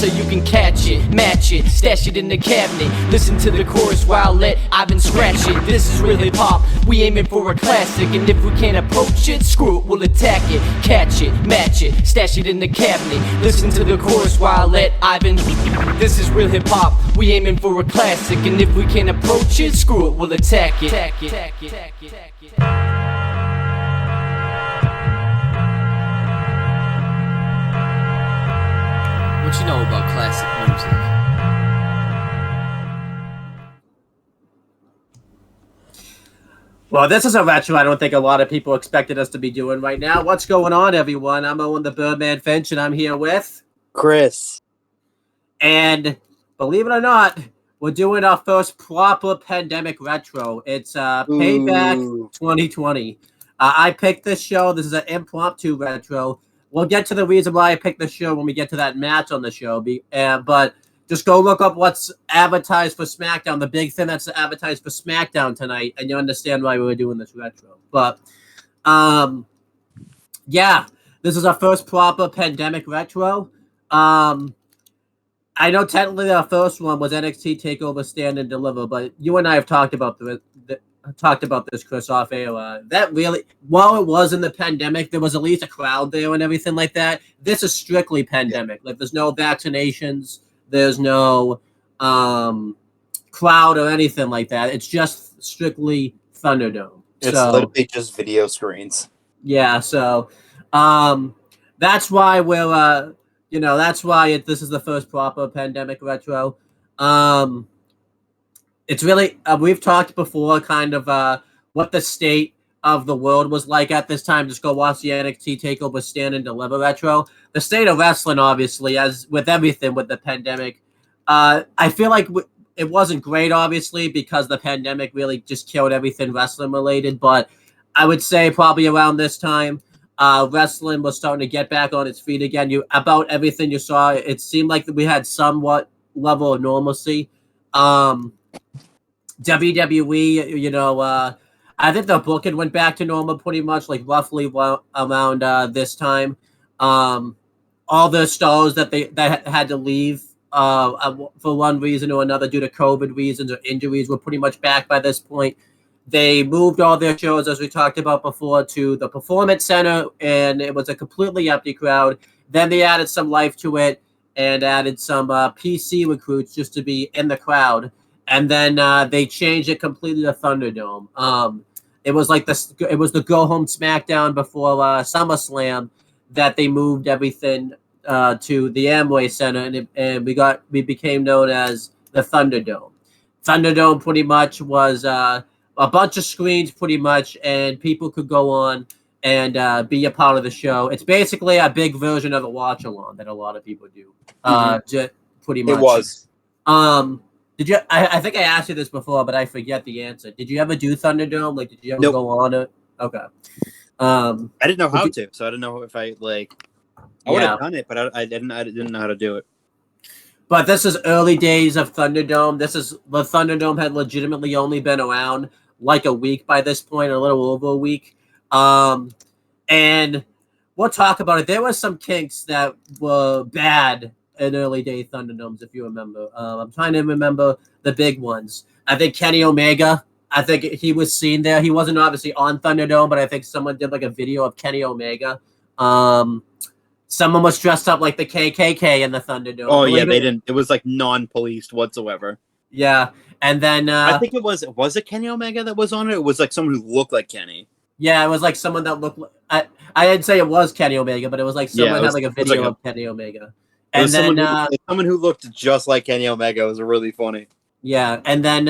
So you can catch it, match it, stash it in the cabinet. Listen to the chorus while let Ivan scratch it. This is real hip hop, we aiming for a classic. And if we can't approach it, screw it, we'll attack it. Catch it, match it, stash it in the cabinet. Listen to the chorus while let Ivan. This is real hip hop, we aiming for a classic. And if we can't approach it, screw it, we'll attack it. What you know about classic music? Well, this is a retro I don't think a lot of people expected us to be doing right now. What's going on, everyone? I'm Owen the Birdman Finch, and I'm here with... Chris. And believe it or not, we're doing our first proper pandemic retro. It's Payback 2020. I picked this show. This is an impromptu retro. We'll get to the reason why I picked the show when we get to that match on the show. But just go look up what's advertised for SmackDown, the big thing that's advertised for SmackDown tonight, and you understand why we were doing this retro. But, yeah, this is our first proper pandemic retro. I know technically our first one was NXT TakeOver Stand and Deliver, but you and I have talked about this, Chris, off air. That really, while it was in the pandemic, there was at least a crowd there and everything like that. This is strictly pandemic. Like, there's no vaccinations, there's no crowd or anything like that. It's just strictly Thunderdome. It's literally just video screens. Yeah, so that's why we're, that's why this is the first proper pandemic retro. It's really, we've talked before kind of what the state of the world was like at this time. Just go watch the NXT TakeOver Stand and Deliver retro. The state of wrestling, obviously, as with everything with the pandemic, I feel like it wasn't great, obviously, because the pandemic really just killed everything wrestling related. But I would say probably around this time, wrestling was starting to get back on its feet again. About everything you saw, it seemed like we had somewhat level of normalcy. WWE, I think the booking went back to normal pretty much, like roughly around this time. All the stars that had to leave for one reason or another due to COVID reasons or injuries were pretty much back by this point. They moved all their shows, as we talked about before, to the Performance Center, and it was a completely empty crowd. Then they added some life to it and added some PC recruits just to be in the crowd. And then they changed it completely to Thunderdome. It was like it was the Go Home SmackDown before SummerSlam that they moved everything to the Amway Center, and we became known as the Thunderdome. Thunderdome pretty much was a bunch of screens, pretty much, and people could go on and be a part of the show. It's basically a big version of a watch along that a lot of people do. Pretty much. It was. Did you? I think I asked you this before, but I forget the answer. Did you ever do Thunderdome? Like, did you ever go on it? Okay. I didn't know how to, so I didn't know if I would have done it, but I didn't know how to do it. But this is early days of Thunderdome. The Thunderdome had legitimately only been around like a week by this point, a little over a week. And we'll talk about it. There were some kinks that were bad in early day Thunderdomes, if you remember. I'm trying to remember the big ones. I think Kenny Omega, I think he was seen there. He wasn't obviously on Thunderdome, but I think someone did like a video of Kenny Omega. Someone was dressed up like the KKK in the Thunderdome. Oh, yeah, they didn't. It was like non-policed whatsoever. Yeah, and then I think it was Kenny Omega that was on it? It was like someone who looked like Kenny. Yeah, it was like someone that looked like... I didn't say it was Kenny Omega, but it was like someone had like a video of Kenny Omega. And then someone who looked just like Kenny Omega. It was really funny. Yeah, and then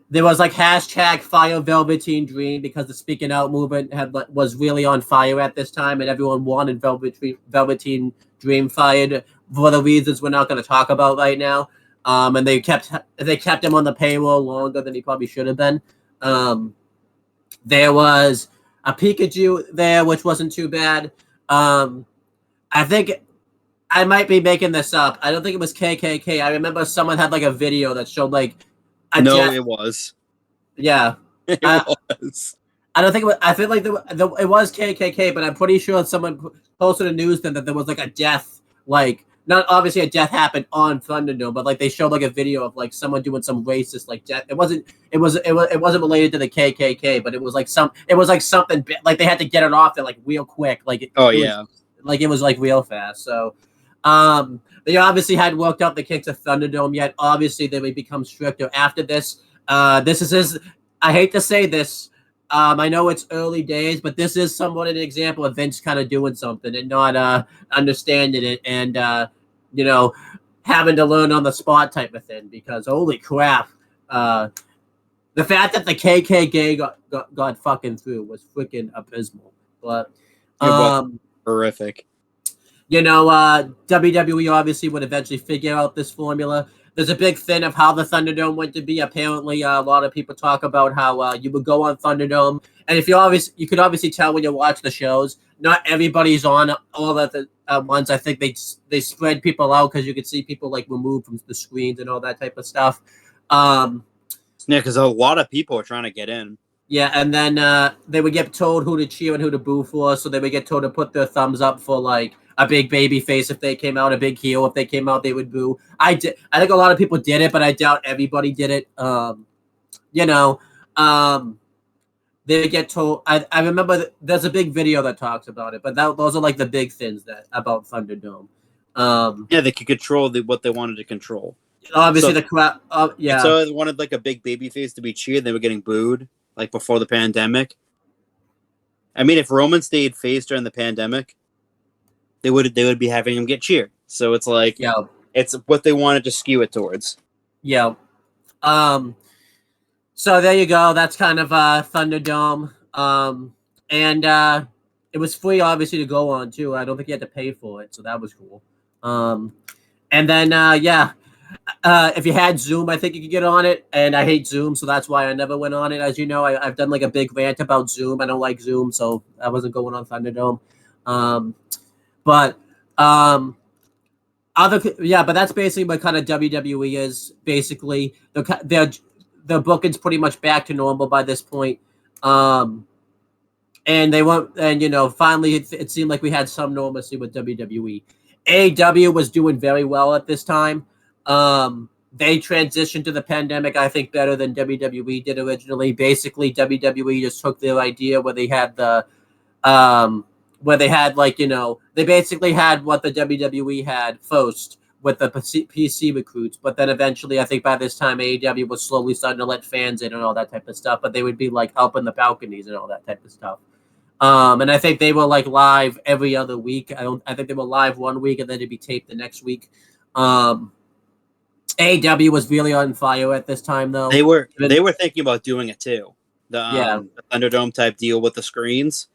there was like hashtag Fire Velveteen Dream because the Speaking Out movement was really on fire at this time, and everyone wanted Velveteen Dream fired for the reasons we're not going to talk about right now. And they kept him on the payroll longer than he probably should have been. There was a Pikachu there, which wasn't too bad. I think I might be making this up. I don't think it was KKK. I remember someone had like a video that showed like it was. Yeah. It was. I don't think it was. I feel like it was KKK, but I'm pretty sure someone posted a news thing that there was like a death, like not obviously a death happened on Thunderdome, but like they showed like a video of like someone doing some racist like death. It wasn't related to the KKK, but it was like something like they had to get it off there like real quick, like it was like real fast. So they obviously hadn't worked out the kinks of Thunderdome yet. Obviously they would become stricter after this. This is I hate to say this. I know it's early days, but this is somewhat an example of Vince kind of doing something and not understanding it and having to learn on the spot type of thing. Because holy crap, the fact that the KKK got fucking through was freaking abysmal. But it was horrific. WWE obviously would eventually figure out this formula. There's a big thing of how the Thunderdome went to be. Apparently, a lot of people talk about how you would go on Thunderdome, and if you could obviously tell when you watch the shows. Not everybody's on all at the once. I think they spread people out because you could see people like removed from the screens and all that type of stuff. Yeah, because a lot of people are trying to get in. Yeah, and then they would get told who to cheer and who to boo for. So they would get told to put their thumbs up for like a big baby face if they came out, a big heel if they came out, they would boo. I think a lot of people did it, but I doubt everybody did it. They would get told. I remember there's a big video that talks about it, but those are like the big things about Thunderdome. Yeah, they could control what they wanted to control. Obviously, the crowd. Yeah. So they wanted like a big baby face to be cheered. They were getting booed like before the pandemic. I mean, if Roman stayed face during the pandemic, they would be having him get cheered. So it's like, it's what they wanted to skew it towards. Yeah. So there you go. That's kind of Thunderdome. And it was free, obviously, to go on too. I don't think you had to pay for it, so that was cool. And then if you had Zoom, I think you could get on it. And I hate Zoom, so that's why I never went on it. As you know, I've done like a big rant about Zoom. I don't like Zoom, so I wasn't going on Thunderdome. But that's basically what kind of WWE is. Basically, their booking's pretty much back to normal by this point. And they won't. And finally, it seemed like we had some normalcy with WWE. AEW was doing very well at this time. They transitioned to the pandemic, I think, better than WWE did originally. Basically, WWE just took their idea where they had they basically had what the WWE had first with the PC recruits, but then eventually I think by this time AEW was slowly starting to let fans in and all that type of stuff, but they would be like up in the balconies and all that type of stuff. And I think they were like live every other week. I think they were live one week and then it'd be taped the next week. AEW was really on fire at this time though. They were thinking about doing it too. The Thunderdome type deal with the screens.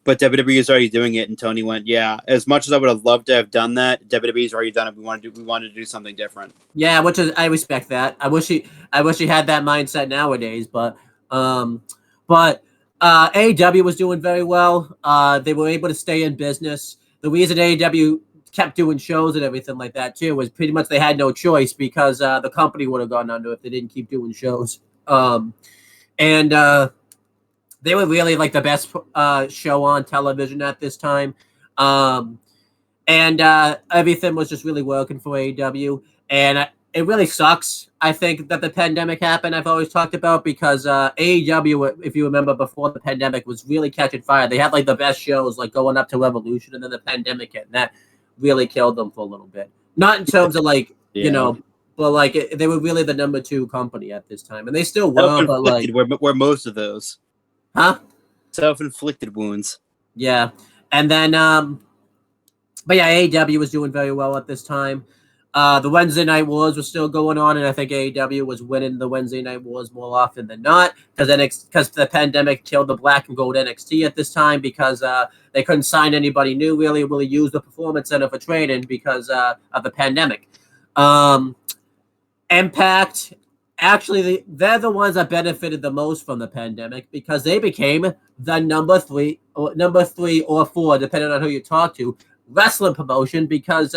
But WWE is already doing it, and Tony went, "Yeah." As much as I would have loved to have done that, WWE's already done it. We wanted to do something different. Yeah, I respect that. I wish he had that mindset nowadays. But AEW was doing very well. They were able to stay in business. The reason AEW kept doing shows and everything like that too was pretty much they had no choice because the company would have gone under if they didn't keep doing shows. They were really like the best show on television at this time. And everything was just really working for AEW. And it really sucks, I think, that the pandemic happened. I've always talked about because AEW, if you remember before the pandemic, was really catching fire. They had like the best shows like going up to Revolution, and then the pandemic hit, and that really killed them for a little bit. Not in terms of like, but like they were really the number 2 company at this time. And they still were, but like... We're most of those. Huh? Self-inflicted wounds. Yeah. And then, but yeah, AEW was doing very well at this time. The Wednesday Night Wars was still going on, and I think AEW was winning the Wednesday Night Wars more often than not because the pandemic killed the black and gold NXT at this time because they couldn't sign anybody new, really use the Performance Center for training because of the pandemic. Impact, actually, they're the ones that benefited the most from the pandemic because they became the number three or four, depending on who you talk to, wrestling promotion because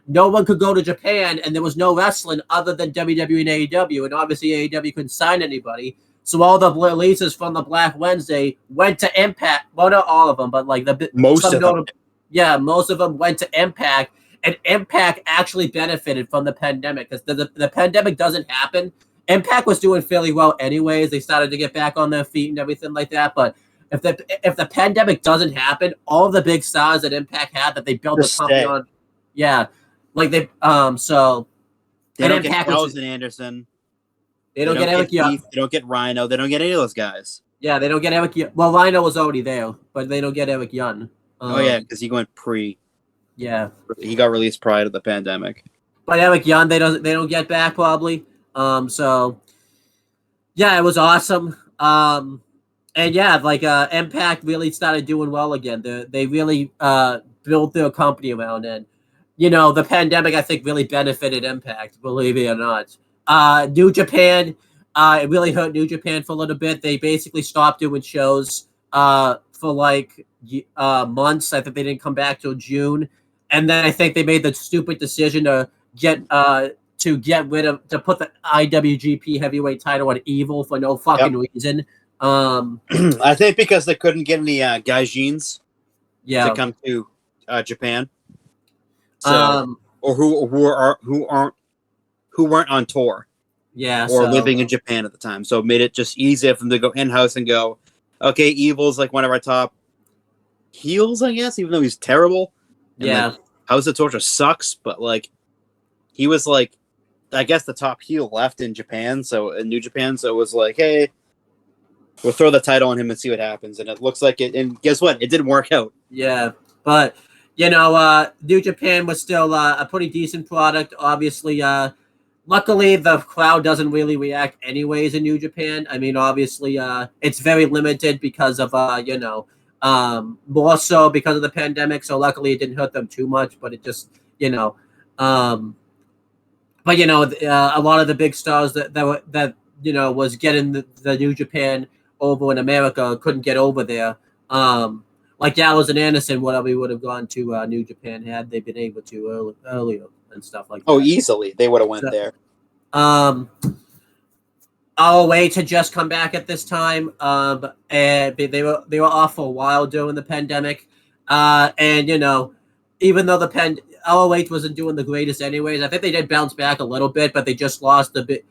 no one could go to Japan and there was no wrestling other than WWE and AEW, and obviously AEW couldn't sign anybody. So all the releases from the Black Wednesday went to Impact. Well, not all of them, but like Most of them. Yeah, most of them went to Impact, and Impact actually benefited from the pandemic because the pandemic doesn't happen. Impact was doing fairly well anyways. They started to get back on their feet and everything like that, but if the pandemic doesn't happen, all the big stars that Impact had that they built the company on, yeah, like they so they don't Impact get Carlson Anderson. They don't get Eric Young. They don't get Rhino. They don't get any of those guys. Yeah, they don't get Eric Young. Well, Rhino was already there, but they don't get Eric Young. Oh yeah, because he went pre. Yeah, he got released prior to the pandemic. But Eric Young, they don't get back probably. So yeah, it was awesome. And yeah, like Impact really started doing well again. They really built their company around it. You know, the pandemic I think really benefited Impact, believe it or not. New Japan, it really hurt New Japan for a little bit. They basically stopped doing shows for like months. I think they didn't come back till June, and then I think they made the stupid decision to get rid of to put the IWGP Heavyweight title on Evil for no fucking reason. I think because they couldn't get any gaijins to come to Japan, so or who weren't on tour, or living in Japan at the time. So it made it just easier for them to go in house and go, okay, Evil's like one of our top heels, I guess, even though he's terrible. And like, House of Torture sucks, but like he was like, I guess the top heel left in Japan, so in New Japan, so it was like, hey, we'll throw the title on him and see what happens. And it looks like it. And guess what? It didn't work out. Yeah, but you know, New Japan was still a pretty decent product. Obviously, luckily the crowd doesn't really react anyways in New Japan. I mean, obviously, it's very limited because of more so because of the pandemic. So luckily, it didn't hurt them too much. But it just, but you know, a lot of the big stars that was getting the New Japan over in America couldn't get over there. Like Gallows and Anderson, whatever, would have gone to New Japan had they been able to earlier and stuff like that. Oh, easily they would have went there. ROH had just come back at this time, and they were off for a while during the pandemic, and even though ROH wasn't doing the greatest anyways, I think they did bounce back a little bit, but they just lost the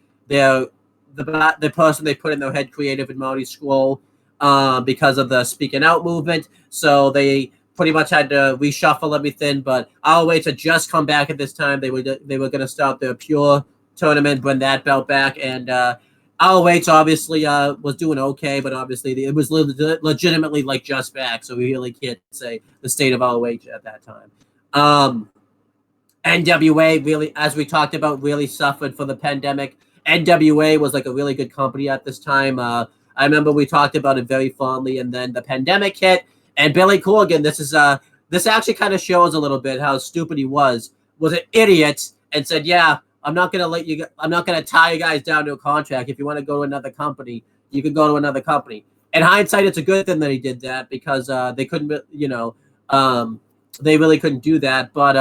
person they put in their head creative in Marty Scurll because of the speaking out movement. So they pretty much had to reshuffle everything. But ROH had just come back at this time. They were going to start their Pure tournament, bring that belt back, and ROH obviously was doing okay, but obviously it was legitimately like just back. So we really can't say the state of ROH at that time. NWA really, as we talked about, really suffered from the pandemic. NWA was like a really good company at this time. I remember we talked about it very fondly, and then the pandemic hit. And Billy Corgan, this actually kind of shows a little bit how stupid he was an idiot and said, "Yeah, I'm not gonna tie you guys down to a contract. If you want to go to another company, you can go to another company." In hindsight, it's a good thing that he did that because they couldn't, they really couldn't do that. But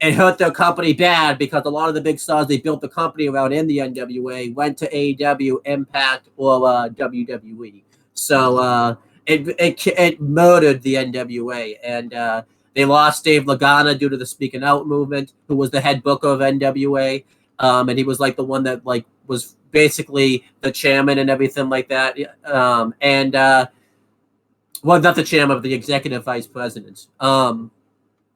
it hurt their company bad because a lot of the big stars they built the company around in the NWA went to AEW, Impact, or WWE. So it murdered the NWA, and they lost Dave Lagana due to the speaking out movement, who was the head booker of NWA, and he was like the one that like was basically the chairman and everything like that, well, not the chairman, but the executive vice president.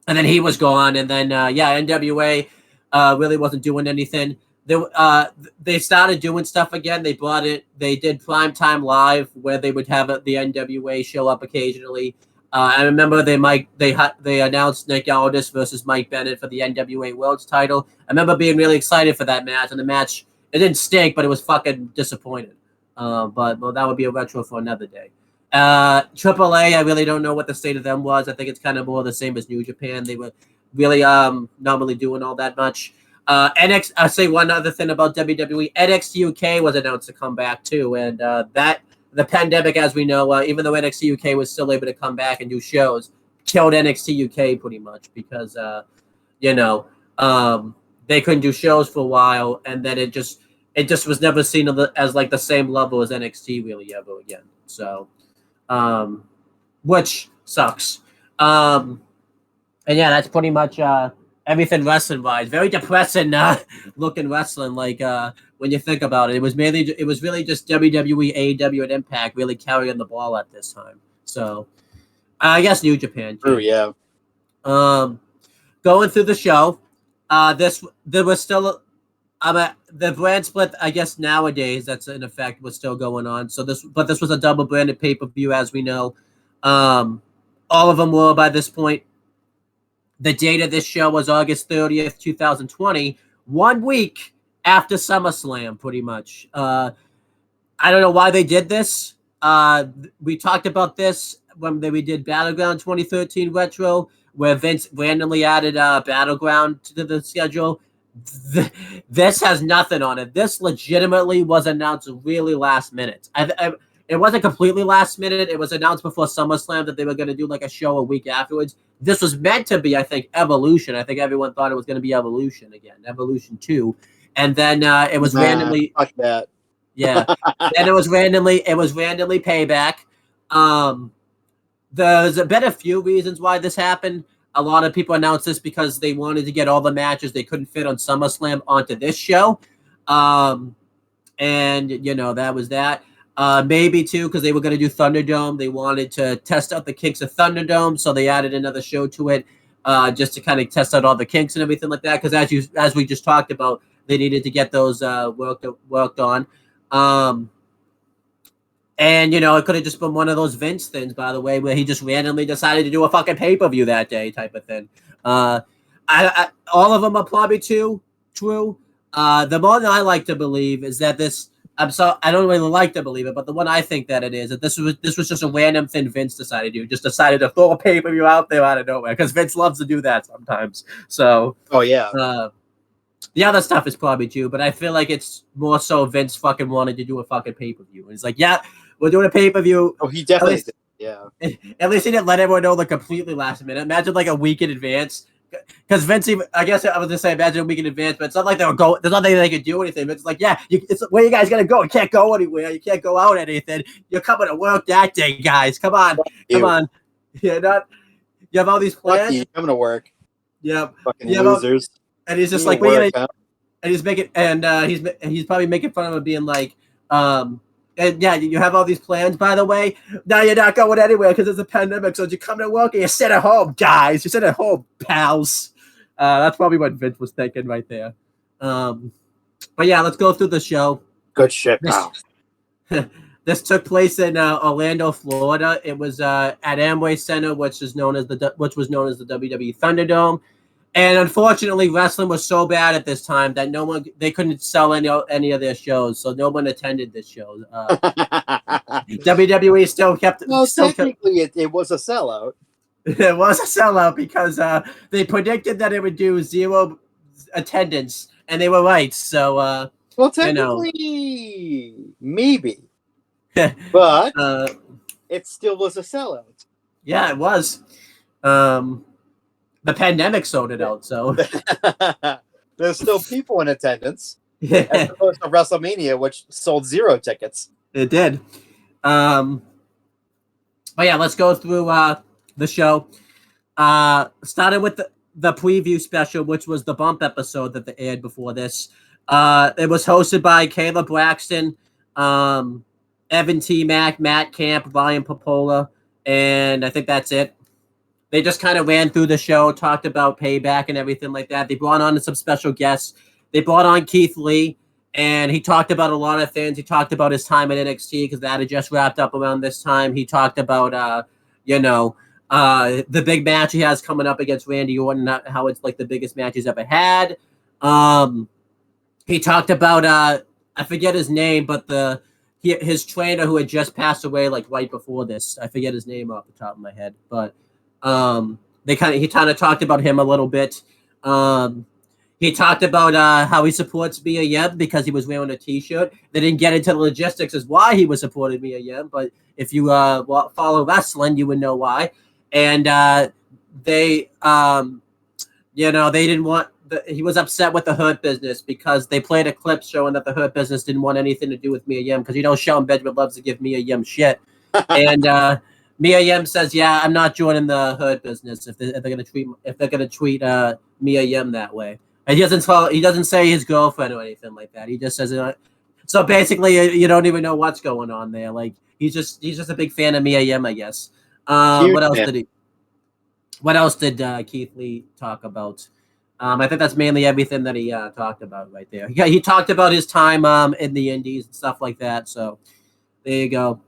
And then he was gone, and then NWA really wasn't doing anything. They started doing stuff again. They did Primetime Live, where they would have the NWA show up occasionally. I remember they announced Nick Aldis versus Mike Bennett for the NWA World's title. I remember being really excited for that match, and the match, it didn't stink, but it was fucking disappointing. But that would be a retro for another day. AAA, I really don't know what the state of them was. I think it's kind of more the same as New Japan. They were really not really doing all that much. NXT. I'll say one other thing about WWE. NXT UK was announced to come back too, and that the pandemic, as we know, even though NXT UK was still able to come back and do shows, killed NXT UK pretty much because they couldn't do shows for a while, and then it just was never seen as like the same level as NXT really ever again. So, which sucks. And yeah, that's pretty much everything wrestling wise. Very depressing looking wrestling. Like when you think about it, it was really just WWE, AEW, and Impact really carrying the ball at this time. So I guess New Japan too. True, yeah. Going through the show, there was still the brand split. I guess nowadays that's in effect was still going on. So this was a double branded pay-per-view, as we know. All of them were by this point. The date of this show was August 30th, 2020, 1 week after SummerSlam, pretty much. I don't know why they did this. We talked about this when we did Battleground 2013 Retro, where Vince randomly added Battleground to the schedule. This has nothing on it. This legitimately was announced really last minute. It wasn't completely last minute. It was announced before SummerSlam that they were going to do like a show a week afterwards. This was meant to be, I think, Evolution. I think everyone thought it was going to be Evolution again, Evolution 2. And then it was randomly. Fuck that. Yeah. Then it was randomly Payback. There's been a few reasons why this happened. A lot of people announced this because they wanted to get all the matches they couldn't fit on SummerSlam onto this show. And, that was that. Maybe too, because they were going to do Thunderdome. They wanted to test out the kinks of Thunderdome, so they added another show to it, just to kind of test out all the kinks and everything like that. Because as we just talked about, they needed to get those worked on. And it could have just been one of those Vince things, by the way, where he just randomly decided to do a fucking pay-per-view that day, type of thing. All of them are probably true. The one I like to believe is that this. I don't really like to believe it, but the one I think that it is that this was just a random thing Vince decided to do. Just decided to throw a pay-per-view out there out of nowhere because Vince loves to do that sometimes. So, oh yeah, the other stuff is probably true, but I feel like it's more so Vince fucking wanted to do a fucking pay-per-view. And he's like, yeah, we're doing a pay-per-view. Oh, he definitely did. Yeah. At least he didn't let everyone know like completely last minute. Imagine like a week in advance. Because Vince, I guess I was gonna say imagine a week in advance, but it's not like they'll go. There's nothing they could do anything. But it's like, yeah, it's where you guys gonna go. You can't go anywhere. You can't go out anything. You're coming to work that day, guys. Come on. You have all these plans. You coming to work. Yep. Fucking losers. And he's just like, wait, and he's making, and he's probably making fun of him, being like, and yeah, you have all these plans, by the way. Now you're not going anywhere because it's a pandemic. So you come to work and you sit at home, guys. You sit at home, pals. That's probably what Vince was thinking right there. But yeah, let's go through the show. Good shit, pal. This took place in Orlando, Florida. It was at Amway Center, which was known as the WWE Thunderdome. And unfortunately, wrestling was so bad at this time that they couldn't sell any of their shows, so no one attended this show. WWE still kept. Well, technically, it was a sellout. It was a sellout because they predicted that it would do 0 attendance, and they were right. So, well, technically, maybe, but it still was a sellout. Yeah, it was. The pandemic sold it out, so there's still people in attendance, as opposed to WrestleMania, which sold 0 tickets. It did. But yeah, let's go through the show. Started with the preview special, which was the bump episode that they aired before this. It was hosted by Kayla Braxton, Evan T. Mack, Matt Camp, Ryan Popola, and I think that's it. They just kind of ran through the show, talked about Payback and everything like that. They brought on some special guests. They brought on Keith Lee, and he talked about a lot of things. He talked about his time at NXT because that had just wrapped up around this time. He talked about, the big match he has coming up against Randy Orton, how it's like the biggest match he's ever had. He talked about I forget his name, but his trainer who had just passed away like right before this. I forget his name off the top of my head, but he kind of talked about him a little bit. He talked about how he supports Mia Yim because he was wearing a T-shirt. They didn't get into the logistics as why he was supporting Mia Yim, but if you follow wrestling, you would know why. And they didn't want. He was upset with the Hurt Business because they played a clip showing that the Hurt Business didn't want anything to do with Mia Yim because Shelton Benjamin loves to give Mia Yim shit. And Mia Yim says, "Yeah, I'm not joining the Hurt Business if they're gonna treat Mia Yim that way." And he doesn't say his girlfriend or anything like that. He just says it. So basically, you don't even know what's going on there. Like he's just a big fan of Mia Yim, I guess. What else did Keith Lee talk about? I think that's mainly everything that he talked about right there. He talked about his time in the Indies and stuff like that. So there you go.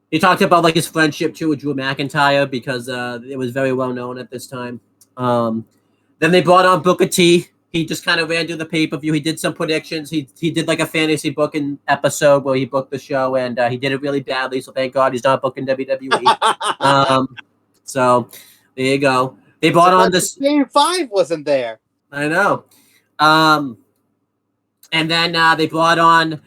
He talked about like his friendship too with Drew McIntyre because it was very well known at this time. Then they brought on Booker T. He just kind of ran through the pay-per-view. He did some predictions. He did like a fantasy booking episode where he booked the show, and he did it really badly. So thank God he's not booking WWE. So there you go. They brought on this. Game 5 wasn't there. I know. And then they brought on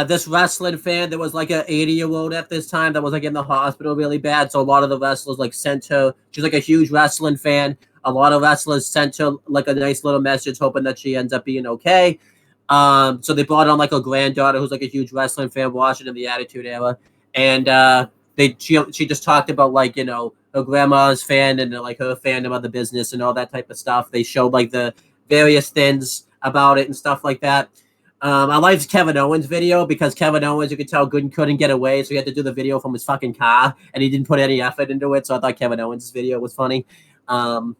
this wrestling fan that was like an 80-year-old at this time that was like in the hospital really bad. So a lot of the wrestlers like sent her. She's like a huge wrestling fan. A lot of wrestlers sent her like a nice little message hoping that she ends up being okay. So they brought on like a granddaughter who's like a huge wrestling fan watching in the Attitude Era. And she just talked about like, her grandma's fan and like her fandom of the business and all that type of stuff. They showed like the various things about it and stuff like that. I liked Kevin Owens' video because Kevin Owens, you could tell, couldn't get away, so he had to do the video from his fucking car, and he didn't put any effort into it. So I thought Kevin Owens' video was funny. Because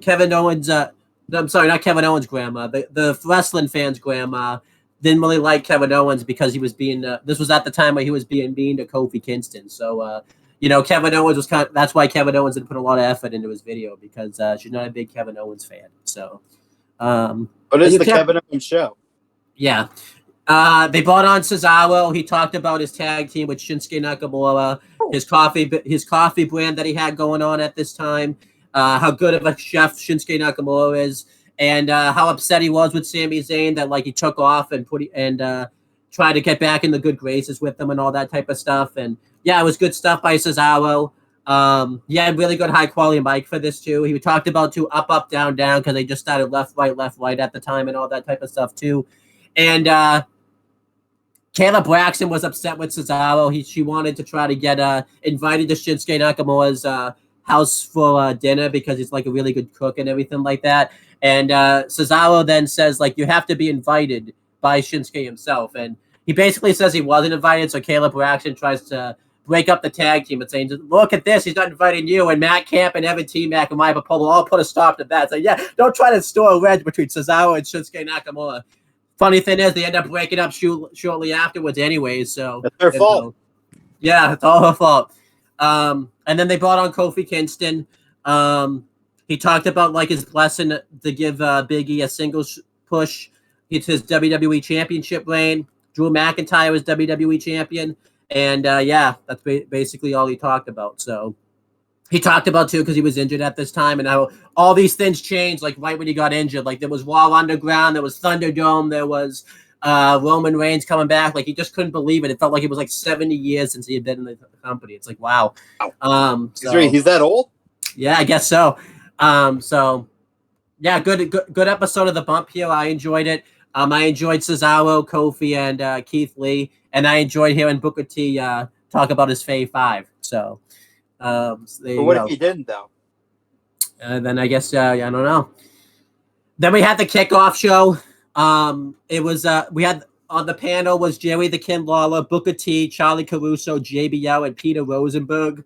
Kevin Owens, I'm sorry, not Kevin Owens' grandma, the wrestling fans' grandma didn't really like Kevin Owens because he was being. This was at the time where he was being mean to Kofi Kingston. So Kevin Owens was that's why Kevin Owens didn't put a lot of effort into his video because she's not a big Kevin Owens fan. So. But it's the Kevin Owens show. Yeah. They brought on Cesaro. He talked about his tag team with Shinsuke Nakamura, his coffee brand that he had going on at this time, how good of a chef Shinsuke Nakamura is, and how upset he was with Sami Zayn that like he took off and tried to get back in the good graces with them and all that type of stuff. And yeah, it was good stuff by Cesaro. Really good high quality mic for this too. He talked about too up, down, down because they just started left, right at the time and all that type of stuff too. And Kayla Braxton was upset with Cesaro. She wanted to try to get invited to Shinsuke Nakamura's house for dinner because he's like a really good cook and everything like that. And Cesaro then says like you have to be invited by Shinsuke himself, and he basically says he wasn't invited. So Kayla Braxton tries to break up the tag team and saying, look at this, he's not inviting you. And Matt Camp and Evan T-Mac and Maya Popolo all put a stop to that. So yeah, don't try to store a wedge between Cesaro and Shinsuke Nakamura. Funny thing is, they end up breaking up shortly afterwards anyways. So that's their fault. Yeah, it's all her fault. And then they brought on Kofi Kingston. He talked about like his blessing to give Big E a singles push. It's his WWE Championship reign. Drew McIntyre was WWE Champion. And that's basically all he talked about. So he talked about too because he was injured at this time, and how all these things changed like right when he got injured. Like there was Raw Underground, there was Thunderdome, there was Roman Reigns coming back. Like he just couldn't believe it. It felt like it was like 70 years since he had been in the company. It's like wow. He's that old? Yeah, I guess so. Good episode of The Bump here. I enjoyed it. I enjoyed Cesaro, Kofi, and Keith Lee, and I enjoyed hearing Booker T talk about his Fave 5. So, there you what go. if he didn't, though? Then I guess, I don't know. Then we had the kickoff show. It was we had on the panel was Jerry the King Lawler, Booker T, Charlie Caruso, JBL, and Peter Rosenberg.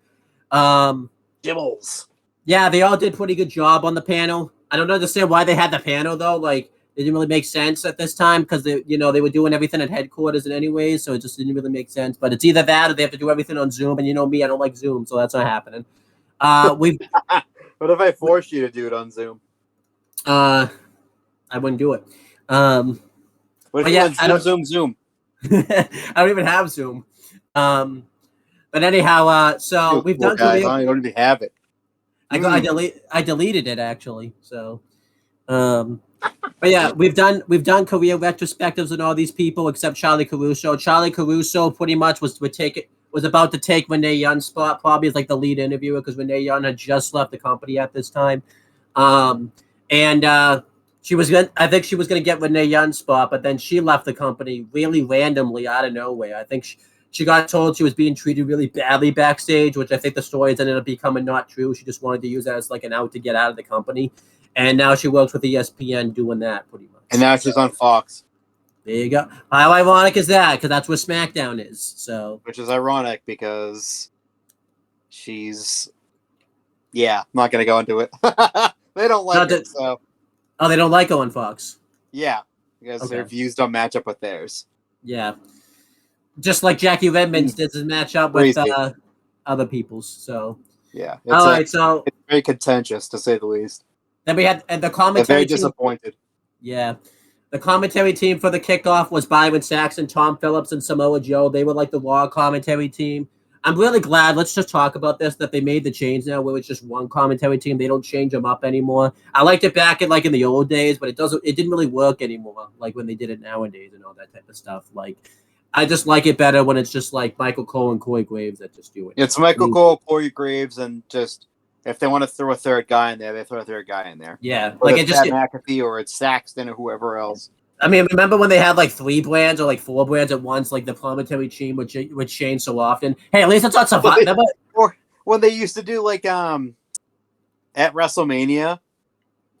Gibbles. Yeah, they all did a pretty good job on the panel. I don't understand why they had the panel though. Like it didn't really make sense at this time because they were doing everything at headquarters and anyways, so it just didn't really make sense. But it's either that or they have to do everything on Zoom, and you know me, I don't like Zoom, so that's not happening. We've What if I forced you to do it on Zoom? I wouldn't do it. What if you went Zoom? I don't even have Zoom. But anyhow, so we've done. I don't even have it. I deleted it actually. So, but yeah, we've done career retrospectives on all these people except Charlie Caruso. Charlie Caruso pretty much was about to take Renee Young's spot, probably as like the lead interviewer because Renee Young had just left the company at this time. She was I think she was gonna get Renee Young's spot, but then she left the company really randomly out of nowhere. I think she got told she was being treated really badly backstage, which I think the stories ended up becoming not true. She just wanted to use that as like an out to get out of the company. And now she works with ESPN doing that pretty much. And now she's on Fox. There you go. How ironic is that? Because that's where SmackDown is. So, which is ironic because she's, I'm not going to go into it. They don't like it, so. Oh, they don't like her on Fox? Yeah, because their views don't match up with theirs. Yeah. Just like Jackie Redmond's did his match up with other people's. So, yeah. All right, so. It's very contentious, to say the least. Then we had the commentary. They're very disappointed. Yeah. The commentary team for the kickoff was Byron Saxon, Tom Phillips, and Samoa Joe. They were like the Raw commentary team. I'm really glad, let's just talk about this, that they made the change now where it's just one commentary team. They don't change them up anymore. I liked it back in the old days, but it didn't really work anymore, like when they did it nowadays and all that type of stuff. Like, I just like it better when it's just like Michael Cole and Corey Graves that just do it. It's Michael Cole, Corey Graves, and just if they want to throw a third guy in there, they throw a third guy in there. Yeah. Like it's Pat McAfee or it's Saxton or whoever else. I mean, remember when they had like 3 brands or like 4 brands at once, like the commentary team would change so often? Hey, at least it's not Survivor. Or when they used to do like at WrestleMania,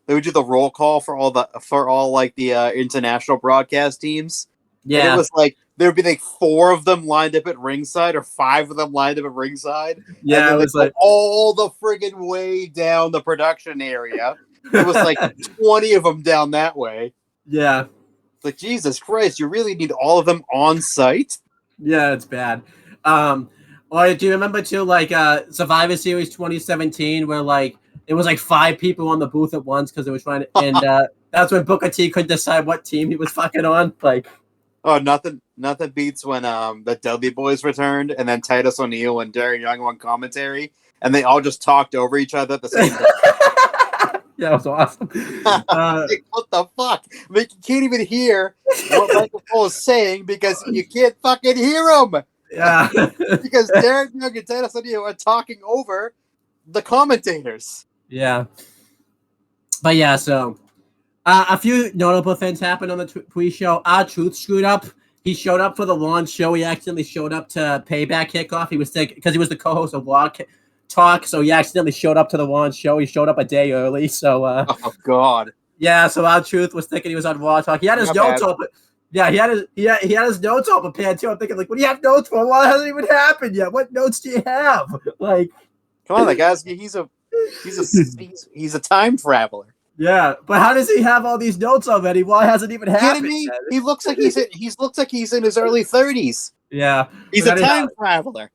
they would do the roll call for all the international broadcast teams. Yeah, and it was like there would be like 4 of them lined up at ringside or 5 of them lined up at ringside. Yeah, and it was like all the friggin' way down the production area. It was like 20 of them down that way. Yeah. Like, Jesus Christ, you really need all of them on site? Yeah, it's bad. Or do you remember too, like Survivor Series 2017, where like it was like 5 people on the booth at once because they were trying to, and that's when Booker T couldn't decide what team he was fucking on. Like, oh, nothing beats when the Dudley Boys returned, and then Titus O'Neil and Darren Young won commentary, and they all just talked over each other at the same time. Yeah, it was awesome. Like, what the fuck? Like, you can't even hear what Michael Cole is saying because you can't fucking hear him. Yeah. Because Darren Young and Titus O'Neil are talking over the commentators. Yeah. But yeah, so a few notable things happened on the pre-show. R-Truth screwed up. He showed up for the launch show. He accidentally showed up to Payback kickoff. He was thinking because he was the co-host of Raw Talk, so he accidentally showed up to the launch show. He showed up a day early, so oh god. Yeah, so R-Truth was thinking he was on Raw Talk. He had his notes open. Yeah, he had his notes all prepared too. I'm thinking, like, what do you have notes for? Well, it hasn't even happened yet. What notes do you have? Like, come on, that guy's he's a time traveler. Yeah, but how does he have all these notes already? Well, it hasn't even happened. Kidding me? He looks like he's in his early 30s. Yeah, he's a time traveler.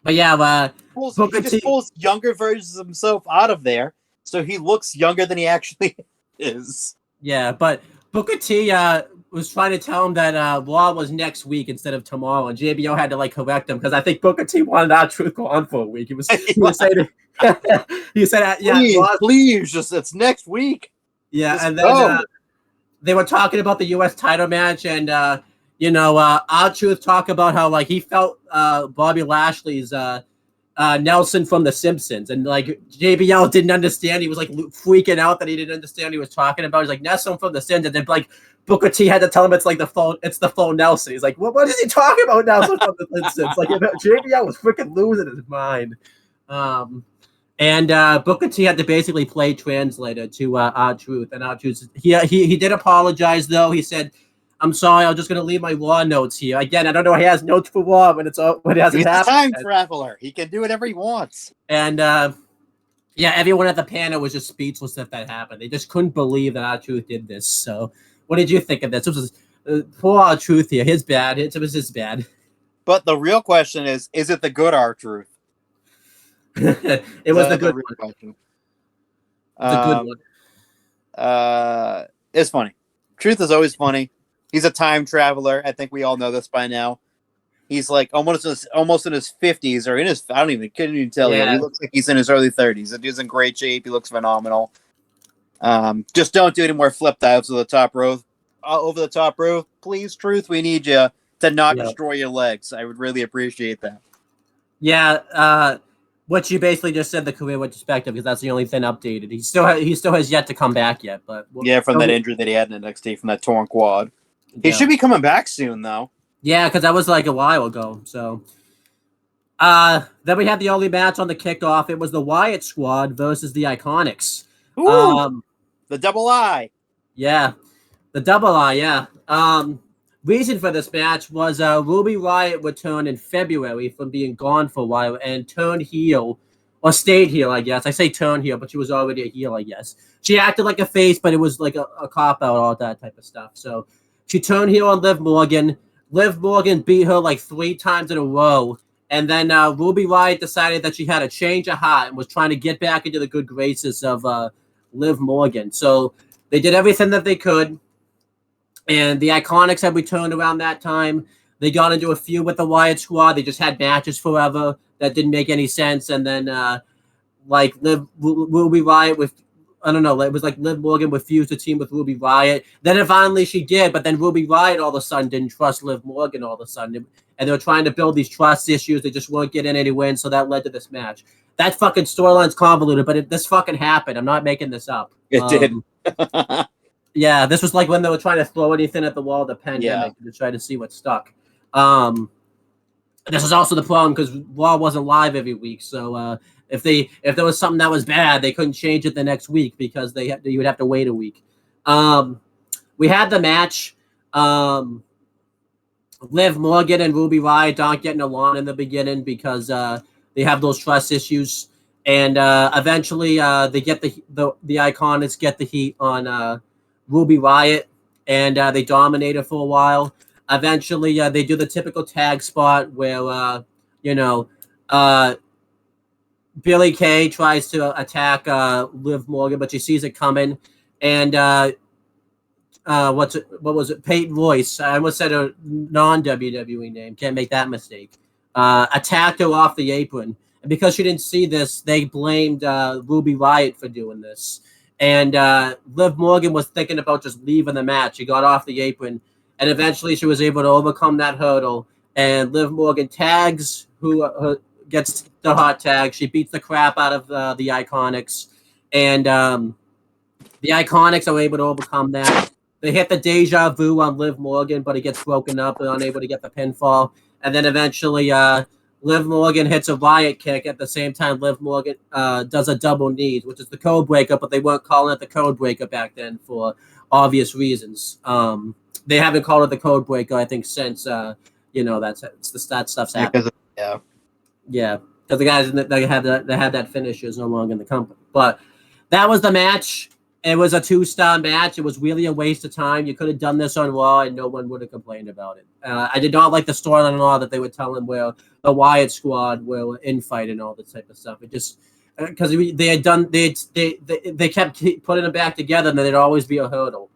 But yeah, he just pulls younger versions of himself out of there, so he looks younger than he actually is. Yeah, but Booker T was trying to tell him that Raw was next week instead of tomorrow, and JBO had to like correct him because I think Booker T wanted R-Truth go on for a week. He was saying, he said, "Yeah, please, just it's next week." Yeah, just and then they were talking about the U.S. title match, and R-Truth talked about how like he felt Bobby Lashley's Nelson from The Simpsons, and like JBL didn't understand. He was like freaking out that he didn't understand what he was talking about. He's like Nelson from The Simpsons, and like Booker T had to tell him it's like the phone Nelson. He's like, what is he talking about, Nelson from The Simpsons? Like JBL was freaking losing his mind. And Booker T had to basically play translator to R-Truth, and R-Truth he did apologize though. He said, "I'm sorry, I'm just going to leave my Raw notes here." Again, I don't know. He has notes for Raw when it hasn't happened. He's a time traveler. He can do whatever he wants. And Yeah, everyone at the panel was just speechless that happened. They just couldn't believe that R-Truth did this. So, what did you think of this? This was poor R-Truth here. His bad. It was his bad. But the real question is it the good R-Truth? It was the good real one. question. It's a good one. It's funny. Truth is always funny. He's a time traveler. I think we all know this by now. He's like almost in his 50s or in his, I couldn't even tell you. Yeah. He looks like he's in his early 30s. The dude's in great shape. He looks phenomenal. Just don't do any more flip dives over the top rope. Please, Truth, we need you to not destroy your legs. I would really appreciate that. Yeah, what you basically just said, the career retrospective, because that's the only thing updated. He still has yet to come back yet, but from that injury that he had in NXT from that torn quad. He should be coming back soon, though. Yeah, because that was like a while ago. So, then we had the only match on the kickoff. It was the Wyatt Squad versus the Iconics. Ooh, the double I. Yeah, the double I. Yeah. Reason for this match was Ruby Riott returned in February from being gone for a while and turned heel, or stayed heel, I guess. I say turned heel, but she was already a heel, I guess. She acted like a face, but it was like a cop-out, all that type of stuff. So she turned heel on Liv Morgan. Liv Morgan beat her like 3 times in a row. And then Ruby Riott decided that she had a change of heart and was trying to get back into the good graces of Liv Morgan. So they did everything that they could. And the Iconics had returned around that time. They got into a feud with the Wyatt Squad. They just had matches forever that didn't make any sense. And then, Ruby Riott with, I don't know, it was like Liv Morgan refused to team with Ruby Riott. Then finally she did, but then Ruby Riott all of a sudden didn't trust Liv Morgan all of a sudden. And they were trying to build these trust issues. They just weren't getting any wins, so that led to this match. That fucking storyline's convoluted, but this fucking happened. I'm not making this up. It did. Yeah, this was like when they were trying to throw anything at the wall of the pandemic to try to see what stuck. This was also the problem because Raw wasn't live every week. So if there was something that was bad, they couldn't change it the next week because you would have to wait a week. We had the match. Liv Morgan and Ruby Riott aren't getting along in the beginning because they have those trust issues, and eventually they get the Iconics get the heat on Ruby Riott, and they dominate her for a while. Eventually, they do the typical tag spot where Billie Kay tries to attack Liv Morgan, but she sees it coming, and what was it? Peyton Royce. I almost said a non-WWE name. Can't make that mistake. Attacked her off the apron, and because she didn't see this, they blamed Ruby Riott for doing this. And Liv Morgan was thinking about just leaving the match. She got off the apron, and eventually she was able to overcome that hurdle. And Liv Morgan tags who gets the hot tag. She beats the crap out of the Iconics, and the Iconics are able to overcome that. They hit the Deja Vu on Liv Morgan, but it gets broken up and unable to get the pinfall. And then eventually Liv Morgan hits a Riot kick. At the same time, Liv Morgan does a double knee, which is the code breaker, but they weren't calling it the code breaker back then for obvious reasons. They haven't called it the code breaker, I think, since that stuff's happened. Yeah, because the guys that had that finisher is no longer in the company. But that was the match. It was a 2-star match. It was really a waste of time. You could have done this on Raw, and no one would have complained about it. I did not like the storyline at all that they were telling where the Wyatt Squad were infight and all this type of stuff. It just because they kept putting them back together, and then there'd always be a hurdle.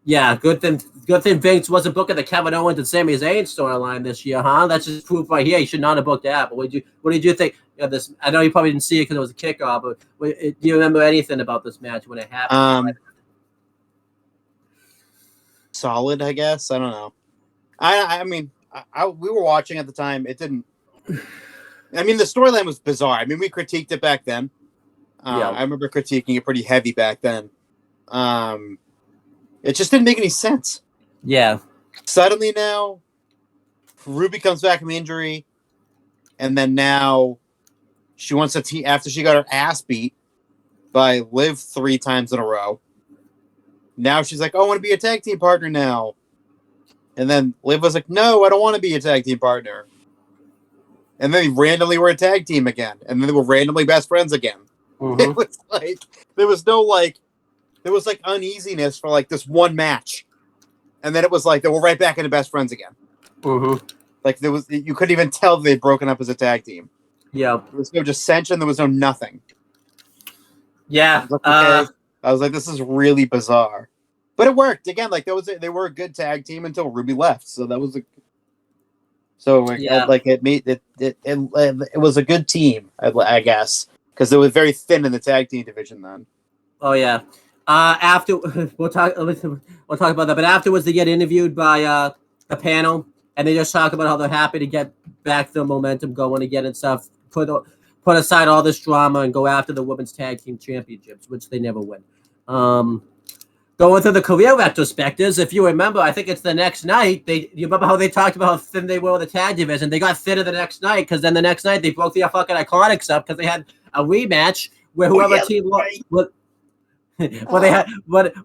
Yeah, good thing Vince wasn't booking the Kevin Owens and Sami Zayn storyline this year, huh? That's just proof right here. He should not have booked that. But what did you think of this? I know you probably didn't see it because it was a kickoff, but do you remember anything about this match when it happened? Solid, I guess. I don't know. I mean, we were watching at the time. It didn't. I mean, the storyline was bizarre. I mean, we critiqued it back then. I remember critiquing it pretty heavy back then. It just didn't make any sense. Yeah. Suddenly now, Ruby comes back from injury, and then now she wants to team after she got her ass beat by Liv 3 times in a row. Now she's like, "Oh, I want to be a tag team partner now." And then Liv was like, "No, I don't want to be a tag team partner." and then they randomly were a tag team again, and then they were randomly best friends again. It was like there was uneasiness for like this one match, and then it was like they were right back into best friends again. Like you couldn't even tell they'd broken up as a tag team. Yeah, there was no dissension. There was no nothing. Yeah, I was like, this is really bizarre, but it worked again. Like they were a good tag team until Ruby left, so that was it was a good team, I guess, because they were very thin in the tag team division then. Oh yeah. After we'll talk about that, but afterwards they get interviewed by a panel, and they just talk about how they're happy to get back the momentum going again and stuff. Put aside all this drama and go after the women's tag team championships, which they never win. Going through the career retrospectives, if you remember, I think it's the next night. You remember how they talked about how thin they were with the tag division? They got thinner the next night because then the next night they broke the fucking Iconics up because they had a rematch where whoever team lost.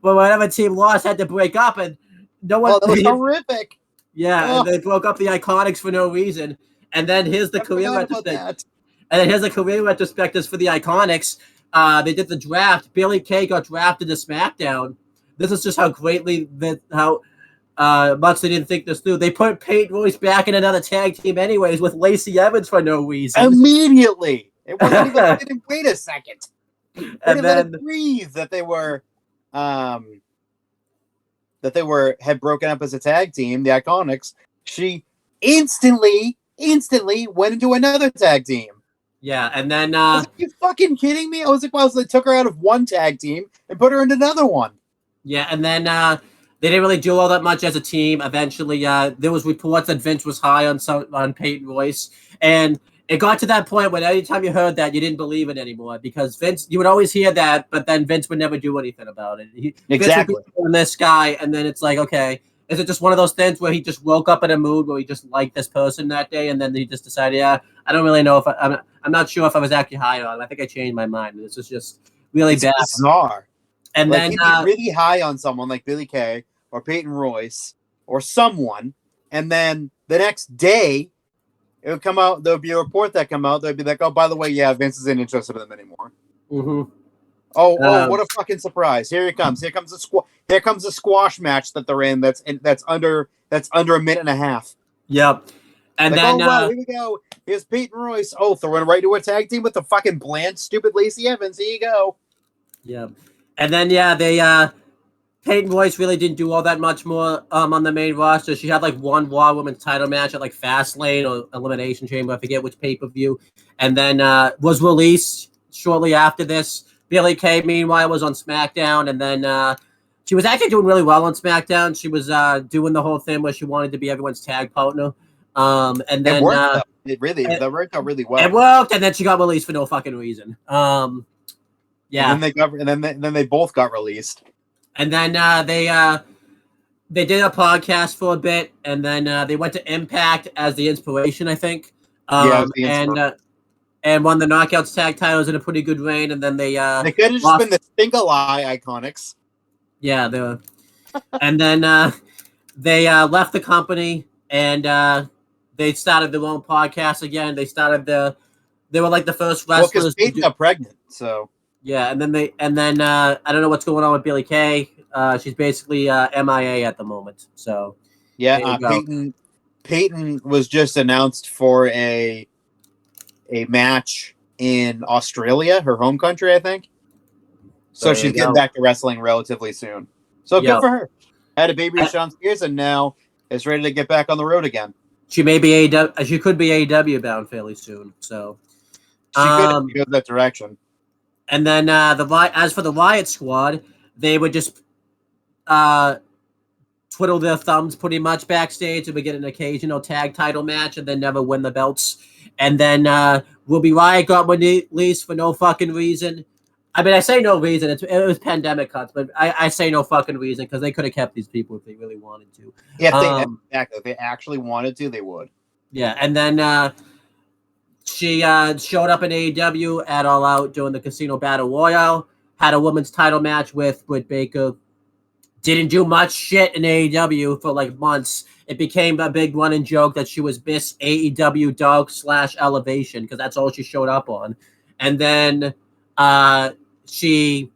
Whatever team lost had to break up, and no one. Oh, that was horrific. Yeah, and they broke up the Iconics for no reason. And then here's the career retrospective. And then here's the career retrospectives for the Iconics. They did the draft. Billy Kay got drafted to SmackDown. This is just how much they didn't think this through. They put Peyton Royce back in another tag team anyways with Lacey Evans for no reason. Immediately. It wasn't even, they didn't wait a second. And then breathe that they had broken up as a tag team, the Iconics. She instantly went into another tag team. Yeah, and then I was like, you fucking kidding me? I was like, well, so they took her out of one tag team and put her into another one. Yeah, and then they didn't really do all that much as a team. Eventually, there was reports that Vince was high on Peyton Royce, and it got to that point when anytime you heard that, you didn't believe it anymore because Vince, you would always hear that, but then Vince would never do anything about it. Exactly. Vince would be this guy, and then it's like, okay, is it just one of those things where he just woke up in a mood where he just liked this person that day, and then he just decided, yeah, I don't really know if I'm not sure if I was actually high on it. I think I changed my mind. This is just really bad. Bizarre. And like, then he'd be really high on someone like Billy Kay or Peyton Royce or someone, and then the next day it would come out. There would be a report that come out. They'd be like, "Oh, by the way, yeah, Vince isn't interested in them anymore." Oh, what a fucking surprise! Here he comes. Here comes the squash match that they're in. That's under a minute and a half. Yep. And then wow, here we go. Here's Peyton Royce. Oh, throwing right to a tag team with the fucking bland, stupid Lacey Evans. Here you go. Yeah. And then Peyton Royce really didn't do all that much more on the main roster. She had like one Raw Women's title match at like Fastlane or Elimination Chamber. I forget which pay-per-view. And then was released shortly after this. Billy Kay, meanwhile, was on SmackDown. And then she was actually doing really well on SmackDown. She was doing the whole thing where she wanted to be everyone's tag partner. And then it worked. That worked out really well. It worked, and then she got released for no fucking reason. Yeah. And then they both got released. And then they did a podcast for a bit, and then they went to Impact as the inspiration, I think. And won the Knockouts tag titles in a pretty good reign. And then they could have just been the Single Eye Iconics. Yeah, and then they left the company, and they started their own podcast again. They were like the first wrestlers. Well, because Peyton got pregnant, so. Yeah, and then I don't know what's going on with Billy Kay. She's basically MIA at the moment. So yeah, Peyton was just announced for a match in Australia, her home country, I think. So she's getting back to wrestling relatively soon. So good for her. Had a baby with Sean Spears, and now is ready to get back on the road again. She may be She could be AEW bound fairly soon. So she could go that direction. And then as for the Riot Squad, they would just twiddle their thumbs pretty much backstage, and we get an occasional tag title match, and then never win the belts. And then Ruby Riott got released for no fucking reason. I mean, I say no reason. It was pandemic cuts, but I say no fucking reason because they could have kept these people if they really wanted to. Yeah, if they actually wanted to, they would. Yeah, and then she showed up in AEW at All Out doing the Casino Battle Royale, had a women's title match with Britt Baker, didn't do much shit in AEW for like months. It became a big running joke that she was Miss AEW Dark / Elevation because that's all she showed up on. And then she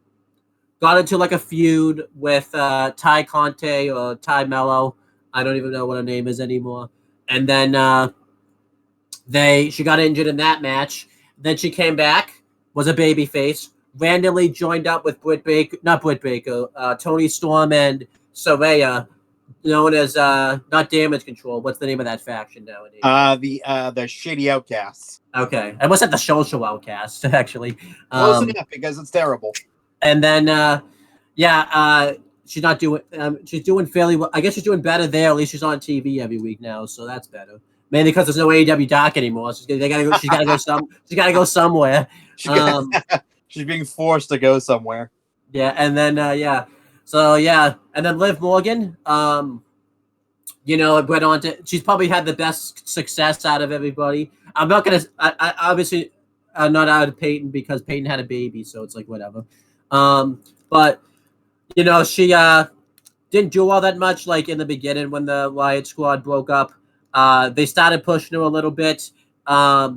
got into like a feud with Ty Conte or Ty Mello. I don't even know what her name is anymore. And then she got injured in that match. Then she came back, was a babyface, randomly joined up with Tony Storm and Saraya, known as not Damage Control. What's the name of that faction nowadays? The Shady Outcasts. Okay, I was at the Social Outcast actually. Close enough because it's terrible. And then she's not doing. She's doing fairly well. I guess she's doing better there. At least she's on TV every week now, so that's better. Mainly because there's no AEW doc anymore. She's gotta go somewhere. She's being forced to go somewhere. Yeah, and then and then Liv Morgan. It went on to. She's probably had the best success out of everybody. I'm not gonna. I obviously not out of Peyton because Peyton had a baby, so it's like whatever. But she didn't do all that much like in the beginning when the Riot Squad broke up. They started pushing her a little bit.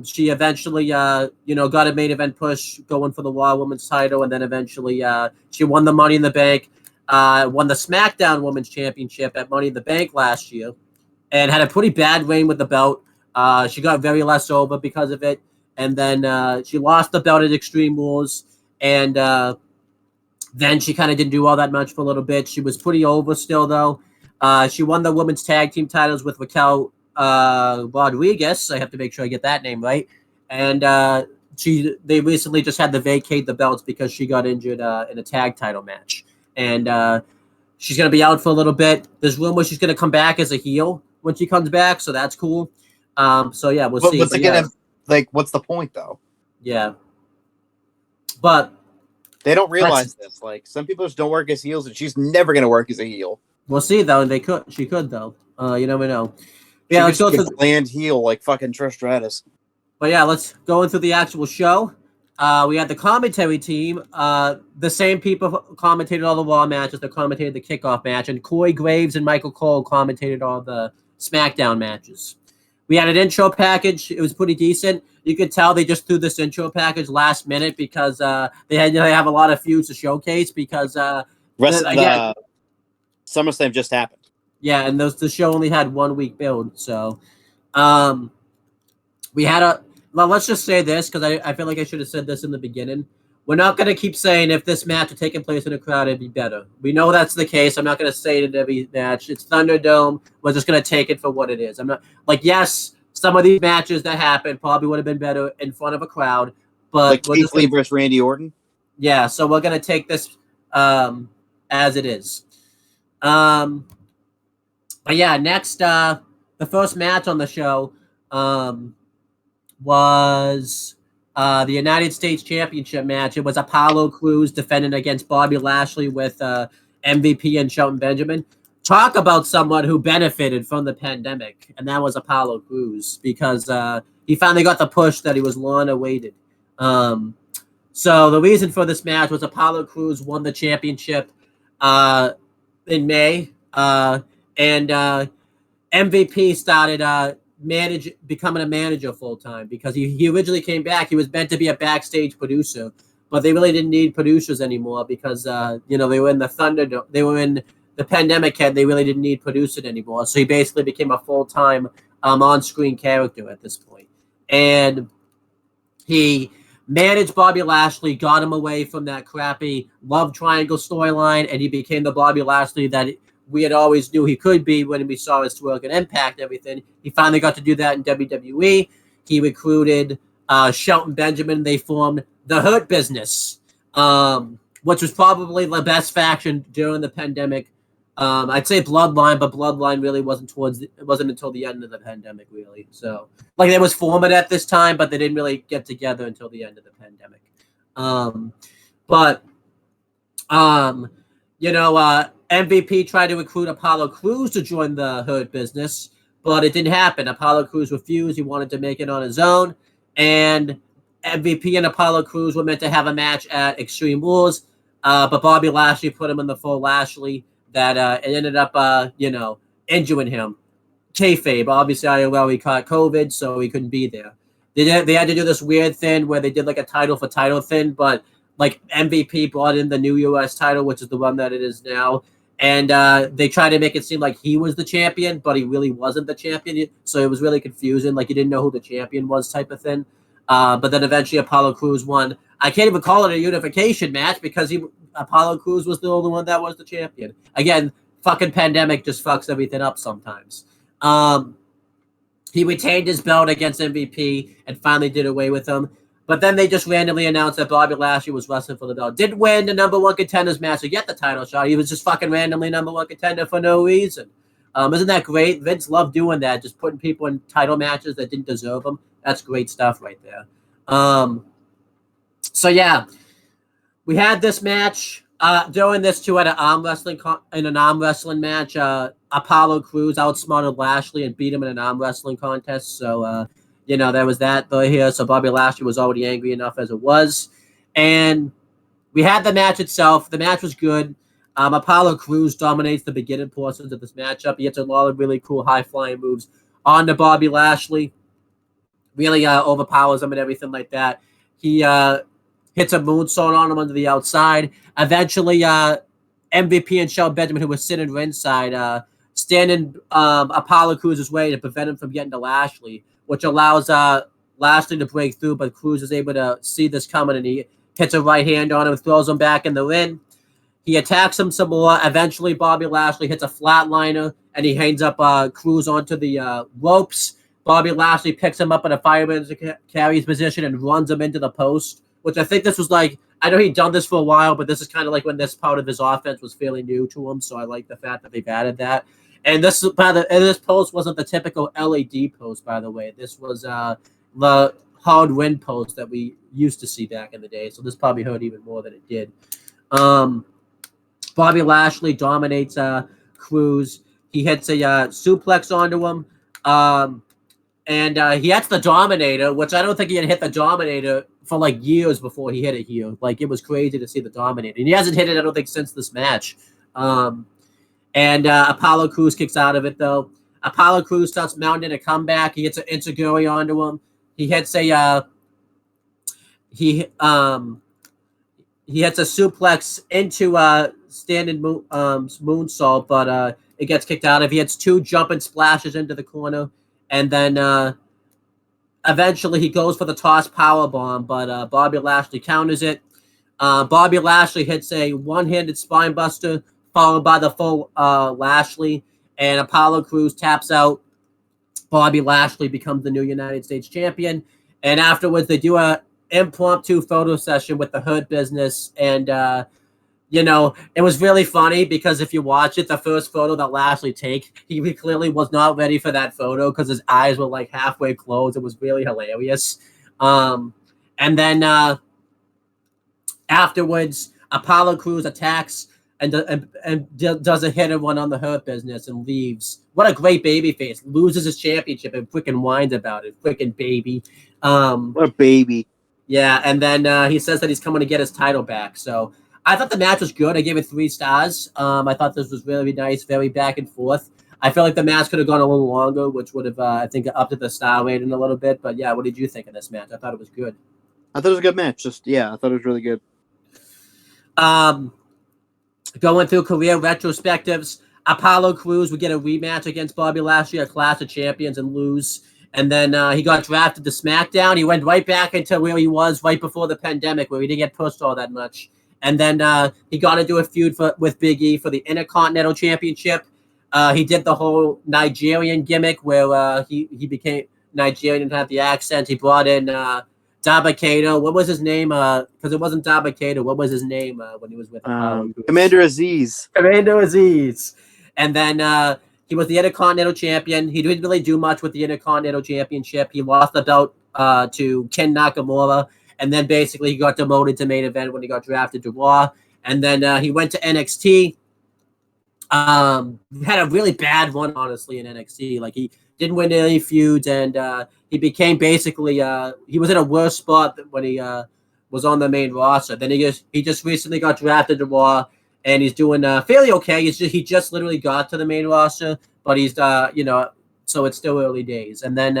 She eventually, got a main event push going for the Raw Women's title, and then eventually she won the Money in the Bank, won the SmackDown Women's Championship at Money in the Bank last year, and had a pretty bad reign with the belt. She got very less over because of it, and then she lost the belt at Extreme Rules, and then she kind of didn't do all that much for a little bit. She was pretty over still, though. She won the women's tag team titles with Raquel Rodriguez. I have to make sure I get that name right. And they recently just had to vacate the belts because she got injured in a tag title match. And she's going to be out for a little bit. There's rumors she's going to come back as a heel when she comes back, so that's cool. We'll see. What's the point, though? Yeah. But they don't realize this. Like, some people just don't work as heels, and she's never going to work as a heel. We'll see, though. She could, though. You never know. Yeah, let's go to the bland heel like fucking Trish Stratus. But yeah, let's go into the actual show. We had the commentary team. The same people commentated all the Raw matches. They commentated the kickoff match, and Corey Graves and Michael Cole commentated all the SmackDown matches. We had an intro package. It was pretty decent. You could tell they just threw this intro package last minute because they have a lot of feuds to showcase because SummerSlam just happened. Yeah, and the show only had 1 week build. So we had let's just say this because I feel like I should have said this in the beginning. We're not going to keep saying if this match had taken place in a crowd, it'd be better. We know that's the case. I'm not going to say it in every match. It's Thunderdome. We're just going to take it for what it is. I'm not yes, some of these matches that happened probably would have been better in front of a crowd, but like Keith Lee versus Randy Orton. Yeah, so we're going to take this as it is. But yeah, next, the first match on the show was the United States Championship match. It was Apollo Crews defending against Bobby Lashley with MVP and Shelton Benjamin. Talk about someone who benefited from the pandemic, and that was Apollo Crews because he finally got the push that he was long awaited. So the reason for this match was Apollo Crews won the championship in May. And MVP started becoming a manager full time because he originally came back. He was meant to be a backstage producer, but they really didn't need producers anymore because they were in the Thunderdome. They were in the pandemic head. They really didn't need producing anymore. So he basically became a full time on-screen character at this point. And he managed Bobby Lashley, got him away from that crappy love triangle storyline, and he became the Bobby Lashley that we had always knew he could be when we saw his work and Impact and everything. He finally got to do that in WWE. He recruited Shelton Benjamin. They formed the Hurt Business, which was probably the best faction during the pandemic. I'd say Bloodline, but Bloodline really wasn't until the end of the pandemic, really. So, they was formed at this time, but they didn't really get together until the end of the pandemic. MVP tried to recruit Apollo Crews to join the Hurt Business, but it didn't happen. Apollo Crews refused. He wanted to make it on his own, and MVP and Apollo Crews were meant to have a match at Extreme Rules, but Bobby Lashley put him in the full Lashley that it ended up, injuring him. Kayfabe, obviously, he caught COVID, so he couldn't be there. They had to do this weird thing where they did like a title for title thing, but like MVP brought in the new US title, which is the one that it is now. And they tried to make it seem like he was the champion, but he really wasn't the champion. So it was really confusing. Like you didn't know who the champion was type of thing. But then eventually Apollo Crews won. I can't even call it a unification match because Apollo Crews was the only one that was the champion. Again, fucking pandemic just fucks everything up sometimes. He retained his belt against MVP and finally did away with him. But then they just randomly announced that Bobby Lashley was wrestling for the belt. Didn't win the number one contenders match to get the title shot. He was just fucking randomly number one contender for no reason. Isn't that great? Vince loved doing that, just putting people in title matches that didn't deserve them. That's great stuff right there. So yeah, we had this match. During this too, at an arm wrestling match, Apollo Crews outsmarted Lashley and beat him in an arm wrestling contest. So there was that here. So Bobby Lashley was already angry enough as it was, and we had the match itself. The match was good. Apollo Crews dominates the beginning portions of this matchup. He hits a lot of really cool high flying moves on to Bobby Lashley. Really overpowers him and everything like that. He hits a moonsault on him under the outside. Eventually, MVP and Shelton Benjamin, who was sitting ringside, stand in Apollo Crews' way to prevent him from getting to Lashley, which allows Lashley to break through, but Crews is able to see this coming, and he hits a right hand on him, throws him back in the ring. He attacks him some more. Eventually, Bobby Lashley hits a flatliner, and he hangs up Crews onto the ropes. Bobby Lashley picks him up in a fireman's carries position and runs him into the post, which I think this was like, I know he'd done this for a while, but this is kind of like when this part of his offense was fairly new to him, so I like the fact that they've added that. And this post wasn't the typical LED post, by the way. This was the hard win post that we used to see back in the day, so this probably hurt even more than it did. Bobby Lashley dominates Crews. He hits a suplex onto him. And he hits the Dominator, which I don't think he had hit the Dominator for like years before he hit it here. Like it was crazy to see the Dominator. And he hasn't hit it, I don't think, since this match. And Apollo Crews kicks out of it though. Apollo Crews starts mounting a comeback. He hits an Enzuigiri onto him. He hits a he hits a suplex into standing moonsault, but it gets kicked out of. He hits two jumping splashes into the corner. And then eventually he goes for the toss powerbomb, but Bobby Lashley counters it. Bobby Lashley hits a one-handed spine buster, followed by the full Lashley. And Apollo Crews taps out. Bobby Lashley becomes the new United States champion. And afterwards, they do a impromptu photo session with the Hurt Business. And, it was really funny because if you watch it, the first photo that Lashley take, he clearly was not ready for that photo because his eyes were like halfway closed. It was really hilarious. And then afterwards, Apollo Crews attacks and does a hit and run on the Hurt Business and leaves. What a great babyface. Loses his championship and freaking whines about it. Freaking baby. What a baby. Yeah, and then he says that he's coming to get his title back. So I thought the match was good. I gave it 3 stars. I thought this was really nice, very back and forth. I feel like the match could have gone a little longer, which would have, I think, upped the star rating a little bit. But yeah, what did you think of this match? I thought it was good. I thought it was a good match. I thought it was really good. Going through career retrospectives, Apollo Crews would get a rematch against Bobby Lashley at Clash of Champions and lose. And then he got drafted to SmackDown. He went right back into where he was right before the pandemic, where he didn't get pushed all that much. And then he got into a feud with Big E for the Intercontinental Championship. He did the whole Nigerian gimmick where he became Nigerian and had the accent. He brought in Dabba-Kato. What was his name? Because it wasn't Dabba-Kato. What was his name when he was with Commander Aziz. Commander Aziz. And then he was the Intercontinental Champion. He didn't really do much with the Intercontinental Championship. He lost the belt to Ken Nakamura. And then basically he got demoted to main event when he got drafted to Raw. And then he went to NXT. Had a really bad run, honestly, in NXT. Like, he didn't win any feuds, and he became basically he was in a worse spot when he was on the main roster. Then he just recently got drafted to Raw, and he's doing fairly okay. He just literally got to the main roster, but he's so it's still early days. And then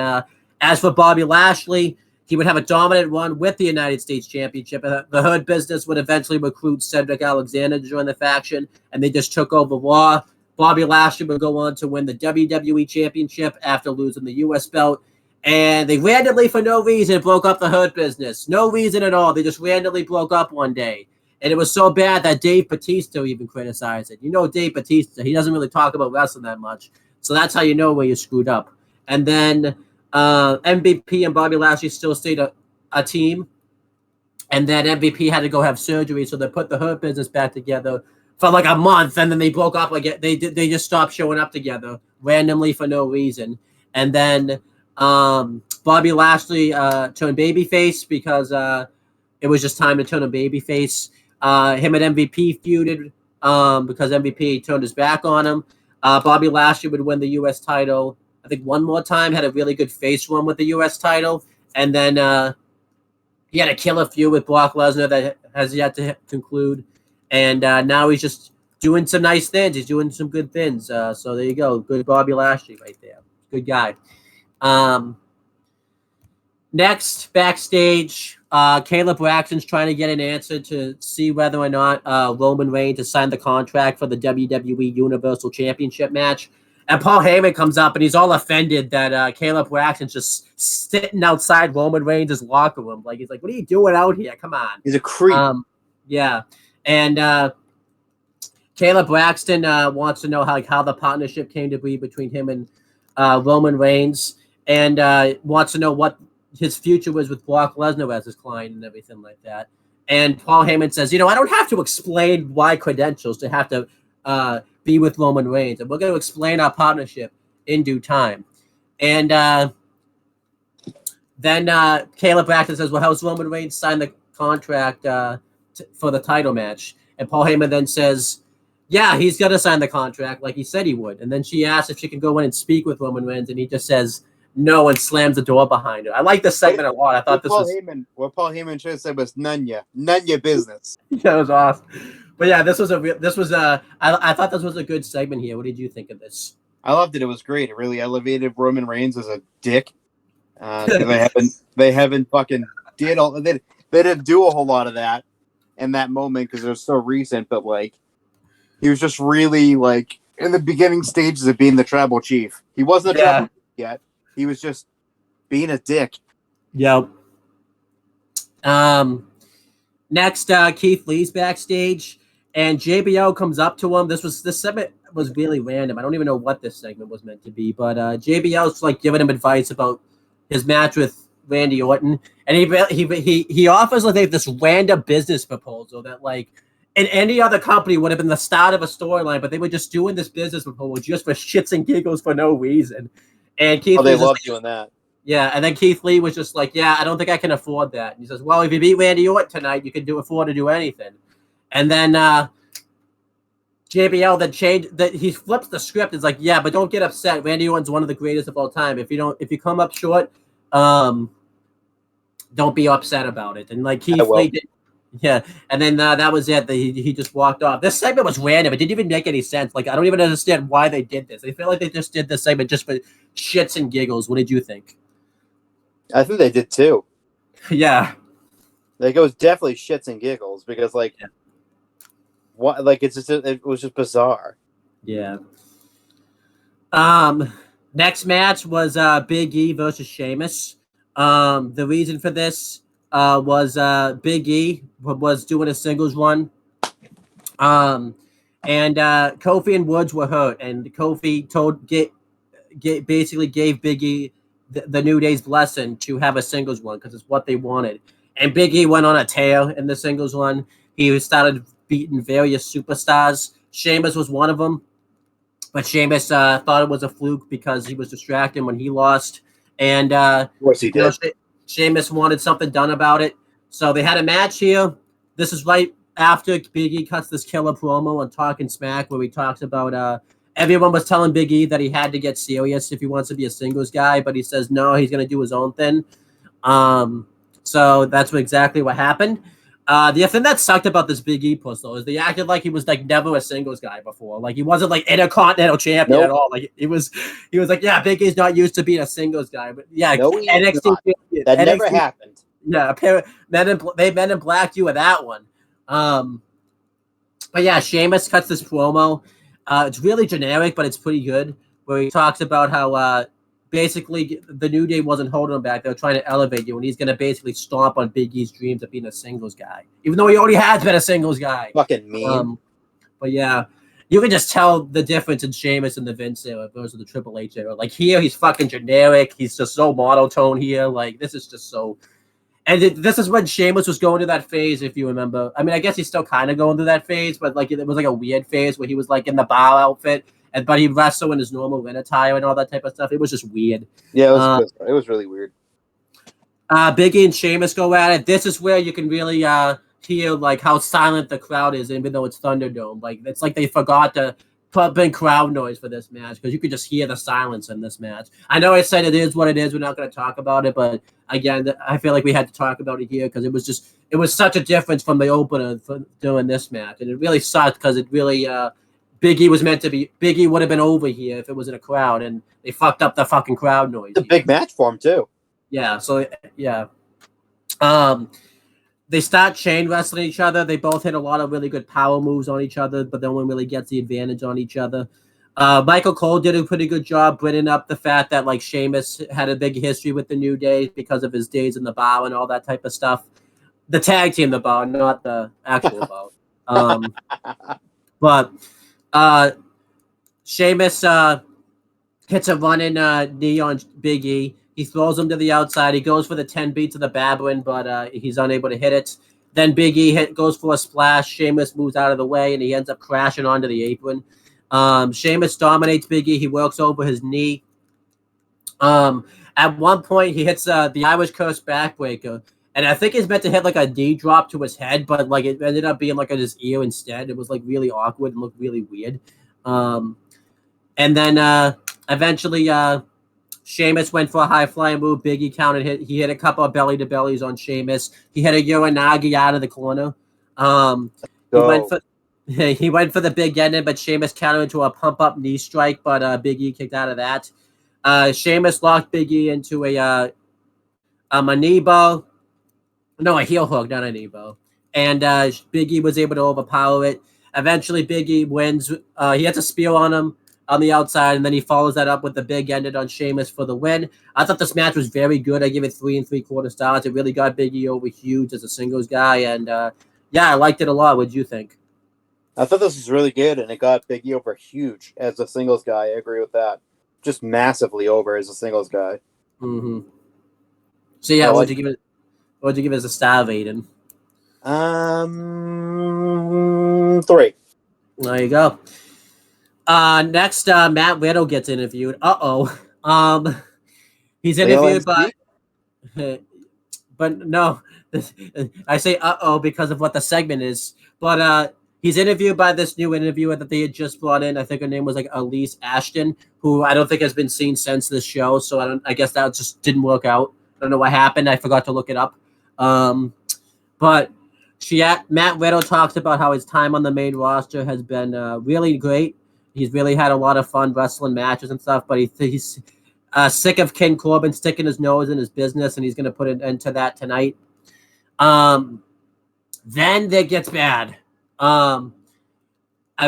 as for Bobby Lashley, he would have a dominant run with the United States Championship. The Hurt Business would eventually recruit Cedric Alexander to join the faction, and they just took over Raw. Bobby Lashley would go on to win the WWE Championship after losing the U.S. belt. And they randomly, for no reason, broke up the Hurt Business. No reason at all. They just randomly broke up one day. And it was so bad that Dave Bautista even criticized it. You know Dave Bautista, he doesn't really talk about wrestling that much. So that's how you know where you screwed up. And then MVP and Bobby Lashley still stayed a team. And then MVP had to go have surgery, so they put the Hurt Business back together for like a month, and then they broke up. Like they just stopped showing up together randomly for no reason. And then Bobby Lashley turned babyface because it was just time to turn a babyface. Him and MVP feuded because MVP turned his back on him. Bobby Lashley would win the U.S. title, I think, one more time, had a really good face run with the U.S. title, and then he had a killer feud with Brock Lesnar that has yet to conclude, and now he's just doing some nice things. He's doing some good things. So there you go. Good Bobby Lashley right there. Good guy. Next, backstage, Caleb Braxton's trying to get an answer to see whether or not Roman Reigns has signed the contract for the WWE Universal Championship match. And Paul Heyman comes up, and he's all offended that Caleb Braxton's just sitting outside Roman Reigns' locker room. Like, he's like, what are you doing out here? Come on. He's a creep. Yeah. And Caleb Braxton wants to know how the partnership came to be between him and Roman Reigns, and wants to know what his future was with Brock Lesnar as his client and everything like that. And Paul Heyman says, I don't have to explain my credentials to have to be with Roman Reigns, and we're going to explain our partnership in due time. And then Caleb Braxton says, well, how's Roman Reigns signed the contract for the title match? And Paul Heyman then says, yeah, he's going to sign the contract like he said he would. And then she asks if she can go in and speak with Roman Reigns, and he just says no and slams the door behind her. I like this segment a lot. I thought what Paul Heyman should have said was none your business. Yeah, it was awesome. But yeah, I thought this was a good segment here. What did you think of this? I loved it. It was great. It really elevated Roman Reigns as a dick. They haven't fucking did all they didn't do a whole lot of that in that moment because it was so recent. But like, he was just really like in the beginning stages of being the tribal chief. He wasn't a tribal chief yet. He was just being a dick. Yep. Next, Keith Lee's backstage, and JBL comes up to him. This segment was really random. I don't even know what this segment was meant to be, but JBL's like giving him advice about his match with Randy Orton, and he offers like this random business proposal that like in any other company would have been the start of a storyline, but they were just doing this business proposal just for shits and giggles for no reason. And Keith they love doing that. Yeah, and then Keith Lee was just like, yeah, I don't think I can afford that. And he says, well, if you beat Randy Orton tonight, you can afford to do anything. And then JBL then changed that he flips the script. It's like, yeah, but don't get upset. Randy Orton's one of the greatest of all time. If you come up short, don't be upset about it. And like Keith Lee did, yeah. And then that was it. He just walked off. This segment was random. It didn't even make any sense. Like, I don't even understand why they did this. I feel like they just did this segment just for shits and giggles. What did you think? I think they did too. Yeah. Like, it was definitely shits and giggles because like what like it was just bizarre. Yeah. Next match was Big E versus Sheamus. The reason for this was Big E was doing a singles run. And Kofi and Woods were hurt, and Kofi basically gave Big E the New Day's blessing to have a singles run because it's what they wanted. And Big E went on a tear in the singles run. He started beating various superstars. Sheamus was one of them, but Sheamus thought it was a fluke because he was distracted when he lost. And of course he did. Sheamus wanted something done about it. So they had a match here. This is right after Big E cuts this killer promo on Talking Smack where he talks about everyone was telling Big E that he had to get serious if he wants to be a singles guy, but he says no, he's going to do his own thing. So that's exactly what happened. The thing that sucked about this Big E push though is they acted like he was like never a singles guy before. Like he wasn't like Intercontinental champion Nope. at all. Like he was like, yeah, Big E's not used to being a singles guy, but yeah, No, he's NXT not. champion, That never NXT happened. Yeah, they men in black you with that one. But yeah, Sheamus cuts this promo. It's really generic, but it's pretty good. Where he talks about how basically the New Day wasn't holding him back; they were trying to elevate you, and he's going to basically stomp on Big E's dreams of being a singles guy, even though he already has been a singles guy. Fucking mean. But yeah, you can just tell the difference in Sheamus and the Vince era versus the Triple H era. Like here, he's fucking generic. He's just so monotone here. Like this is just so. And this is when Sheamus was going through that phase, if you remember. I mean, I guess he's still kind of going through that phase, but like it was like a weird phase where he was like in the bow outfit, but he wrestled in his normal ring attire and all that type of stuff. It was just weird. Yeah, it was really weird. Big E and Sheamus go at it. This is where you can really hear like how silent the crowd is, even though it's Thunderdome. Like it's like they forgot to put in crowd noise for this match because you could just hear the silence in this match. I know I said it is what it is. We're not going to talk about it, but again, I feel like we had to talk about it here because it was such a difference from the opener for doing this match, and it really sucked because it really Big E was meant to be. Big E would have been over here if it was in a crowd, and they fucked up the fucking crowd noise. It's a big match for him too. Yeah. So yeah. They start chain wrestling each other. They both hit a lot of really good power moves on each other, but no one really gets the advantage on each other. Michael Cole did a pretty good job bringing up the fact that like Sheamus had a big history with the New Day because of his days in the bar and all that type of stuff. The tag team, the bar, not the actual bar. But Sheamus hits a running knee on Big E. He throws him to the outside. He goes for the 10 beats of the Babwin, but he's unable to hit it. Then Big E goes for a splash. Sheamus moves out of the way, and he ends up crashing onto the apron. Sheamus dominates Big E. He works over his knee. At one point, he hits the Irish Curse backbreaker, and I think he's meant to hit like a D drop to his head, but like it ended up being like at his ear instead. It was like really awkward and looked really weird. And then eventually, Sheamus went for a high-flying move. Big E counted. He hit a couple of belly-to-bellies on Sheamus. He hit a Uranagi out of the corner. He went for the big ending, but Sheamus countered into a pump-up knee strike, but Big E kicked out of that. Sheamus locked Big E into a knee bow. No, a heel hook, not a knee bow. And Big E was able to overpower it. Eventually, Big E wins. He hits a spear on him on the outside, and then he follows that up with the big ended on Sheamus for the win. I thought this match was very good. I give it 3 3/4 stars. It really got Big E over huge as a singles guy, and yeah, I liked it a lot. What did you think? I thought this was really good, and it got Big E over huge as a singles guy. I agree with that. Just massively over as a singles guy. Mm-hmm. So yeah, what'd you give it? What'd you give it as a star rating? 3. There you go. Next, Matt Riddle gets interviewed. He's interviewed by, but no, I say because of what the segment is. But he's interviewed by this new interviewer that they had just brought in. I think her name was like Elise Ashton, who I don't think has been seen since this show. So I guess that just didn't work out. I don't know what happened. I forgot to look it up. But Matt Riddle talks about how his time on the main roster has been really great. He's really had a lot of fun wrestling matches and stuff, but he's sick of King Corbin sticking his nose in his business, and he's going to put an end to that tonight. Then it gets bad. I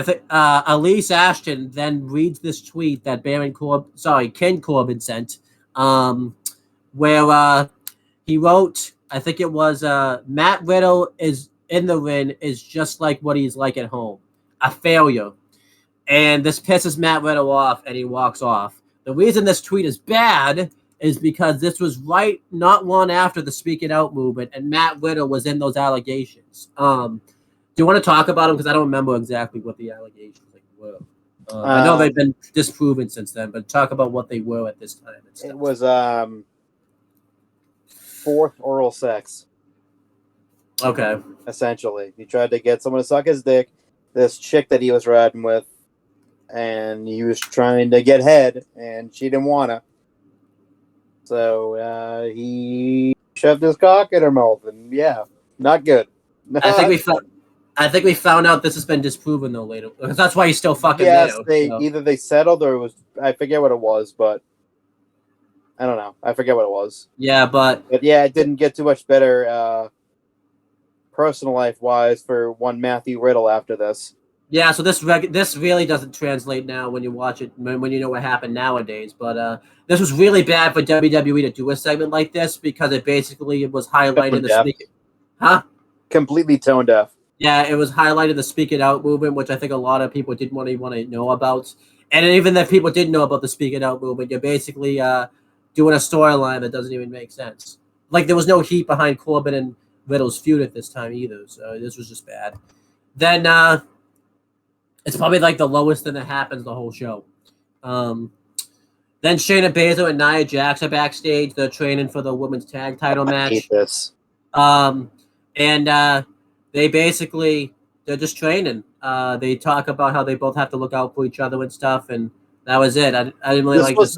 think Elise Ashton then reads this tweet that King Corbin sent, where he wrote, I think it was Matt Riddle is in the ring is just like what he's like at home, a failure. And this pisses Matt Riddle off, and he walks off. The reason this tweet is bad is because this was not long after the Speaking Out movement, and Matt Riddle was in those allegations. Do you want to talk about them? Because I don't remember exactly what the allegations were. I know they've been disproven since then, but talk about what they were at this time. It was fourth oral sex. Okay. Essentially, he tried to get someone to suck his dick. This chick that he was riding with, and he was trying to get head, and she didn't wanna. So he shoved his cock in her mouth, and yeah, not good. I think we found out this has been disproven though later. Because that's why he's still fucking Yes, there. So. either they settled or it was, I forget what it was, but I don't know. I forget what it was. Yeah, but yeah, it didn't get too much better personal life wise for one Matthew Riddle after this. yeah, so this really doesn't translate now when you watch it when you know what happened nowadays. But this was really bad for WWE to do a segment like this because it basically was highlighting the speak. Huh? Completely tone deaf. Yeah, it was highlighting the Speak It Out movement, which I think a lot of people didn't want to know about. And even if people did know about the Speak It Out movement, you're basically doing a storyline that doesn't even make sense. Like there was no heat behind Corbin and Riddle's feud at this time either, so this was just bad. Then it's probably like the lowest thing that happens the whole show. Then Shayna Baszler and Nia Jax are backstage. They're training for the women's tag title match. I hate this. They basically they're just training. They talk about how they both have to look out for each other and stuff, and that was it. I didn't really like this.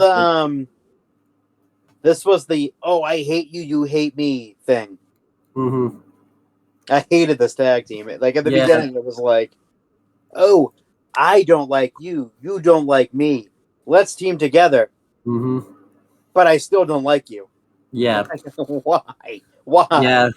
This was the "oh, I hate you, you hate me" thing. Mm-hmm. I hated this tag team. Like at the beginning, it was like, "oh, I don't like you, you don't like me. Let's team together." Mm-hmm. But I still don't like you. Yeah. Why? Yeah.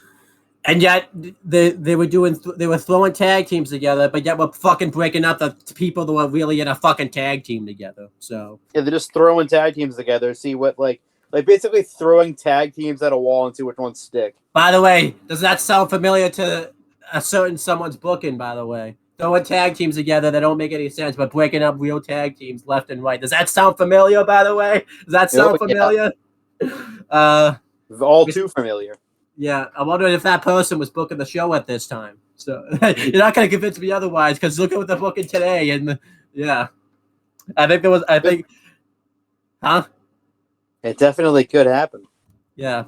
And yet they were throwing tag teams together, but yet we're fucking breaking up the people that were really in a fucking tag team together. So yeah, they're just throwing tag teams together. See what like basically throwing tag teams at a wall and see which ones stick. By the way, does that sound familiar to a certain someone's booking? By the way, throwing tag teams together that don't make any sense, but breaking up real tag teams left and right. Does that sound familiar? By the way, does that sound familiar? Yeah. All too familiar. Yeah, I'm wondering if that person was booking the show at this time. So you're not going to convince me otherwise, because look at what they're booking today. And yeah, I think, huh? It definitely could happen. Yeah.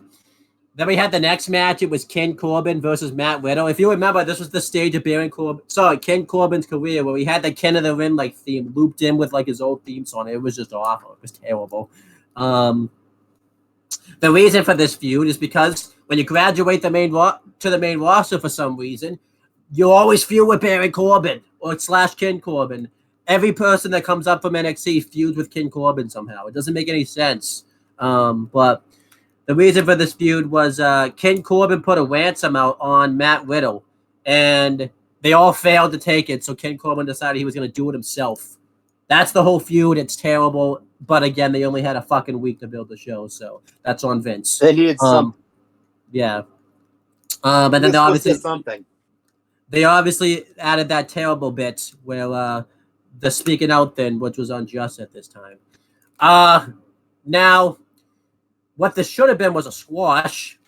Then we had the next match. It was Ken Corbin versus Matt Riddle. If you remember, this was the stage of Ken Corbin's career where we had the Ken of the Ring like theme looped in with like his old theme song. It was just awful. It was terrible. The reason for this feud is because when you graduate to the main roster for some reason, you always feud with Baron Corbin or / Ken Corbin. Every person that comes up from NXT feuds with Ken Corbin somehow. It doesn't make any sense. But the reason for this feud was Ken Corbin put a ransom out on Matt Riddle, and they all failed to take it. So Ken Corbin decided he was going to do it himself. That's the whole feud. It's terrible. But again, they only had a fucking week to build the show, so that's on Vince. They needed something. Yeah. And then they obviously added that terrible bit where the speaking out thing, which was unjust at this time. Now, what this should have been was a squash.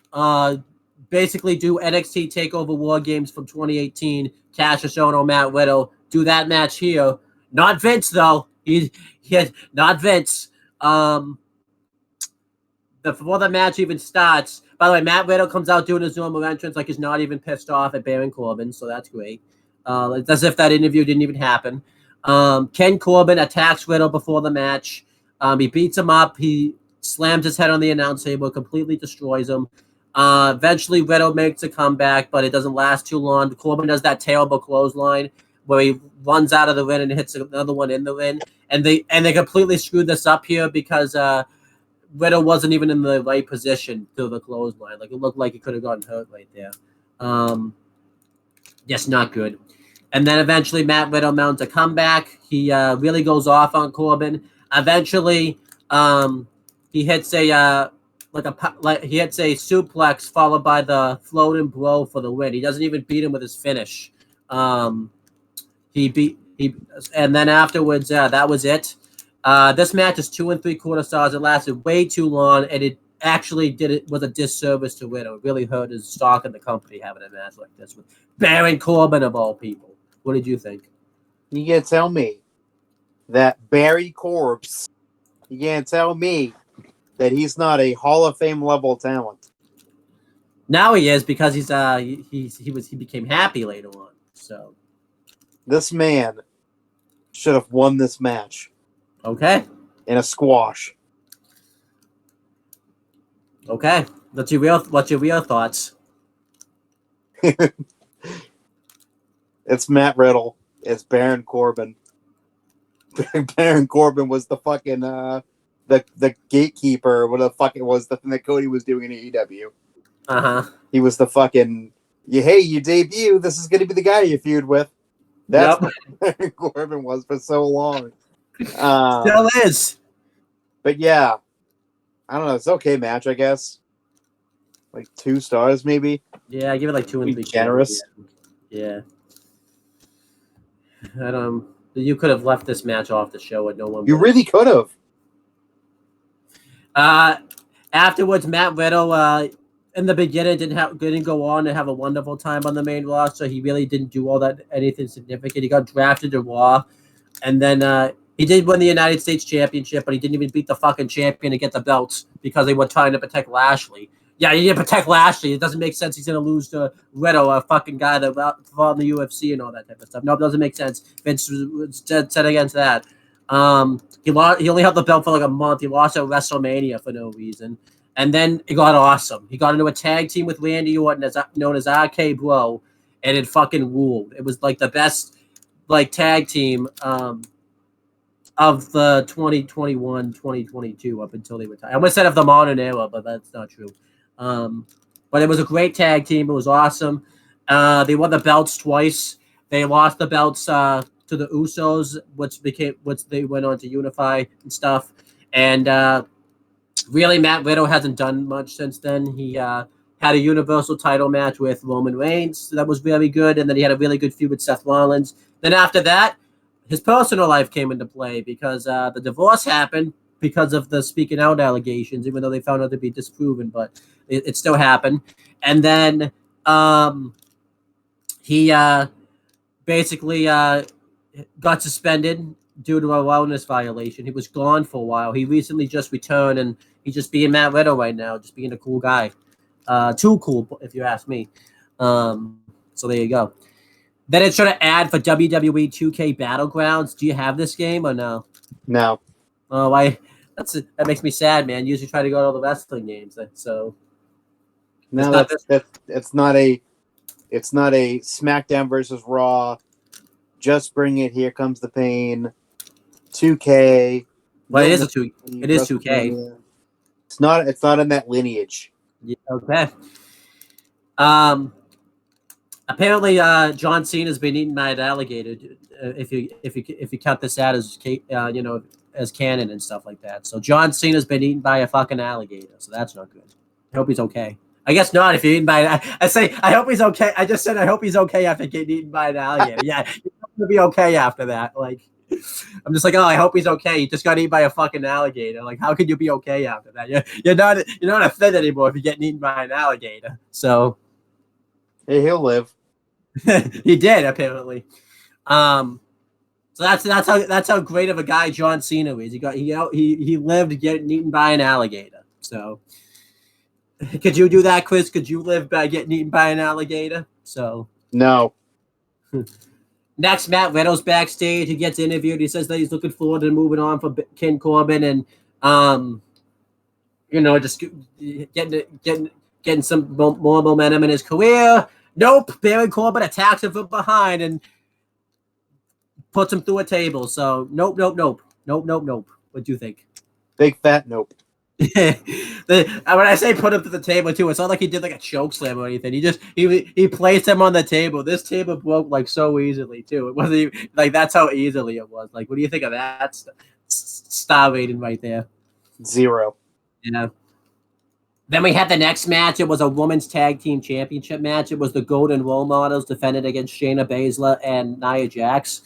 Basically, do NXT TakeOver War Games from 2018, Cassius Ohno, Matt Riddle, do that match here. Not Vince, though. Not Vince. Before the match even starts, by the way, Matt Riddle comes out doing his normal entrance like he's not even pissed off at Baron Corbin, so that's great. It's as if that interview didn't even happen. Ken Corbin attacks Riddle before the match. He beats him up. He slams his head on the announce table, completely destroys him. Eventually, Riddle makes a comeback, but it doesn't last too long. Corbin does that terrible clothesline where he runs out of the ring and hits another one in the ring. And they completely screwed this up here because Riddle wasn't even in the right position to the clothesline. Like it looked like he could have gotten hurt right there. Just not good. And then eventually Matt Riddle mounts a comeback. He really goes off on Corbin. Eventually, he hits a suplex followed by the floating blow for the win. He doesn't even beat him with his finish. And then afterwards, that was it. This match is 2 3/4 stars. It lasted way too long, and it actually was a disservice to Riddle. It really hurt his stock in the company having a match like this with Baron Corbin of all people. What did you think? You can't tell me that Barry Corbs. You can't tell me that he's not a Hall of Fame level talent. Now he is because he became happy later on. So this man should have won this match. Okay. In a squash. Okay. What's your real thoughts? It's Matt Riddle. It's Baron Corbin. Baron Corbin was the fucking the gatekeeper. What the fuck it was, the thing that Cody was doing in AEW. He was the fucking you debut. This is gonna be the guy you feud with. That's what Baron Corbin was for so long. Still is. But yeah, I don't know. It's an okay match, I guess. Like 2 stars, maybe. Yeah, I give it like 2 and 3. Generous. Yeah. You could have left this match off the show and no one. You really could have. Afterwards, Matt Riddle, in the beginning, didn't go on to have a wonderful time on the main roster. He really didn't do all that anything significant. He got drafted to Raw, and then he did win the United States Championship, but he didn't even beat the fucking champion to get the belts because they were trying to protect Lashley. Yeah, you need to protect Lashley. It doesn't make sense. He's going to lose to Riddle, a fucking guy that fought in the UFC and all that type of stuff. No, it doesn't make sense. Vince was dead set against that. He only held the belt for like a month. He lost at WrestleMania for no reason. And then it got awesome. He got into a tag team with Randy Orton, known as RK Bro, and it fucking ruled. It was like the best like tag team of the 2021, 2022 up until they retired. I almost said of the modern era, but that's not true. But it was a great tag team. It was awesome. They won the belts twice. They lost the belts to the Usos, which they went on to unify and stuff. And really, Matt Riddle hasn't done much since then. He had a Universal title match with Roman Reigns. So that was really good. And then he had a really good feud with Seth Rollins. Then after that, his personal life came into play because the divorce happened because of the speaking out allegations, even though they found out to be disproven, but it still happened. And then he basically got suspended due to a wellness violation. He was gone for a while. He recently just returned, and he's just being Matt Riddle right now, just being a cool guy. Too cool, if you ask me. So there you go. Then it's trying to add for WWE 2K Battlegrounds. Do you have this game or no? No. Oh, that makes me sad, man. Usually try to go to all the wrestling games. So no, it's not a SmackDown versus Raw. Just bring it. Here comes the pain. 2K. Well, it is 2K. It's not in that lineage. Yeah, okay. Apparently, John Cena's been eaten by an alligator. If you count this out as as canon and stuff like that. So John Cena's been eaten by a fucking alligator. So that's not good. I hope he's okay. I guess not. If you're eaten by, I hope he's okay. I just said I hope he's okay after getting eaten by an alligator. Yeah, you're gonna be okay after that. Like, I'm just like, oh, I hope he's okay. He just got eaten by a fucking alligator. Like, how could you be okay after that? You're not a fit anymore if you're getting eaten by an alligator. So. Hey, he'll live. He did apparently. So that's how great of a guy John Cena is. He lived getting eaten by an alligator. So could you do that, Chris? Could you live by getting eaten by an alligator? So no. Next, Matt Riddle's backstage. He gets interviewed. He says that he's looking forward to moving on for King Corbin and just getting some more momentum in his career. Nope. Baron Corbin attacks him from behind and puts him through a table. So nope. What do you think? Big fat nope. When I say put him to the table too, it's not like he did like a choke slam or anything. He placed him on the table. This table broke like so easily too. It wasn't even, like that's how easily it was. Like, what do you think of that star rating right there? 0. Yeah. Then we had the next match. It was a women's tag team championship match. It was the Golden Role Models defended against Shayna Baszler and Nia Jax.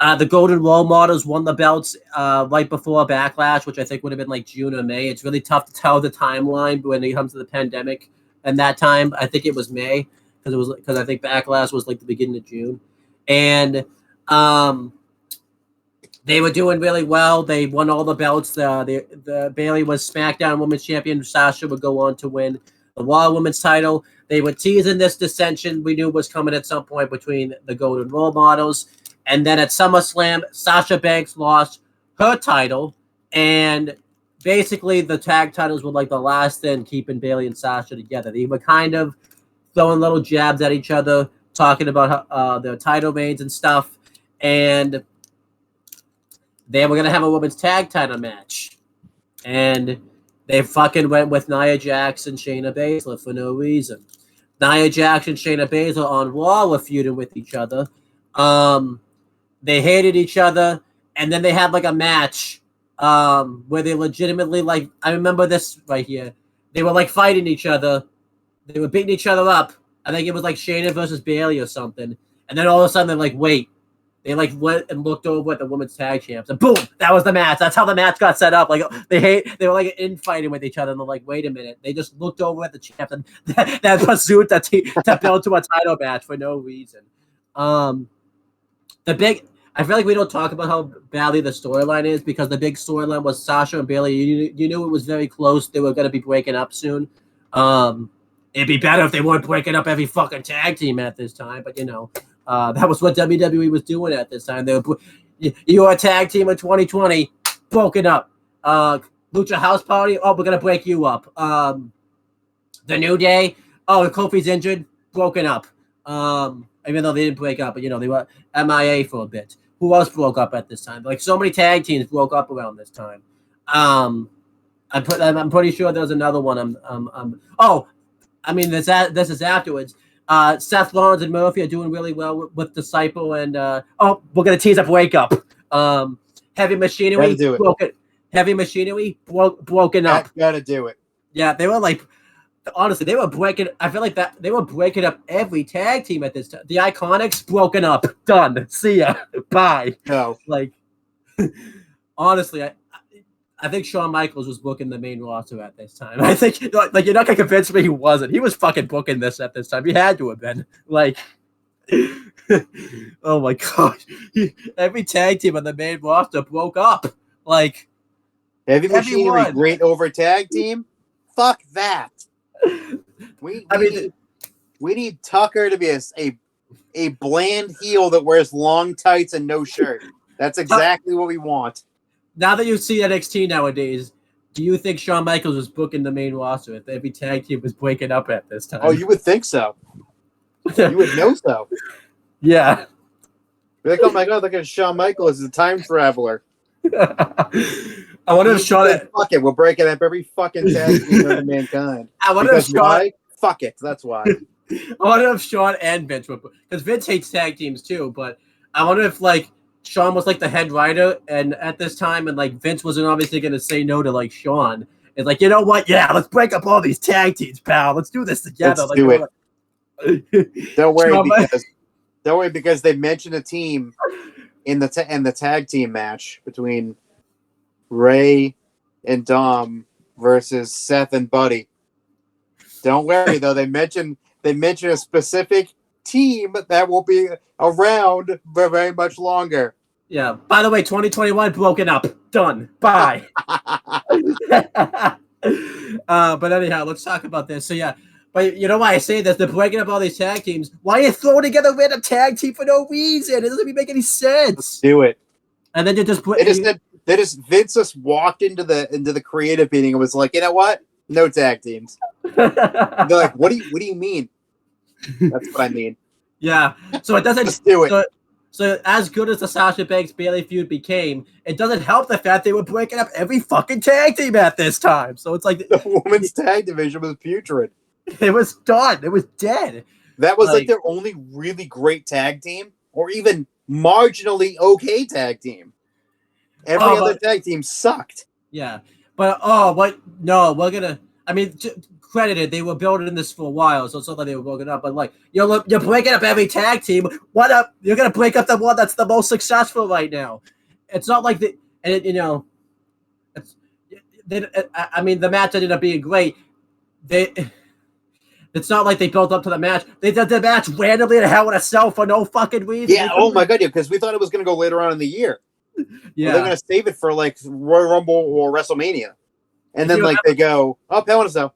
The Golden Role Models won the belts right before Backlash, which I think would have been like June or May. It's really tough to tell the timeline when it comes to the pandemic. And that time, I think it was May because I think Backlash was like the beginning of June. And they were doing really well. They won all the belts. The Bayley was SmackDown Women's Champion. Sasha would go on to win the Raw Women's title. They were teasing this dissension we knew was coming at some point between the Golden Role Models. And then at SummerSlam, Sasha Banks lost her title. And basically the tag titles were like the last thing keeping Bayley and Sasha together. They were kind of throwing little jabs at each other talking about their title reigns and stuff, and they were gonna have a women's tag title match, and they fucking went with Nia Jax and Shayna Baszler for no reason. Nia Jax and Shayna Baszler on Raw were feuding with each other. They hated each other, and then they had like a match where they legitimately, like, I remember this right here. They were like fighting each other. They were beating each other up. I think it was like Shayna versus Bayley or something. And then all of a sudden they're like, wait. They like went and looked over at the women's tag champs, and boom, that was the match. That's how the match got set up. Like they were like infighting with each other, and they're like, wait a minute. They just looked over at the champs, and that pursued to build to a title match for no reason. I feel like we don't talk about how badly the storyline is, because the big storyline was Sasha and Bayley. You knew it was very close. They were going to be breaking up soon. It'd be better if they weren't breaking up every fucking tag team at this time, but that was what WWE was doing at this time. They were, you're a tag team in 2020, broken up. Lucha House Party, oh, we're going to break you up. The New Day, oh, Kofi's injured, broken up. Even though they didn't break up, but they were MIA for a bit. Who else broke up at this time? Like, so many tag teams broke up around this time. I'm pretty sure there was another one. This is afterwards. Seth Rollins and Murphy are doing really well with Disciple, and we're gonna tease up Wake Up. Heavy Machinery broken. Heavy Machinery broken up. Gotta do it. Yeah, they were like, honestly, they were breaking. I feel like that they were breaking up every tag team at this time. The Iconics broken up. Done. See ya. Bye. No. Like, honestly, I think Shawn Michaels was booking the main roster at this time. I think, like, you're not gonna convince me he wasn't. He was fucking booking this at this time. He had to have been. Like, oh my gosh, every tag team on the main roster broke up. Like, Heavy Machinery, great over tag team. Fuck that. We need Tucker to be a bland heel that wears long tights and no shirt. That's exactly what we want. Now that you see NXT nowadays, do you think Shawn Michaels was booking the main roster if every tag team was breaking up at this time? Oh, you would think so. You would know so. Yeah. You're like, oh my god, look at Shawn Michaels, he's a time traveler. I wonder if Shawn. Fuck it, we're breaking up every fucking tag team under mankind. I wonder if Shawn. Why? Fuck it, that's why. I wonder if Shawn and Vince would, because Vince hates tag teams too. But I wonder if like Shawn was like the head writer, and at this time, and like Vince wasn't obviously going to say no to like Shawn. It's like, you know what? Yeah, let's break up all these tag teams, pal. Let's do this together. Let's do it. Don't worry, because they mentioned a team in the tag team match between Ray and Dom versus Seth and Buddy. Don't worry though, they mention a specific team that will be around for very much longer. Yeah. By the way, 2021 broken up. Done. Bye. But anyhow, let's talk about this. So yeah, but you know why I say this? They're breaking up all these tag teams. Why are you throwing together a random tag team for no reason? It doesn't even make any sense. Let's do it. And then Vince just walked into the creative meeting and was like, you know what? No tag teams. They're like, what do you mean? That's what I mean. Yeah. So it doesn't Let's do it. So as good as the Sasha Banks Bayley feud became, it doesn't help the fact they were breaking up every fucking tag team at this time. So it's like the women's tag division was putrid. It was done. It was dead. That was like their only really great tag team, or even marginally okay tag team. Every other tag team sucked. Yeah, but we're gonna. I mean, credited, they were building this for a while, so it's not that they were broken up. But like, you're breaking up every tag team. What up? You're gonna break up the one that's the most successful right now. It's not like the match ended up being great. It's not like they built up to the match. They did the match randomly to Hell in a Cell for no fucking reason. Yeah. Oh my god, because we thought it was gonna go later on in the year. Yeah, they're gonna save it for like Royal Rumble or WrestleMania, and then like they go, "Oh, Hell in a Cell."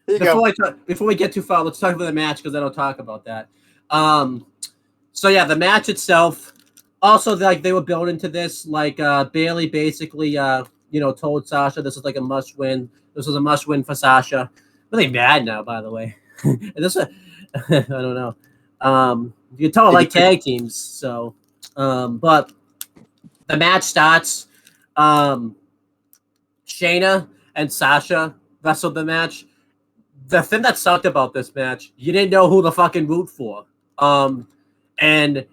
Before we get too far, let's talk about the match because I don't talk about that. So yeah, the match itself. Also, like they were building to this, like Bayley basically, told Sasha this was like a must win. This was a must win for Sasha. I'm really mad now, by the way. I don't know. You can tell I like tag teams. So, but the match starts. Shayna and Sasha wrestled the match. The thing that sucked about this match, you didn't know who to fucking root for. And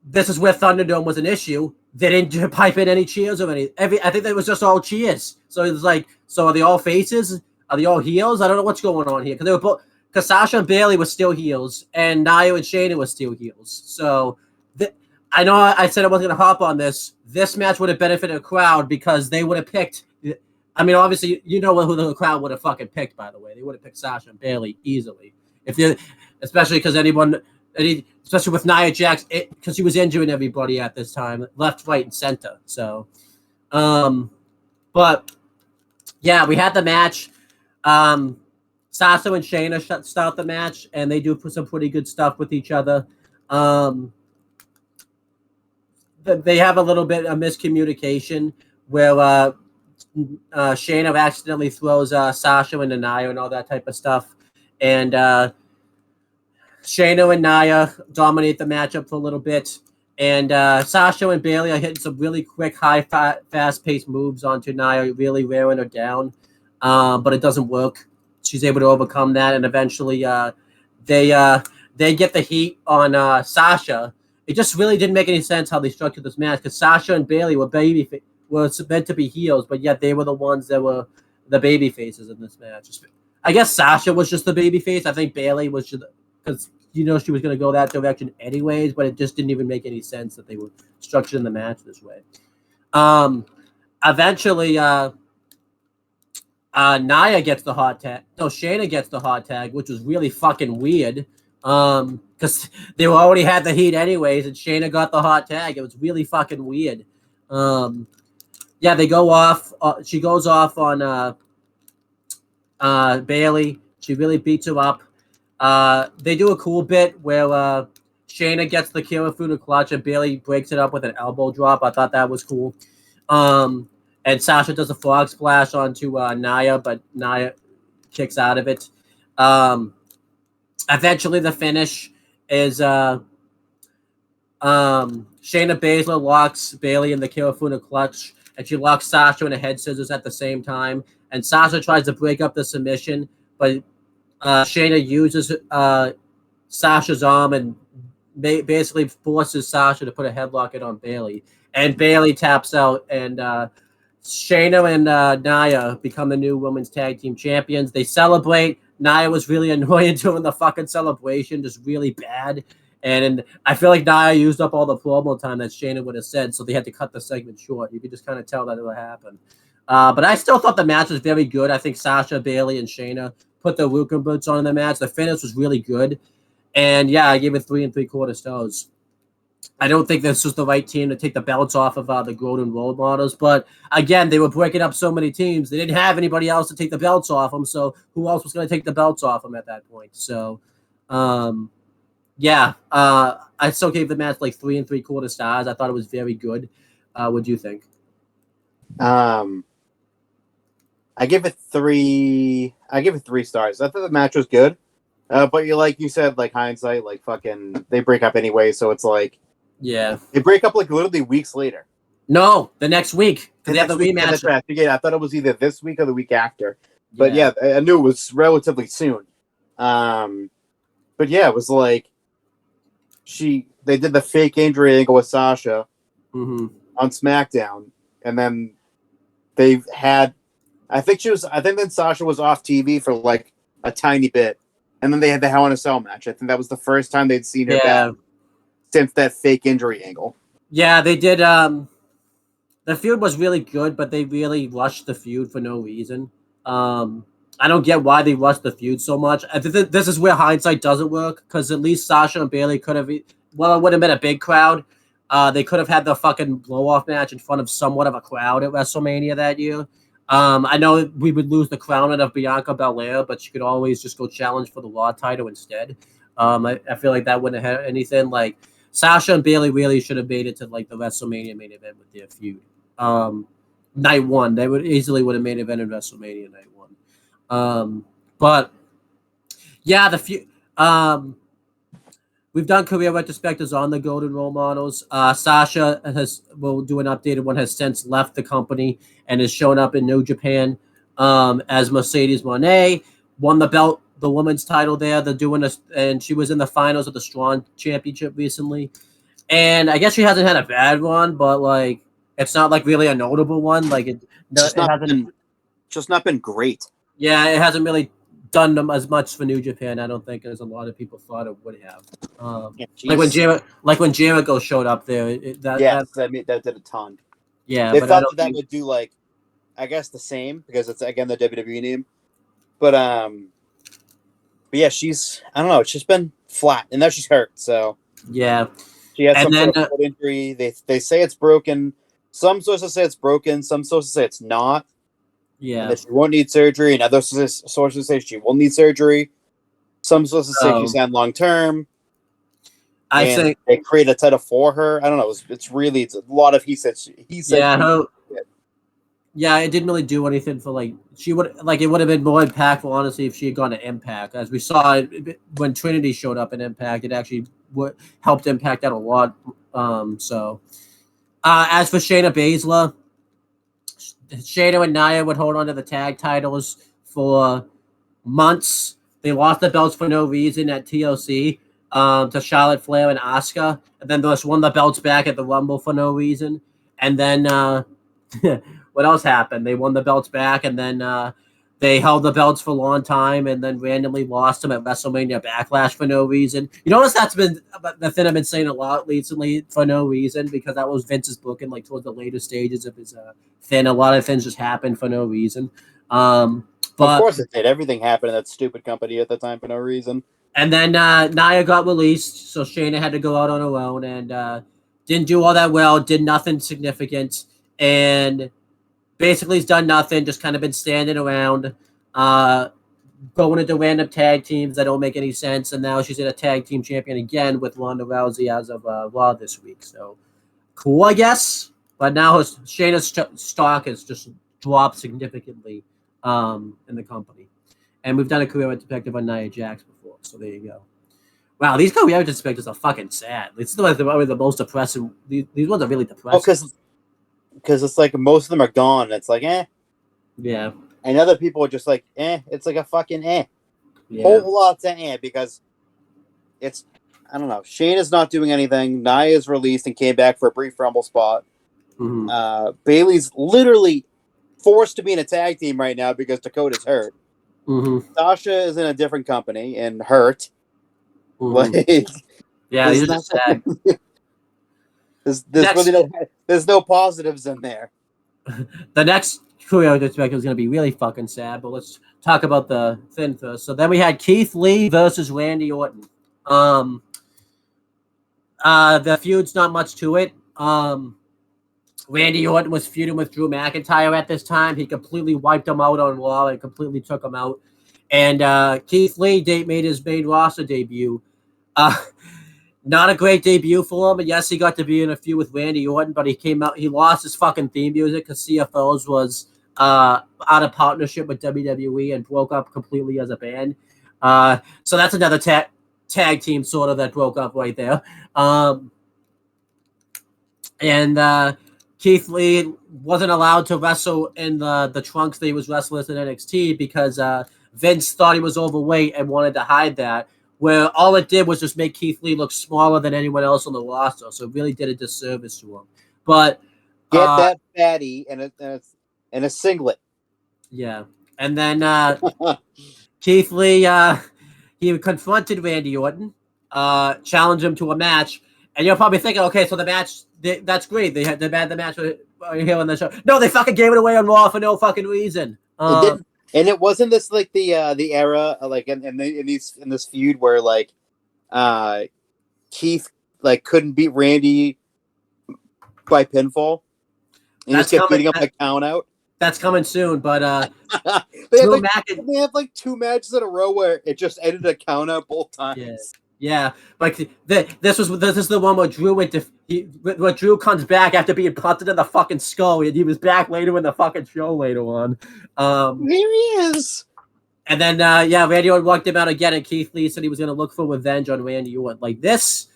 this is where Thunderdome was an issue. They didn't pipe in any cheers or I think that was just all cheers. So it was like, so are they all faces? Are they all heels? I don't know what's going on here because they were both. Because Sasha and Bayley were still heels, and Nia and Shayna were still heels. So I know I said I wasn't going to hop on this. This match would have benefited the crowd because they would have picked. I mean, obviously, you know who the crowd would have fucking picked. By the way, they would have picked Sasha and Bayley easily. Especially because especially with Nia Jax, because she was injuring everybody at this time, left, right, and center. So, but yeah, we had the match. Sasha and Shayna start the match, and they do put some pretty good stuff with each other. They have a little bit of miscommunication where Shayna accidentally throws Sasha into Nia and all that type of stuff. And Shayna and Nia dominate the matchup for a little bit. And Sasha and Bayley are hitting some really quick, fast-paced moves onto Nia, really wearing her down. But it doesn't work. She's able to overcome that, and eventually they get the heat on Sasha. It just really didn't make any sense how they structured this match because Sasha and Bayley were meant to be heels, but yet they were the ones that were the baby faces in this match. I guess Sasha was just the baby face. I think Bayley was just because she was going to go that direction anyways, but it just didn't even make any sense that they were structured in the match this way. Eventually, Nia gets the hot tag. No, Shayna gets the hot tag, which was really fucking weird. Because they already had the heat anyways, and Shayna got the hot tag. It was really fucking weird. Yeah, they go off. She goes off on Bayley. She really beats her up. They do a cool bit where Shayna gets the Kirifuda clutch and Bayley breaks it up with an elbow drop. I thought that was cool. And Sasha does a frog splash onto Nia, but Nia kicks out of it. Eventually, the finish is Shayna Baszler locks Bayley in the Kirifuda clutch, and she locks Sasha in a head scissors at the same time. And Sasha tries to break up the submission, but Shayna uses Sasha's arm and basically forces Sasha to put a headlock in on Bayley. And Bayley taps out, and Shayna and Nia become the new women's tag team champions. They celebrate. Nia was really annoying during the fucking celebration, just really bad. And I feel like Nia used up all the promo time that Shayna would have said, so they had to cut the segment short. You could just kind of tell that it would happen. But I still thought the match was very good. I think Sasha, Bayley, and Shayna put the Ruka boots on in the match. The finish was really good. And yeah, I gave it 3 3/4 stars. I don't think this was the right team to take the belts off of the Golden Role Models. But again, they were breaking up so many teams. They didn't have anybody else to take the belts off them. So who else was going to take the belts off them at that point? So, yeah, I still gave the match like 3 3/4 stars. I thought it was very good. What do you think? I give it 3. I give it 3 stars. I thought the match was good, but you said, like hindsight, like fucking, they break up anyway. So it's like, yeah, they break up like literally weeks later. No, the next week because they have the rematch. Yeah, I thought it was either this week or the week after. But yeah, I knew it was relatively soon. But yeah, it was like they did the fake injury angle with Sasha on SmackDown, and then they've had. I think then Sasha was off TV for like a tiny bit, and then they had the Hell in a Cell match. I think that was the first time they'd seen her back since that fake injury angle. Yeah, they did. The feud was really good, but they really rushed the feud for no reason. I don't get why they rushed the feud so much. I think this is where hindsight doesn't work, because at least Sasha and Bayley could have. Well, it would have been a big crowd. They could have had the fucking blow-off match in front of somewhat of a crowd at WrestleMania that year. I know we would lose the crown of Bianca Belair, but she could always just go challenge for the Raw title instead. I feel like that wouldn't have had anything. Like, Sasha and Bayley really should have made it to like the WrestleMania main event with their feud. Night 1, they would have main event in WrestleMania night 1. But yeah, the feud. we've done career retrospectives on the Golden Role Models. Sasha will do an updated one. Has since left the company and has shown up in New Japan as Mercedes Moné. Won the belt, the women's title there. They're doing this, and she was in the finals of the Strong Championship recently. And I guess she hasn't had a bad one, but like it's not like really a notable one. Like it hasn't. Just not been great. Yeah, it hasn't really done them as much for New Japan. I don't think as a lot of people thought it would have. Like when Jericho showed up there. That did a ton. Yeah, they thought that would do like, I guess the same because it's again the WWE name, but yeah, I don't know. It's just been flat, and now she's hurt. So yeah, she has some sort of foot injury. They say it's broken. Some sources say it's broken. Some sources say it's not. Yeah, and that she won't need surgery, and other sources say she will need surgery. Some sources say she's on long term. I think they create a title for her. I don't know. It's a lot of he said. Yeah, it didn't really do anything for like she would like. It would have been more impactful, honestly, if she had gone to Impact, as we saw when Trinity showed up in Impact. It actually helped Impact out a lot. As for Shayna Baszler, Shayna and Nia would hold on to the tag titles for months. They lost the belts for no reason at TLC to Charlotte Flair and Asuka, and then they just won the belts back at the Rumble for no reason. And then what else happened? They won the belts back, and then they held the belts for a long time, and then randomly lost them at WrestleMania Backlash for no reason. You notice that's been the thing I've been saying a lot recently for no reason, because that was Vince's booking, like towards the later stages of his thing. A lot of things just happened for no reason. But of course it did. Everything happened in that stupid company at the time for no reason. And then Nia got released, so Shayna had to go out on her own and didn't do all that well, did nothing significant, and basically has done nothing, just kind of been standing around, going into random tag teams that don't make any sense, and now she's in a tag team champion again with Ronda Rousey as of Raw this week. So cool, I guess. But now Shayna's stock has just dropped significantly in the company. And we've done a career retrospective on Nia Jax before, so there you go. Wow, these career retrospectives are fucking sad. It's probably the most depressing. These ones are really depressing. Because it's like most of them are gone. It's like, eh. Yeah. And other people are just like, eh. It's like a fucking eh. Yeah. Whole lot's an eh, because it's, I don't know. Shayna's not doing anything. Nia's released and came back for a brief Rumble spot. Mm-hmm. Bailey's literally forced to be in a tag team right now because Dakota's hurt. Mm-hmm. Sasha is in a different company and hurt. Mm-hmm. Like, yeah, these are just sad. There's no positives in there. The next career retrospective is going to be really fucking sad, but let's talk about the thing first. So then we had Keith Lee versus Randy Orton. The feud's not much to it. Randy Orton was feuding with Drew McIntyre at this time. He completely wiped him out on Raw and completely took him out. And Keith Lee made his main roster debut. Not a great debut for him. And yes, he got to be in a feud with Randy Orton, but he lost his fucking theme music because CFOs was out of partnership with WWE and broke up completely as a band. So that's another tag team sort of that broke up right there. And Keith Lee wasn't allowed to wrestle in the trunks that he was wrestling in NXT because Vince thought he was overweight and wanted to hide that, where all it did was just make Keith Lee look smaller than anyone else on the roster. So it really did a disservice to him. But get that fatty and a singlet. Yeah. And then Keith Lee, he confronted Randy Orton, challenged him to a match. And you're probably thinking, okay, so the match, that's great. They had the match here on the show. No, they fucking gave it away on Raw for no fucking reason. And it wasn't this like the era like in this feud where like Keith like couldn't beat Randy by pinfall. And just kept beating up like count out. That's coming soon, but they have like 2 matches in a row where it just ended a count out both times. Yeah, like this is the one where where Drew comes back after being punted in the fucking skull, and he was back later in the fucking show later on. There he is. And then, Randy Orton walked him out again, and Keith Lee said he was going to look for revenge on Randy Orton. Like this,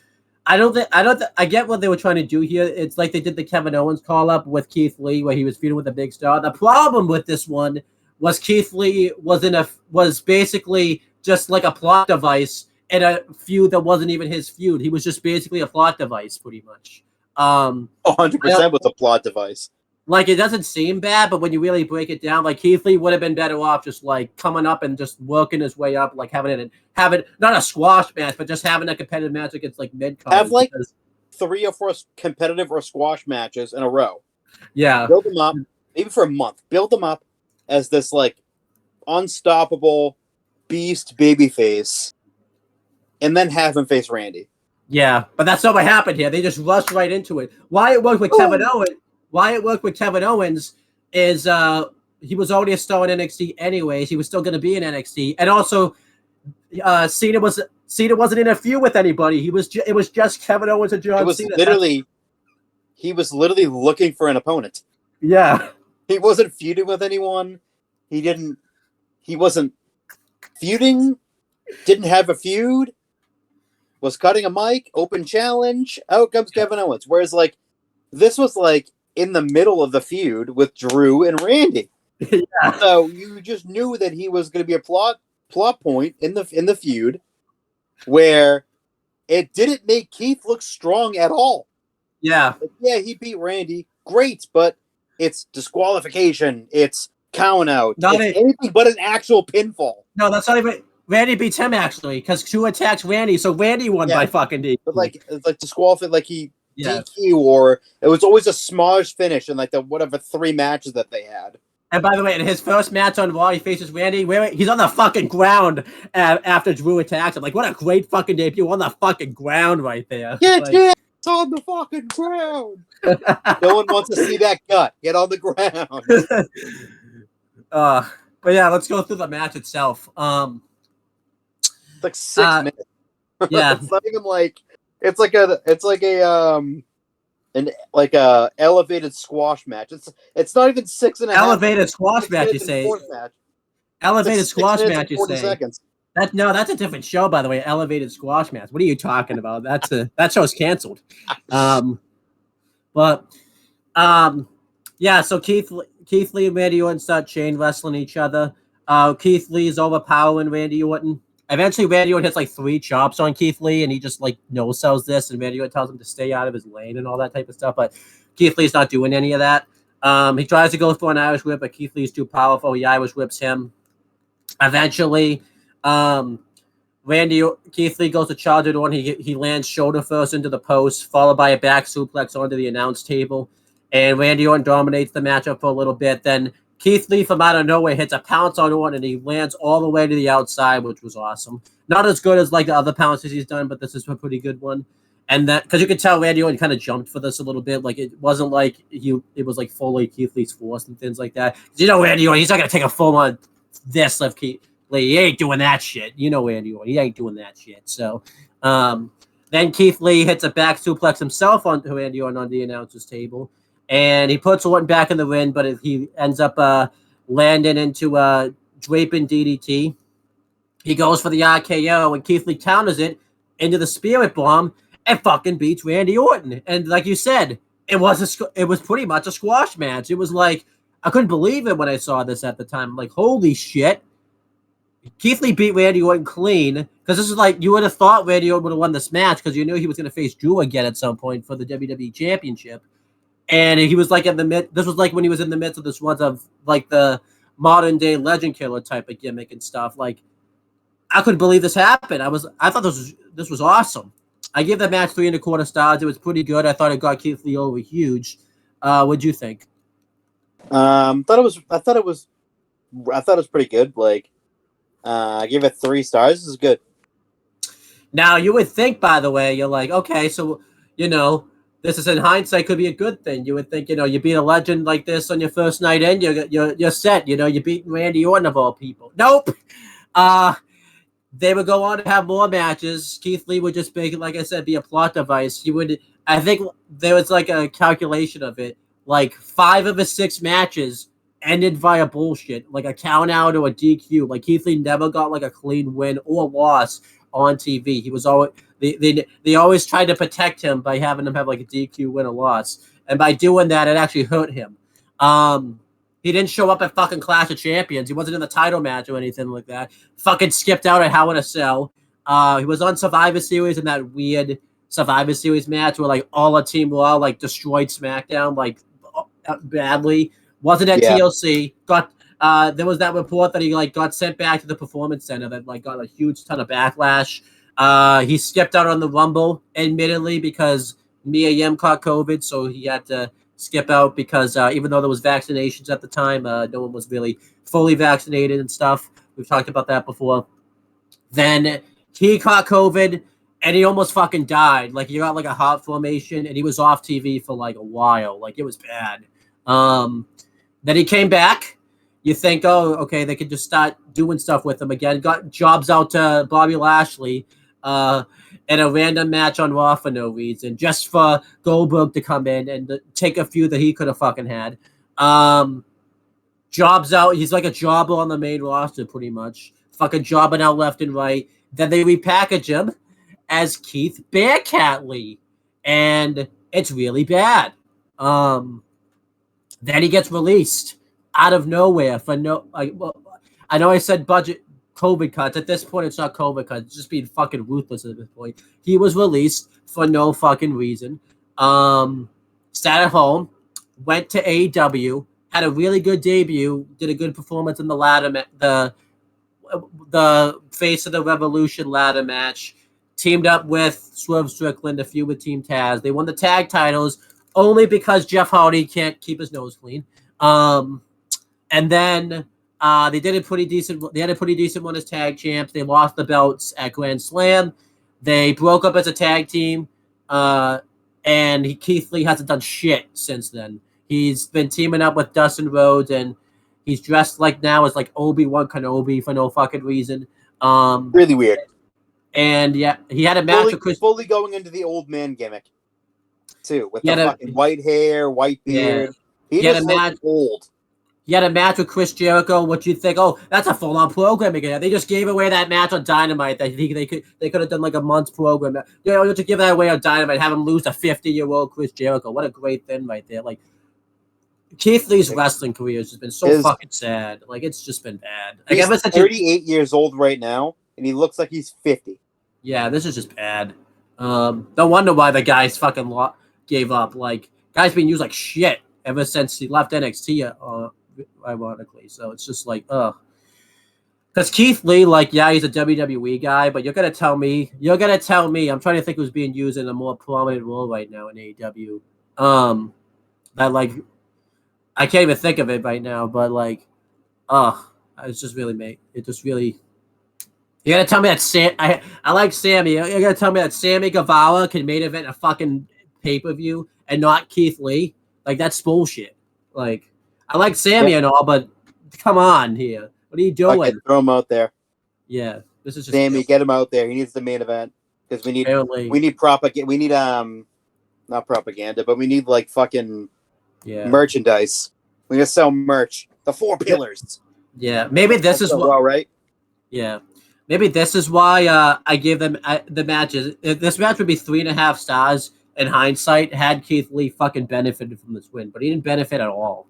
I get what they were trying to do here. It's like they did the Kevin Owens call up with Keith Lee, where he was feuding with a big star. The problem with this one was Keith Lee was basically just like a plot device in a feud that wasn't even his feud. He was just basically a plot device, pretty much. 100% was a plot device. Like, it doesn't seem bad, but when you really break it down, like, Keith Lee would have been better off just, like, coming up and just working his way up, like, having not a squash match, but just having a competitive match against, like, mid-card. Have, like, 3 or 4 competitive or squash matches in a row. Yeah. Build them up, maybe for a month. Build them up as this, like, unstoppable beast babyface, and then have him face Randy. Yeah, but that's not what happened here. They just rushed right into it. Why it worked with Kevin Owens is he was already a star in NXT anyways. He was still going to be in NXT, and also Cena wasn't in a feud with anybody. It was just Kevin Owens and John Cena. He was literally looking for an opponent. Yeah, he wasn't feuding with anyone. He wasn't feuding. Didn't have a feud. Was cutting a mic, open challenge. Out comes Kevin Owens. Whereas, like, this was like in the middle of the feud with Drew and Randy. Yeah. So you just knew that he was going to be a plot point in the feud, where it didn't make Keith look strong at all. Yeah, like, yeah, he beat Randy, great, but it's disqualification. It's count out. Anything but an actual pinfall. No, that's not even. Randy beats him actually because Drew attacks Randy, so Randy won by fucking DQ. But like disqualified, like he DQ, or it was always a smudge finish in like the 3 matches that they had. And by the way, in his first match on Raw, he faces Randy. He's on the fucking ground after Drew attacks him. Like, what a great fucking debut on the fucking ground right there. It's on the fucking ground. No one wants to see that gut. Get on the ground. But yeah, let's go through the match itself. It's like 6 minutes. Yeah, it's not even like it's like a elevated squash match. It's not even 6.5. Elevated squash match, you say? Elevated squash match, you say? Seconds. That's a different show, by the way. Elevated squash match. What are you talking about? That show's canceled. Yeah. So Keith Lee and Randy Orton start chain wrestling each other. Keith Lee is overpowering Randy Orton. Eventually, Randy Orton hits like 3 chops on Keith Lee, and he just like no-sells this, and Randy Orton tells him to stay out of his lane and all that type of stuff. But Keith Lee's not doing any of that. He tries to go for an Irish whip, but Keith Lee's too powerful. He Irish whips him. Eventually, Keith Lee goes to charge it on. He lands shoulder first into the post, followed by a back suplex onto the announce table. And Randy Orton dominates the matchup for a little bit. Then Keith Lee from out of nowhere hits a pounce on Orton, and he lands all the way to the outside, which was awesome. Not as good as like the other pounces he's done, but this is a pretty good one. And that because you could tell Randy Orton kind of jumped for this a little bit. Like it wasn't like it was like fully Keith Lee's force and things like that. You know, Randy Orton, he's not gonna take a full on this of Keith Lee. He ain't doing that shit. You know, Randy Orton, he ain't doing that shit. So then Keith Lee hits a back suplex himself onto Randy Orton on the announcer's table. And he puts Orton back in the ring, but he ends up landing into a draping DDT. He goes for the RKO, and Keith Lee counters it into the Spirit Bomb and fucking beats Randy Orton. And like you said, it was pretty much a squash match. It was like, I couldn't believe it when I saw this at the time. I'm like, holy shit. Keith Lee beat Randy Orton clean, because this is like, you would have thought Randy Orton would have won this match because you knew he was going to face Drew again at some point for the WWE Championship. And he was like this was like when he was in the midst of this one of like the modern day legend killer type of gimmick and stuff. Like, I couldn't believe this happened. I thought this was awesome. I gave that match 3 1/4 stars. It was pretty good. I thought it got Keith Lee over huge. What'd you think? I thought it was pretty good. Like, I gave it 3 stars. This is good. Now you would think, by the way, you're like, okay, so this is in hindsight could be a good thing. You would think, you beat a legend like this on your first night in, you're set. You beat Randy Orton of all people. Nope. They would go on to have more matches. Keith Lee would just like I said, be a plot device. I think there was like a calculation of it. Like 5 of his 6 matches ended via bullshit, like a count out or a DQ. Like Keith Lee never got like a clean win or loss on TV. He was always they always tried to protect him by having him have like a DQ win or loss, and by doing that, it actually hurt him. He didn't show up at fucking Clash of Champions. He wasn't in the title match or anything like that. Fucking skipped out at Hell in a Cell. He was on Survivor Series in that weird Survivor Series match where like all a Team Raw like destroyed SmackDown like badly. Wasn't at TLC. Got there was that report that he like got sent back to the Performance Center that like got a huge ton of backlash. He skipped out on the Rumble, admittedly, because Mia Yim caught COVID, so he had to skip out because even though there was vaccinations at the time, no one was really fully vaccinated and stuff. We've talked about that before. Then he caught COVID and he almost fucking died. Like he got like a heart formation and he was off TV for like a while. Like it was bad. Then he came back. You think, oh, okay, they could just start doing stuff with him again. Got jobs out to Bobby Lashley in a random match on Raw for no reason, just for Goldberg to come in and take a few that he could have fucking had. Jobs out. He's like a jobber on the main roster, pretty much. Fucking jobbing out left and right. Then they repackage him as Keith Bearcat Lee, and it's really bad. Then he gets released out of nowhere for no. I know I said budget COVID cuts. At this point, it's not COVID cuts. It's just being fucking ruthless at this point. He was released for no fucking reason. Sat at home, went to AEW, had a really good debut, did a good performance in the ladder, the Face of the Revolution ladder match. Teamed up with Swerve Strickland, a few with Team Taz. They won the tag titles only because Jeff Hardy can't keep his nose clean. And then they did a pretty decent. They had a pretty decent one as tag champs. They lost the belts at Grand Slam. They broke up as a tag team. And Keith Lee hasn't done shit since then. He's been teaming up with Dustin Rhodes, and he's dressed like now as like Obi-Wan Kenobi for no fucking reason. Really weird. And yeah, he had a match with Chris. Fully going into the old man gimmick, too, with the fucking white hair, white beard. Yeah. He just looks old. He had a match with Chris Jericho. What you think? Oh, that's a full-on program again. They just gave away that match on Dynamite. That they could have done like a month's program. You know, just give that away on Dynamite. Have him lose to 50-year-old Chris Jericho. What a great thing right there. Like Keith Lee's wrestling career has just been so fucking sad. Like it's just been bad. Like, he's 38 years old right now, and he looks like he's 50. Yeah, this is just bad. No wonder why the guys fucking gave up. Like guy's been used like shit ever since he left NXT. Ironically, so it's just like, because Keith Lee, like, yeah, he's a WWE guy, but you're gonna tell me, I'm trying to think who's being used in a more prominent role right now in AEW. That like, I can't even think of it right now, but like, it's just really you're gonna tell me that I like Sammy. You're gonna tell me that Sammy Guevara can main event a fucking pay-per-view and not Keith Lee? Like that's bullshit. Like. I like Sammy and all, but come on here. What are you doing? Okay, throw him out there. Yeah, this is just Sammy. Get him out there. He needs the main event because we need propaganda. We need not propaganda, but we need like fucking merchandise. We need to sell merch. The 4 pillars. Yeah, maybe this is why. Right? Yeah, maybe this is why I gave them the matches. This match would be 3.5 stars in hindsight had Keith Lee fucking benefited from this win, but he didn't benefit at all.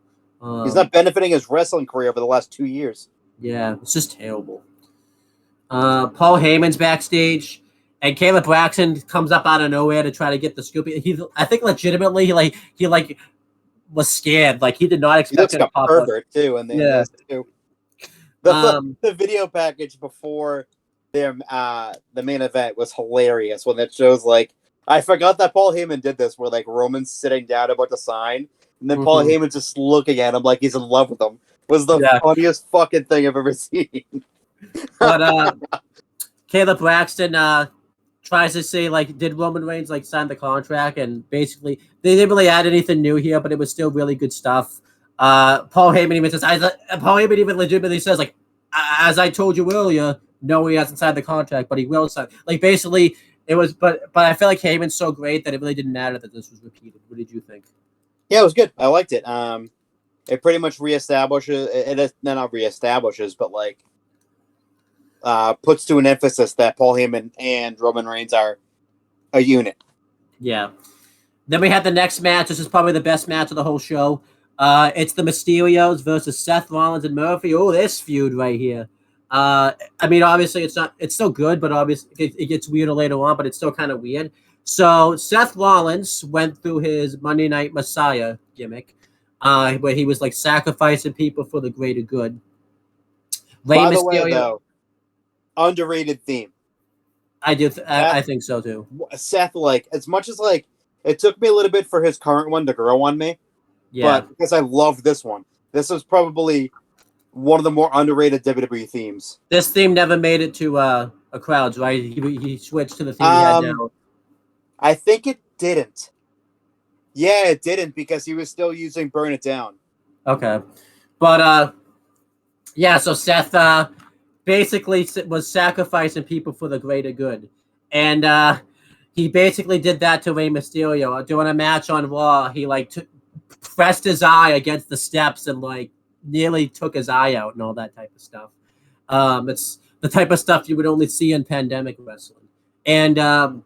He's not benefiting his wrestling career over the last 2 years. Yeah, it's just terrible. Paul Heyman's backstage, and Caleb Braxton comes up out of nowhere to try to get the scoop. I think legitimately, he was scared. Like he did not expect it to pop pervert up. Too, and then too. The video package before their the main event was hilarious when it shows like I forgot that Paul Heyman did this where like Roman's sitting down about to sign. And then Paul Heyman's just looking at him like he's in love with him. Was the funniest fucking thing I've ever seen. But Caleb Braxton tries to say, like, did Roman Reigns, like, sign the contract? And basically, they didn't really add anything new here, but it was still really good stuff. Paul Heyman even legitimately says, like, as I told you earlier, no, he hasn't signed the contract, but he will sign. Like, basically, it was, but I feel like Heyman's so great that it really didn't matter that this was repeated. What did you think? Yeah, it was good. I liked it. it pretty much reestablishes it is not reestablishes, but like puts to an emphasis that Paul Heyman and Roman Reigns are a unit. Yeah. Then we have the next match. This is probably the best match of the whole show. It's the Mysterios versus Seth Rollins and Murphy. Oh, this feud right here. I mean, obviously, it's still good, but obviously it gets weirder later on, but it's still kind of weird. So Seth Rollins went through his Monday Night Messiah gimmick, where he was like sacrificing people for the greater good. By the way, though, underrated theme. I do. I think so too. Seth, like, as much as like it took me a little bit for his current one to grow on me, Yeah. but because I love this one, this is probably one of the more underrated WWE themes. This theme never made it to a crowds, right? He switched to the theme he had now. I think it didn't. Yeah, it didn't because he was still using "Burn It Down." Okay, but yeah. So Seth basically was sacrificing people for the greater good, and he basically did that to Rey Mysterio during a match on Raw. He like pressed his eye against the steps and like nearly took his eye out and all that type of stuff. It's the type of stuff you would only see in pandemic wrestling. And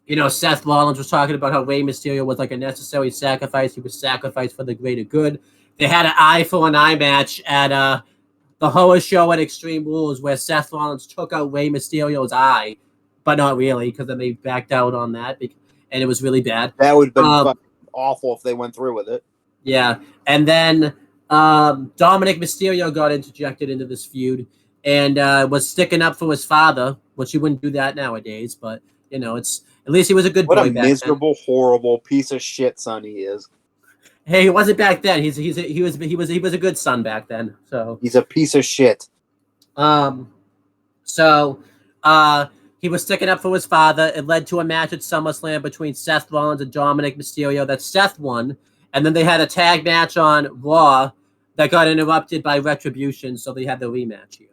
you know, Seth Rollins was talking about how Rey Mysterio was like a necessary sacrifice. He was sacrificed for the greater good. They had an eye for an eye match at the horror show at Extreme Rules where Seth Rollins took out Rey Mysterio's eye, but not really, because then they backed out on that, and it was really bad. That would have been fucking awful if they went through with it. Yeah, and then Dominic Mysterio got interjected into this feud and was sticking up for his father, which he wouldn't do that nowadays, but you know, it's at least he was a good boy back then. What a miserable, horrible piece of shit son he is. Hey, he wasn't back then. He was a good son back then. So he's a piece of shit. So he was sticking up for his father. It led to a match at SummerSlam between Seth Rollins and Dominic Mysterio that Seth won, and then they had a tag match on Raw that got interrupted by Retribution, so they had the rematch here.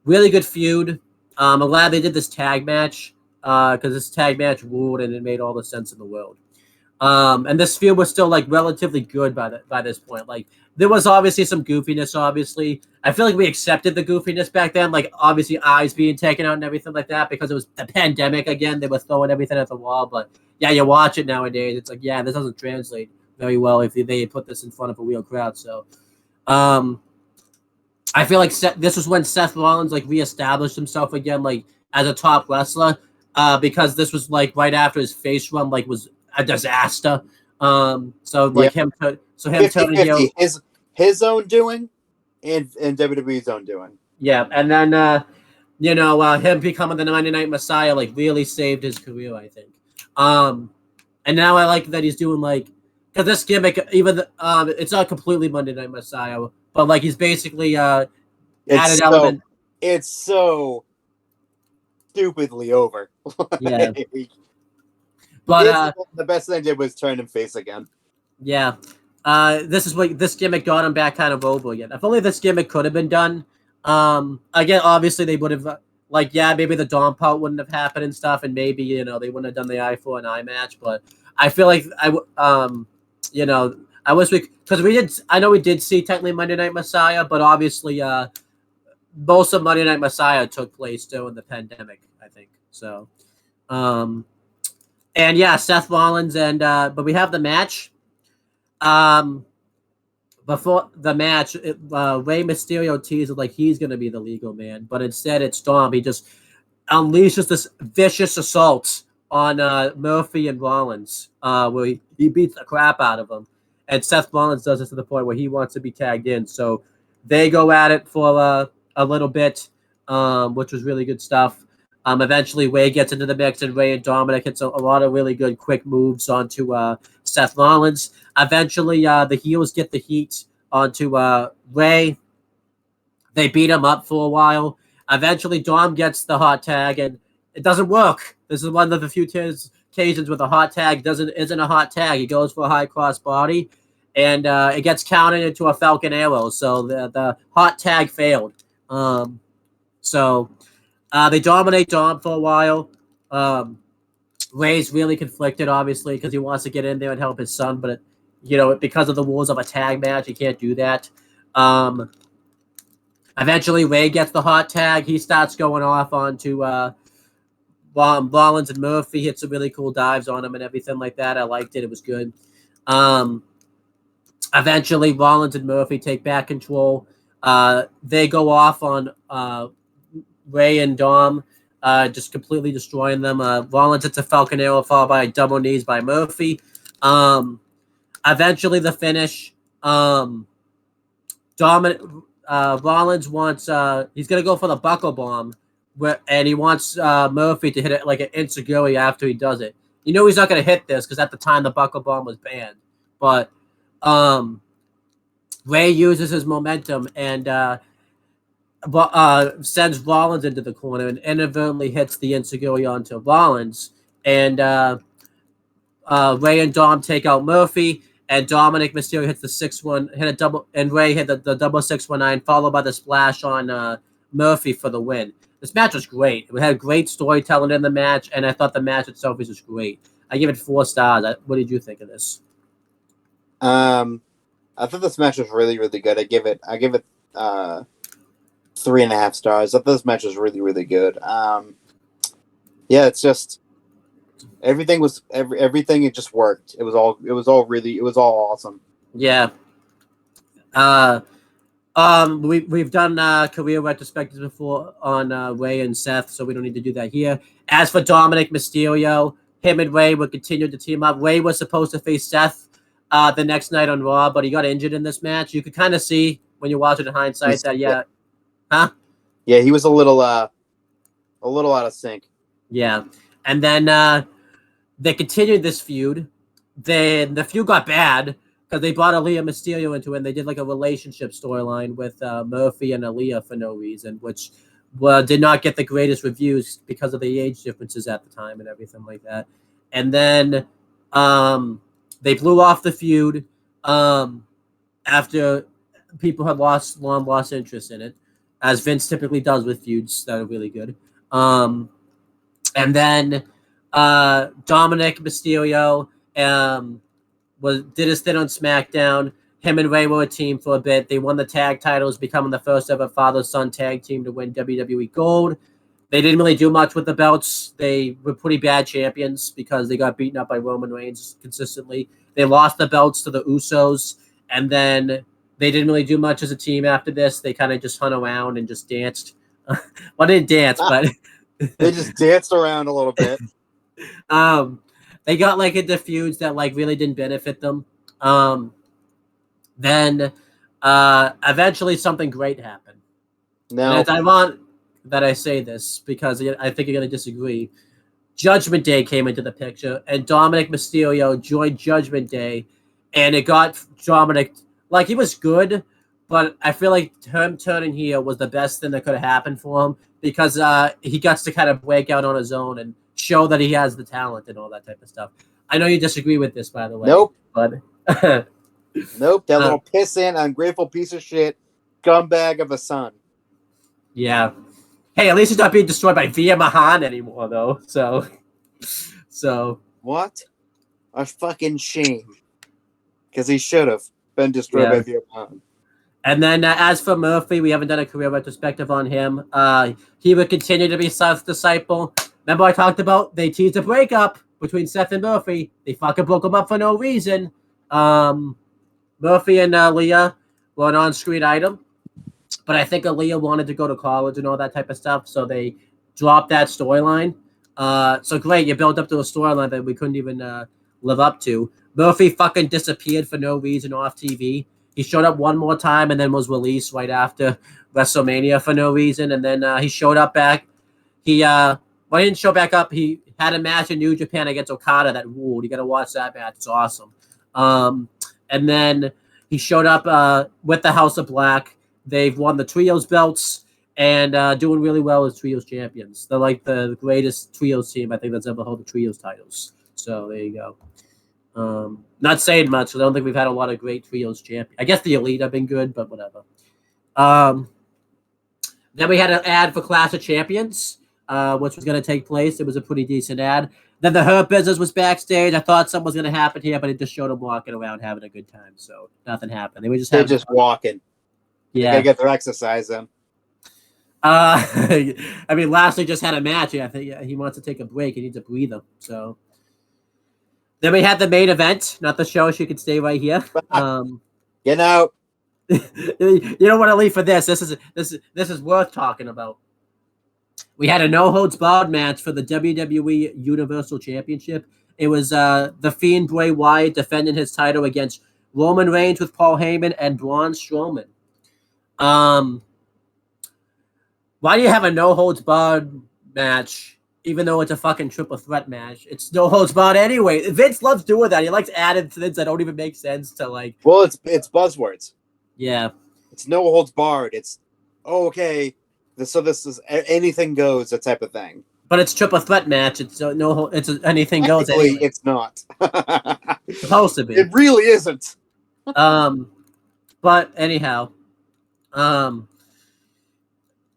Really good feud. I'm glad they did this tag match because this tag match ruled and it made all the sense in the world. And this feud was still like relatively good by this point. Like there was obviously some goofiness. Obviously, I feel like we accepted the goofiness back then. Like obviously eyes being taken out and everything like that because it was the pandemic again. They were throwing everything at the wall. But yeah, you watch it nowadays. It's like yeah, this doesn't translate very well if they put this in front of a real crowd. So, I feel like this was when Seth Rollins like reestablished himself again, like as a top wrestler, because this was like right after his face run like was a disaster. So like him turning heel, his own doing, and WWE's own doing. Yeah, and then you know him becoming the Monday Night Messiah like really saved his career, I think. And now I like that he's doing like because this gimmick even it's not completely Monday Night Messiah, but like he's basically added element. It's so stupidly over. Yeah. But the best thing they did was turn him face again. Yeah. This is what this gimmick got him back kind of over again. If only this gimmick could have been done. Again, obviously they would have maybe the Dom part wouldn't have happened and stuff, and maybe they wouldn't have done the eye for an eye match. But I feel like I wish we did see technically Monday Night Messiah, but obviously most of Monday Night Messiah took place during the pandemic, I think. So and yeah, Seth Rollins but we have the match. Before the match, Rey Mysterio teased like he's gonna be the legal man, but instead it's Dom. He just unleashes this vicious assault on Murphy and Rollins, where he beats the crap out of him, and Seth Rollins does this to the point where he wants to be tagged in. So they go at it for a little bit, which was really good stuff. Eventually, Ray gets into the mix, and Ray and Dominic hits a lot of really good quick moves onto Seth Rollins. Eventually, the heels get the heat onto Ray. They beat him up for a while. Eventually, Dom gets the hot tag, and it doesn't work. This is one of the few occasions where the hot tag isn't a hot tag. He goes for a high cross body, and it gets counted into a Falcon Arrow. So the hot tag failed. They dominate Dom for a while. Ray's really conflicted, obviously, because he wants to get in there and help his son, but because of the rules of a tag match, you can't do that. Eventually, Ray gets the hot tag. He starts going off onto Rollins, and Murphy hits some really cool dives on him and everything like that. I liked it. It was good. Eventually, Rollins and Murphy take back control. They go off on Ray and Dom, just completely destroying them. Rollins hits a Falcon Arrow followed by a double knees by Murphy. Eventually, the finish. Rollins wants he's gonna go for the buckle bomb, and he wants Murphy to hit it like an enziguri after he does it. He's not gonna hit this because at the time the buckle bomb was banned, but Ray uses his momentum and sends Rollins into the corner and inadvertently hits the enziguri onto Rollins, and Ray and Dom take out Murphy. And Dominic Mysterio hits the 6-1, hit a double, and Ray hit the double 619, followed by the splash on Murphy for the win. This match was great. We had great storytelling in the match, and I thought the match itself was just great. I give it 4 stars. What did you think of this? I thought this match was really, really good. I give it 3.5 stars. I thought this match was really, really good. Yeah, it's just. Everything it just worked. It was all awesome. Yeah. We've done career retrospectives before on Ray and Seth, so we don't need to do that here. As for Dominic Mysterio, him and Ray would continue to team up. Ray was supposed to face Seth the next night on Raw, but he got injured in this match. You could kind of see when you watch it in hindsight that Yeah, he was a little out of sync. Yeah. And then they continued this feud. Then the feud got bad because they brought Aaliyah Mysterio into it, and they did like a relationship storyline with Murphy and Aaliyah for no reason, which did not get the greatest reviews because of the age differences at the time and everything like that. And then they blew off the feud after people had long lost interest in it, as Vince typically does with feuds that are really good. And then Dominic Mysterio did his thing on SmackDown. Him and Ray were a team for a bit. They won the tag titles, becoming the first ever father-son tag team to win WWE Gold. They didn't really do much with the belts. They were pretty bad champions because they got beaten up by Roman Reigns consistently. They lost the belts to the Usos, and then they didn't really do much as a team after this. They kind of just hung around and just danced. Well, they didn't dance, but they just danced around a little bit. They got like into feuds that like really didn't benefit them. Then eventually something great happened. No, and it's ironic that I say this because I think you're gonna disagree. Judgment Day came into the picture, and Dominic Mysterio joined Judgment Day, and it got Dominic like he was good, but I feel like him turning heel was the best thing that could have happened for him because he gets to kind of break out on his own and show that he has the talent and all that type of stuff. I know you disagree with this, by the way. Nope. But nope. That little pissant, ungrateful piece of shit, scumbag of a son. Yeah. Hey, at least he's not being destroyed by Via Mahan anymore, though. So what? A fucking shame. Because he should have been destroyed by Via Mahan. And then as for Murphy, we haven't done a career retrospective on him. He would continue to be Seth's disciple. Remember I talked about they teased a breakup between Seth and Murphy. They fucking broke them up for no reason. Murphy and Aaliyah were an on-screen item. But I think Aaliyah wanted to go to college and all that type of stuff, so they dropped that storyline. So great, you built up to a storyline that we couldn't even live up to. Murphy fucking disappeared for no reason off TV. He showed up one more time and then was released right after WrestleMania for no reason. And then he showed up back. He didn't show back up. He had a match in New Japan against Okada that ruled. You got to watch that match. It's awesome. And then he showed up with the House of Black. They've won the Trios belts and doing really well as Trios champions. They're like the greatest Trios team I think that's ever held the Trios titles. So there you go. Not saying much. I don't think we've had a lot of great Trios champions. I guess the Elite have been good, but whatever. Then we had an ad for Clash of Champions, which was going to take place. It was a pretty decent ad. Then the Hurt Business was backstage. I thought something was going to happen here, but it just showed them walking around having a good time. So nothing happened. They were just They're having just walking. They yeah. gotta get their exercise in. I mean, Lashley just had a match. I think he wants to take a break. He needs a breather. So then we had the main event, not the show. She could stay right here. Get out. You don't want to leave for this. This is worth talking about. We had a no holds barred match for the WWE Universal Championship. It was the Fiend Bray Wyatt defending his title against Roman Reigns with Paul Heyman and Braun Strowman. Why do you have a no holds barred match, even though it's a fucking triple threat match? It's no holds barred anyway. Vince loves doing that. He likes adding things that don't even make sense to like. Well, it's buzzwords. Yeah. It's no holds barred. It's okay. So this is anything goes, that type of thing. But it's triple threat match. It's no. It's anything goes. Technically, Anyway. it's not. It's supposed to be. It really isn't. But anyhow, the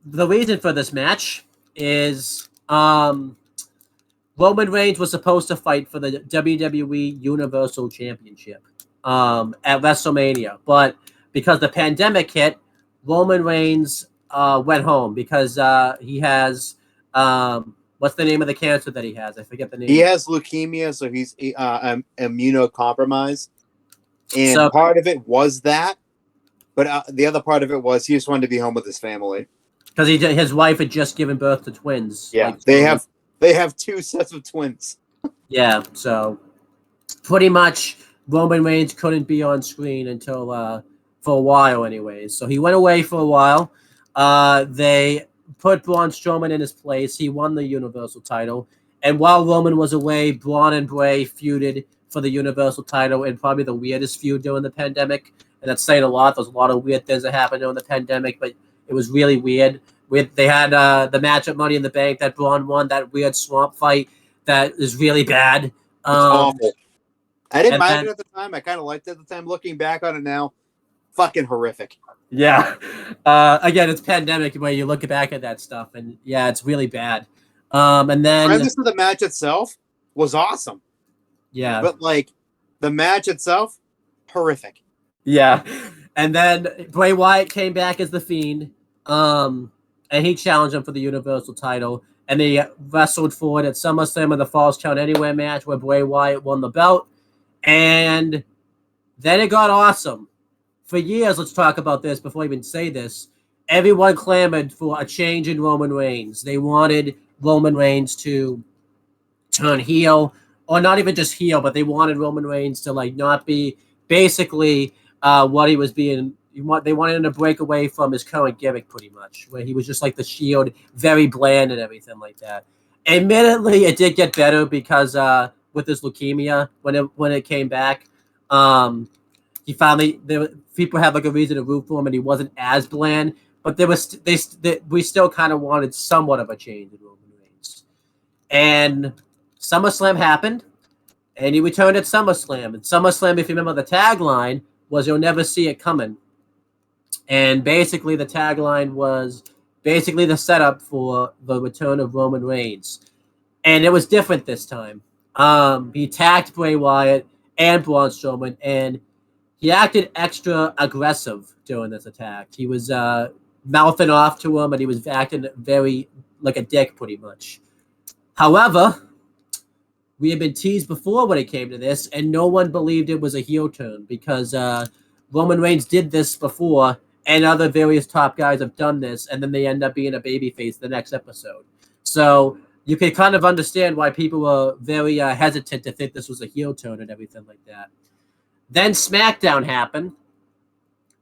reason for this match is Roman Reigns was supposed to fight for the WWE Universal Championship at WrestleMania, but because the pandemic hit, Roman Reigns went home because he has what's the name of the cancer that he has? I forget the name. He has leukemia, so he's immunocompromised, and So- part of it was that, but the other part of it was he just wanted to be home with his family. Because his wife had just given birth to twins. Yeah, like, they have two sets of twins. Yeah, so pretty much Roman Reigns couldn't be on screen until for a while anyways. So he went away for a while. They put Braun Strowman in his place. He won the Universal title. And while Roman was away, Braun and Bray feuded for the Universal title in probably the weirdest feud during the pandemic. And that's saying a lot. There's a lot of weird things that happened during the pandemic, but it was really weird. They had the match at Money in the Bank that Braun won, that weird swamp fight that is really bad. It's awful. I didn't mind then- it at the time. I kind of liked it at the time. Looking back on it now, fucking horrific. Yeah. Again, it's pandemic where you look back at that stuff, and yeah, it's really bad. And then Premise of the match itself was awesome, yeah, but like the match itself, horrific. yeah. And then Bray Wyatt came back as the Fiend, and he challenged him for the Universal title. And they wrestled for it at SummerSlam in the Falls Count Anywhere match where Bray Wyatt won the belt. And then it got awesome. For years, let's talk about this before I even say this. Everyone clamored for a change in Roman Reigns. They wanted Roman Reigns to turn heel, or not even just heel, but they wanted Roman Reigns to like not be basically what he was being. They wanted him to break away from his current gimmick, pretty much, where he was just like the Shield, very bland and everything like that. Admittedly, it did get better because with his leukemia, when it came back, he finally people had like a reason to root for him, and he wasn't as bland. But we still kind of wanted somewhat of a change in Roman Reigns. And SummerSlam happened, and he returned at SummerSlam. And SummerSlam, if you remember the tagline, was "You'll never see it coming." And basically, the tagline was basically the setup for the return of Roman Reigns. And it was different this time. He attacked Bray Wyatt and Braun Strowman, and he acted extra aggressive during this attack. He was mouthing off to him, and he was acting very like a dick, pretty much. However, we had been teased before when it came to this, and no one believed it was a heel turn because Roman Reigns did this before, and other various top guys have done this, and then they end up being a babyface the next episode. So you can kind of understand why people were very hesitant to think this was a heel turn and everything like that. Then SmackDown happened,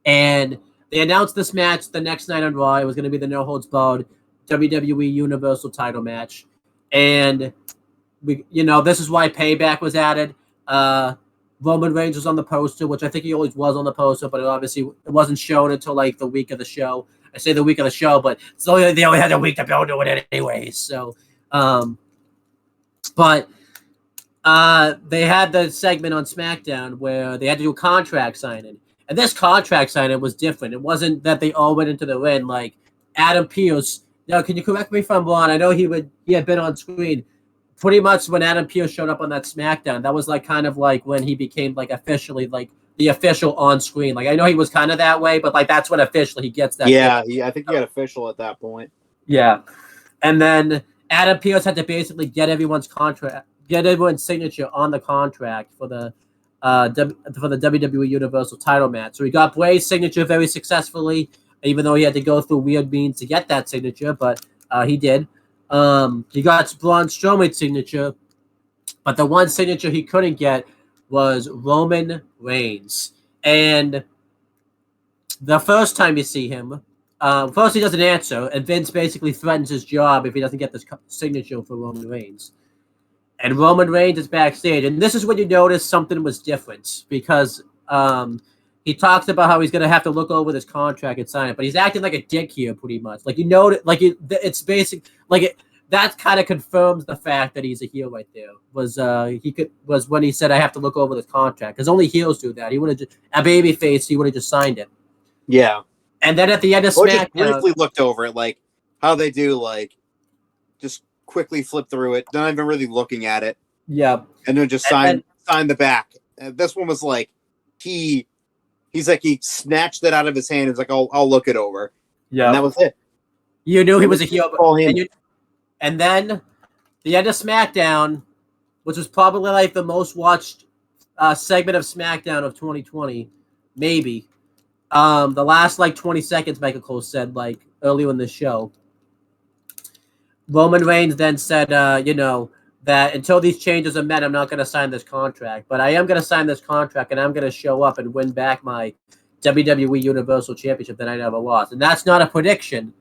and they announced this match the next night on Raw. It was going to be the no-holds-barred WWE Universal title match. And, this is why Payback was added. Roman Reigns was on the poster, which I think he always was on the poster, but it wasn't shown until like the week of the show. I say the week of the show, but they only had a week to build to it anyways. So, but they had the segment on SmackDown where they had to do a contract signing, and this contract signing was different. It wasn't that they all went into the ring like Adam Pearce. Now, can you correct me if I'm wrong? I know he had been on screen. pretty much when Adam Pearce showed up on that SmackDown, that was like kind of like when he became like officially like the official on screen. Like I know he was kind of that way, but like that's when officially he gets that. Yeah, I think he got official at that point. Yeah, and then Adam Pearce had to basically get everyone's signature on the contract for the WWE Universal Title match. So he got Bray's signature very successfully, even though he had to go through weird means to get that signature, but he did. He got Braun Strowman's signature, but the one signature he couldn't get was Roman Reigns. And the first time you see him, first he doesn't answer, and Vince basically threatens his job if he doesn't get this signature for Roman Reigns. And Roman Reigns is backstage, and this is when you notice something was different because he talks about how he's going to have to look over this contract and sign it, but he's acting like a dick here, pretty much. Like it's basic. That kind of confirms the fact that he's a heel right there. Was when he said I have to look over this contract because only heels do that. He would have a babyface. He would have just signed it. Yeah. And then at the end of Or just SmackDown, briefly looked over it, like how they do, like just quickly flip through it, not even really looking at it. yeah, And then just sign the back. And this one was like he's like he snatched it out of his hand. He's like, I'll look it over. yeah, And that was it. you knew he was a heel. Call him. And then the end of SmackDown, which was probably like the most watched segment of SmackDown of 2020, maybe. The last like 20 seconds, Michael Cole said like earlier in the show. Roman Reigns then said, that until these changes are met, I'm not going to sign this contract. But I am going to sign this contract, and I'm going to show up and win back my WWE Universal Championship that I never lost. And that's not a prediction.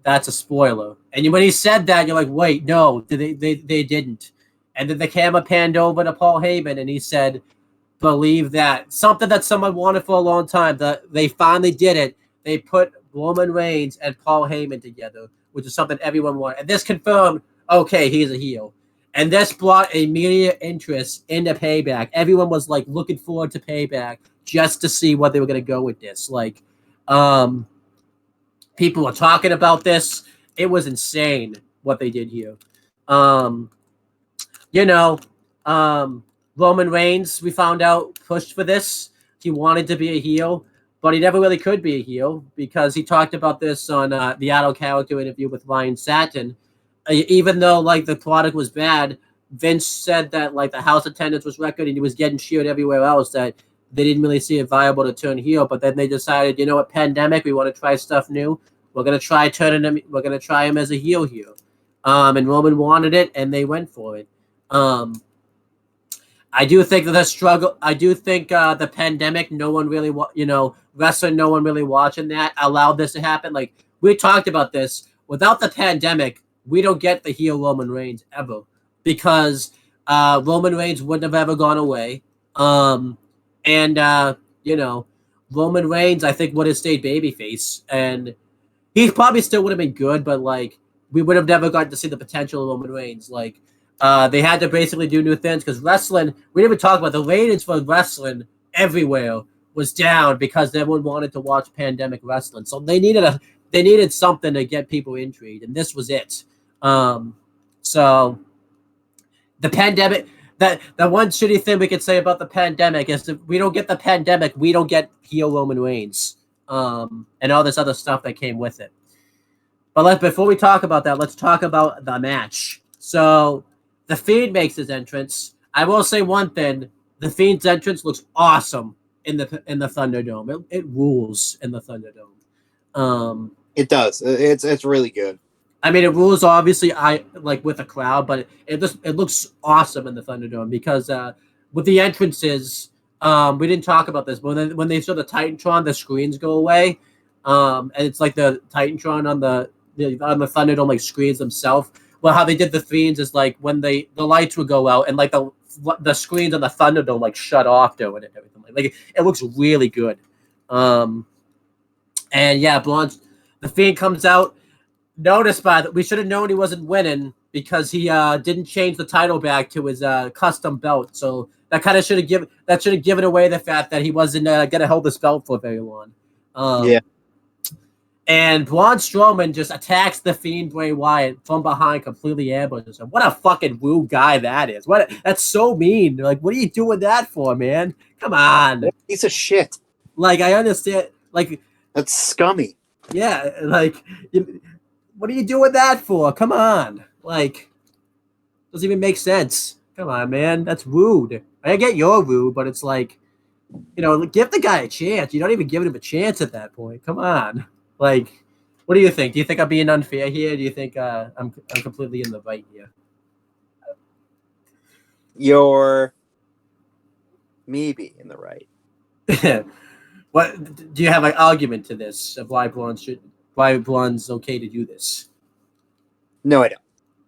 That's a spoiler. And when he said that, you're like, wait, no, they didn't. And then the camera panned over to Paul Heyman, and he said, believe that. Something that someone wanted for a long time. They finally did it. They put Roman Reigns and Paul Heyman together, which is something everyone wanted. And this confirmed, okay, he's a heel. And this brought immediate interest into Payback. Everyone was like looking forward to Payback just to see what they were going to go with this. Like, people were talking about this. It was insane what they did here. Roman Reigns, we found out, pushed for this. He wanted to be a heel, but he never really could be a heel because he talked about this on the Out of Character interview with Ryan Satin. Even though like the product was bad, Vince said that like the house attendance was record and he was getting cheered everywhere else, that they didn't really see it viable to turn heel. But then they decided, you know what, pandemic, we want to try stuff new. We're gonna try turning him. We're gonna try him as a heel here. And Roman wanted it, and they went for it. I do think that the struggle. I do think the pandemic. No one really, wrestling. No one really watching that allowed this to happen. Like we talked about this. Without the pandemic, we don't get the heel Roman Reigns ever because Roman Reigns wouldn't have ever gone away. Roman Reigns, I think, would have stayed babyface, and he probably still would have been good, but like we would have never gotten to see the potential of Roman Reigns. Like they had to basically do new things because wrestling. We didn't even talk about the ratings for wrestling everywhere was down because everyone wanted to watch pandemic wrestling, so they needed something to get people intrigued, and this was it. So the pandemic. The one shitty thing we could say about the pandemic is if we don't get the pandemic, we don't get heel Roman Reigns, and all this other stuff that came with it. But before we talk about that, let's talk about the match. So the Fiend makes his entrance. I will say one thing: the Fiend's entrance looks awesome in the Thunderdome. It rules in the Thunderdome. It does. It's really good. I mean, it rules obviously. With a crowd, but it looks awesome in the Thunderdome because with the entrances, we didn't talk about this, but when they show the Titantron, the screens go away, and it's like the Titantron on the Thunderdome like screens themselves. Well, how they did the Fiends is like when the lights would go out and like the screens on the Thunderdome like shut off doing it and everything. Like it looks really good. And yeah, the Fiend comes out. Notice we should have known he wasn't winning because he didn't change the title back to his custom belt. So that kind of should have given away the fact that he wasn't gonna hold this belt for very long. Yeah. And Braun Strowman just attacks the Fiend Bray Wyatt from behind, completely ambushes him. What a fucking rude guy that is. That's so mean. Like, what are you doing that for, man? Come on. What a piece of shit. Like, I understand. Like, That's scummy. yeah, like, what are you doing that for? Come on. Like, doesn't even make sense. Come on, man. That's rude. I get you're rude, but it's like, give the guy a chance. You're not even giving him a chance at that point. Come on. Like, what do you think? Do you think I'm being unfair here? Do you think I'm completely in the right here? You're maybe in the right. What do you have an argument to this of why Braun's okay to do this? No, I don't.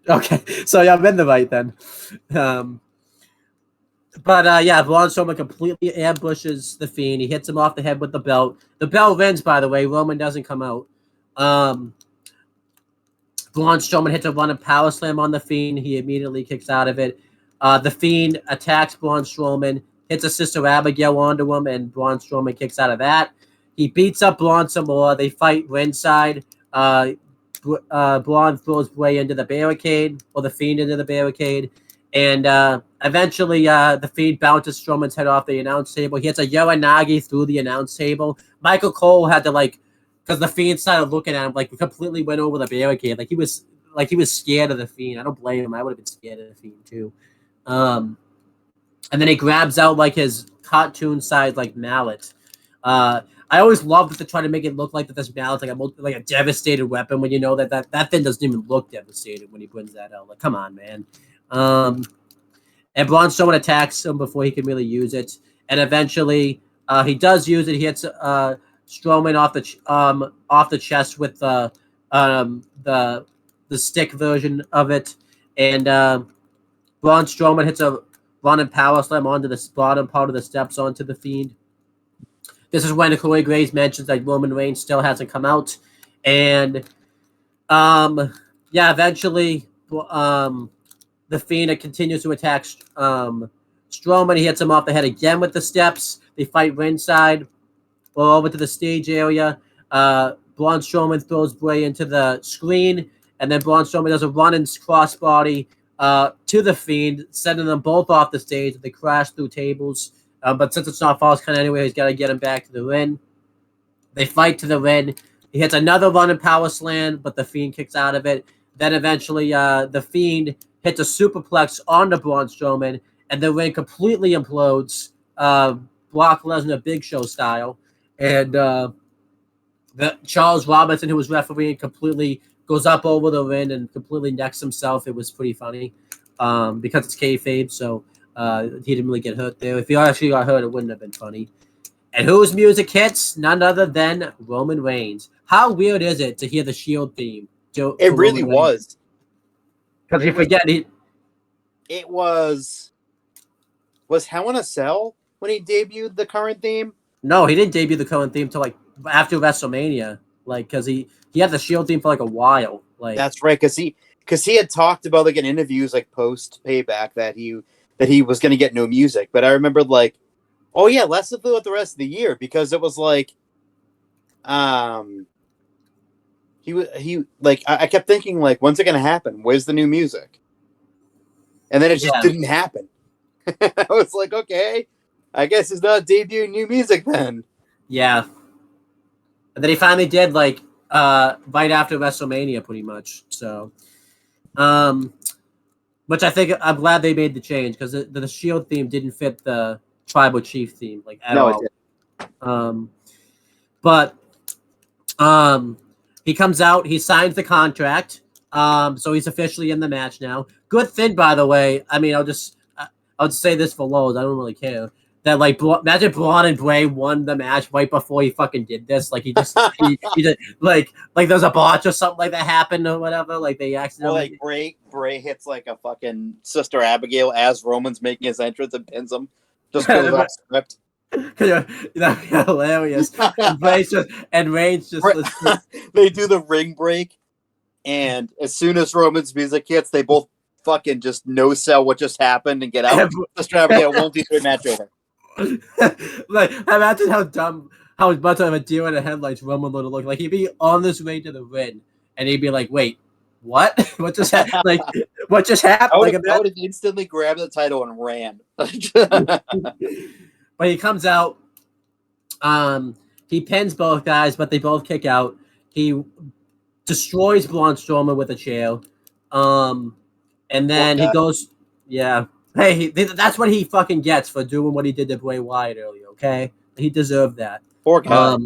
Okay, so yeah, I'm in the right then. But yeah, Braun Strowman completely ambushes the Fiend. He hits him off the head with the belt. The bell rings, by the way. Roman doesn't come out. Braun Strowman hits a running power slam on the Fiend. He immediately kicks out of it. The Fiend attacks Braun Strowman, hits a Sister Abigail onto him, and Braun Strowman kicks out of that. He beats up Braun some more. They fight ringside. Braun throws Bray into the barricade, or the Fiend into the barricade. And eventually, the Fiend bounces Strowman's head off the announce table. He hits a Uranagi through the announce table. Michael Cole had to because the Fiend started looking at him, completely went over the barricade. He was scared of the Fiend. I don't blame him. I would have been scared of the Fiend too. And then he grabs out his cartoon-sized mallet. I always loved to try to make it look like that this mallet's like a devastated weapon when you know that thing doesn't even look devastated when he brings that out. Like, come on, man. And Braun Strowman attacks him before he can really use it, and eventually he does use it. He hits Strowman off the chest with the stick version of it, and Braun Strowman hits a running power slam onto the bottom part of the steps onto the Fiend. This is when Corey Graves mentions that Roman Reigns still hasn't come out, and eventually the Fiend continues to attack Strowman. He hits him off the head again with the steps. They fight ringside. Well, over to the stage area. Braun Strowman throws Bray into the screen, and then Braun Strowman does a running crossbody to the Fiend, sending them both off the stage. They crash through tables. But since it's not false count anyway, he's got to get him back to the ring. They fight to the ring. He hits another running power slam, but the Fiend kicks out of it. Then eventually the Fiend hits a superplex onto Braun Strowman, and the ring completely implodes, Brock Lesnar Big Show style. And the Charles Robinson, who was refereeing, completely goes up over the ring and completely necks himself. It was pretty funny because it's kayfabe, so he didn't really get hurt there. If he actually got hurt, it wouldn't have been funny. And whose music hits? None other than Roman Reigns. How weird is it to hear the Shield theme? It really was. Because you forget it was Hell in a Cell when he debuted the current theme? No, he didn't debut the current theme till after WrestleMania. Because he had the Shield theme for a while. That's right, because he had talked about in interviews post Payback that he was going to get no music. But I remember oh yeah, let's do it the rest of the year, because it was I kept thinking when's it going to happen? Where's the new music? And then it just didn't happen. I was like, okay, I guess it's not debuting new music then. Yeah. And then he finally did right after WrestleMania, pretty much. So, which I think I'm glad they made the change, because the Shield theme didn't fit the Tribal Chief theme at all. It didn't. But he comes out, he signs the contract, so he's officially in the match now. Good thing, by the way. I mean, I'll just say this for Lowe's. I don't really care. That imagine Braun and Bray won the match right before he fucking did this. He just he did there's a botch or something that happened or whatever. They accidentally Bray hits a fucking Sister Abigail as Roman's making his entrance and pins him. Just goes off script. That'd be hilarious. And Reigns just they do the ring break, and as soon as Roman's music hits, they both fucking just no sell what just happened and get out. Sister Abigail won't do their match over. Imagine how dumb how much of a deer in the headlights Roman would look like. He'd be on this way to the ring, and he'd be like, "Wait, what? What just happened? Like, what just happened?" I would have instantly grabbed the title and ran. But he comes out. He pins both guys, but they both kick out. He destroys Braun Strowman with a chair. And then he goes, yeah. Hey, that's what he fucking gets for doing what he did to Bray Wyatt earlier, okay? He deserved that. Poor guy.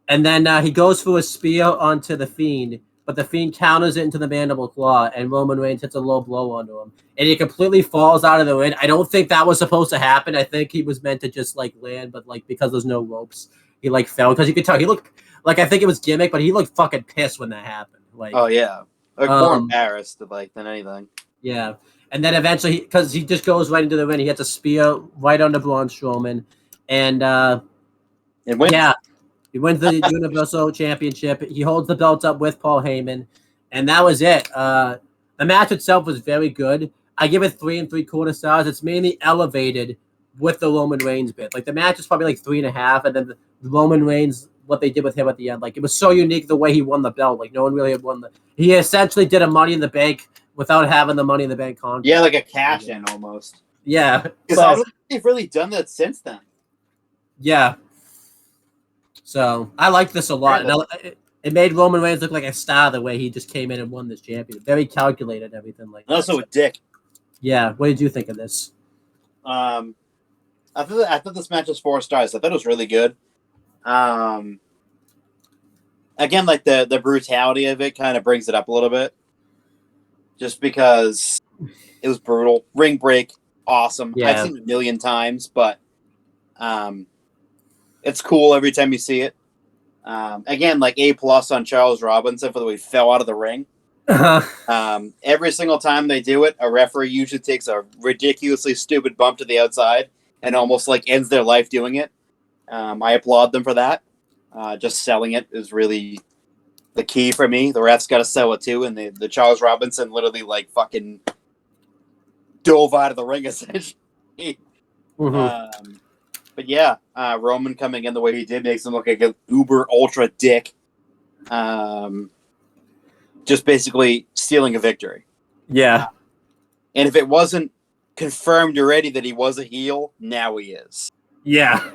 And then he goes for a spear onto the Fiend, but the Fiend counters it into the mandible claw, and Roman Reigns hits a low blow onto him. And he completely falls out of the ring. I don't think that was supposed to happen. I think he was meant to just, like, land, but, like, because there's no ropes, he, like, fell. Because you could tell, he looked, like, I think it was gimmick, but he looked fucking pissed when that happened. Like, oh, yeah. Like, more embarrassed, like, than anything. Yeah. And then eventually, because he just goes right into the ring, he gets a spear right under Braun Strowman. And wins. Yeah, he wins the Universal Championship. He holds the belts up with Paul Heyman. And that was it. The match itself was very good. I give it 3 3/4 stars. It's mainly elevated with the Roman Reigns bit. Like, the match is probably like 3.5, and then the Roman Reigns, what they did with him at the end. Like, it was so unique the way he won the belt. Like, no one really had won he essentially did a Money in the Bank without having the Money in the Bank contract. Yeah, like a cash-in almost. Yeah. Because I don't think they've really done that since then. Yeah. So, I liked this a lot. And it made Roman Reigns look like a star the way he just came in and won this championship. Very calculated and everything like that. Also a dick. Yeah. What did you think of this? I thought this match was 4 stars. I thought it was really good. Again, like the brutality of it kind of brings it up a little bit. Just because it was brutal. Ring break, awesome. Yeah. I've seen it a million times, but it's cool every time you see it. Again, like A+ on Charles Robinson for the way he fell out of the ring. Every single time they do it, a referee usually takes a ridiculously stupid bump to the outside and almost like ends their life doing it. I applaud them for that. Just selling it is really the key for me. The refs got to sell it too, and the Charles Robinson literally like fucking dove out of the ring essentially. Mm-hmm. But yeah, Roman coming in the way he did makes him look like an uber ultra dick. Just basically stealing a victory. Yeah. And if it wasn't confirmed already that he was a heel, now he is. Yeah.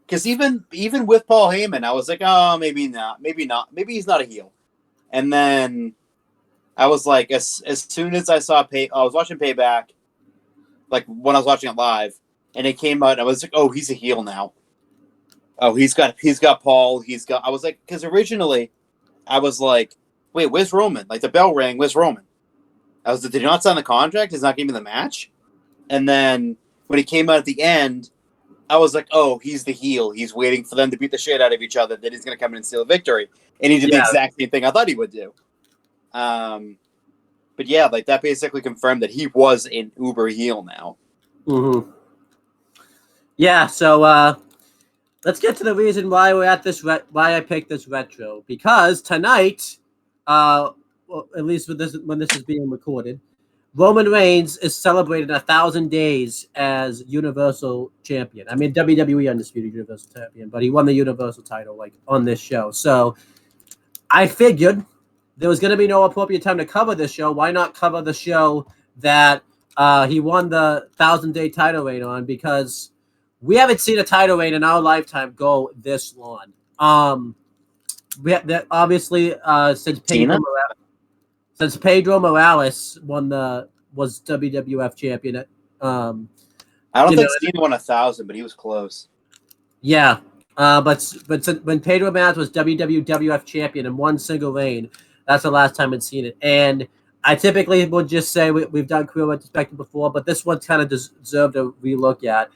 Because even with Paul Heyman, I was like, oh, maybe not. Maybe he's not a heel. And then I was like, as soon as I saw I was watching Payback, like when I was watching it live, and it came out, I was like, oh, he's a heel now. Oh, he's got Paul. I was like, because originally I was like, wait, where's Roman? Like the bell rang, where's Roman? I was like, did he not sign the contract? He's not giving me the match. And then when he came out at the end, I was like, oh, he's the heel. He's waiting for them to beat the shit out of each other. Then he's going to come in and steal a victory. And he did the exact same thing I thought he would do. But yeah, like that basically confirmed that he was an uber heel now. Mm-hmm. Yeah, so let's get to the reason why we're at this, why I picked this retro. Because tonight, well, at least with this, when this is being recorded, Roman Reigns is celebrating 1,000 days as Universal Champion. I mean, WWE Undisputed Universal Champion, but he won the Universal title like on this show. So I figured there was going to be no appropriate time to cover this show. Why not cover the show that he won the 1,000-day title reign on? Because we haven't seen a title reign in our lifetime go this long. We have, obviously since Pedro Morales was WWF champion. I don't think Cena won 1,000, but he was close. Yeah, but when Pedro Morales was WWF champion in one single reign, that's the last time I'd seen it. And I typically would just say we've done career retrospective before, but this one kind of deserved a relook at.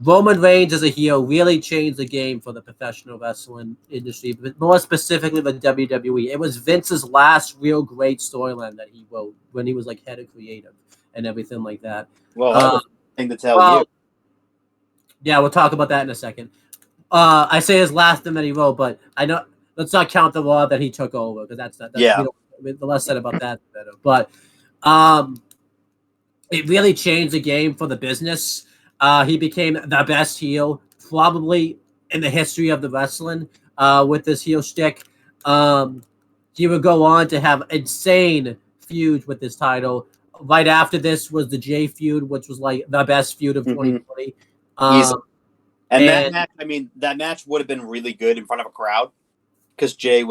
Roman Reigns as a heel really changed the game for the professional wrestling industry, but more specifically the WWE. It was Vince's last real great storyline that he wrote when he was like head of creative and everything like that. Well, I was thing to tell you. Yeah, we'll talk about that in a second. I say his last thing that he wrote, but I know let's not count the law that he took over because that's yeah. The less said about that, the better. But it really changed the game for the business. He became the best heel probably in the history of the wrestling with this heel shtick. He would go on to have insane feuds with this title. Right after this was the Jay feud, which was like the best feud of 2020. And that match, I mean, that match would have been really good in front of a crowd because Jay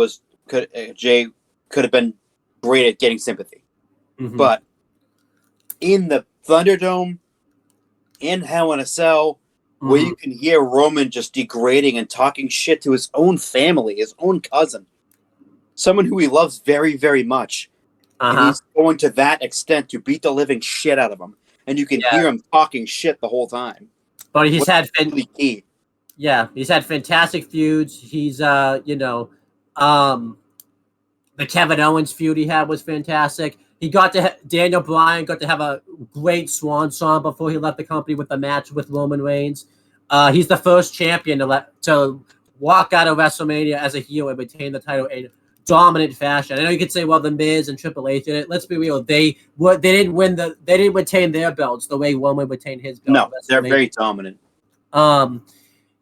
could have been great at getting sympathy. But in the Thunderdome, in Hell in a Cell, where you can hear Roman just degrading and talking shit to his own family, his own cousin, someone who he loves very, very much. And he's going to that extent to beat the living shit out of him. And you can hear him talking shit the whole time. But he's had really key. Yeah, he's had fantastic feuds. He's the Kevin Owens feud he had was fantastic. He got to Daniel Bryan got to have a great swan song before he left the company with the match with Roman Reigns. He's the first champion to walk out of WrestleMania as a heel and retain the title in dominant fashion. I know you could say, well, the Miz and Triple H did it. Let's be real; they didn't retain their belts the way Roman retained his belt. No, they're very dominant.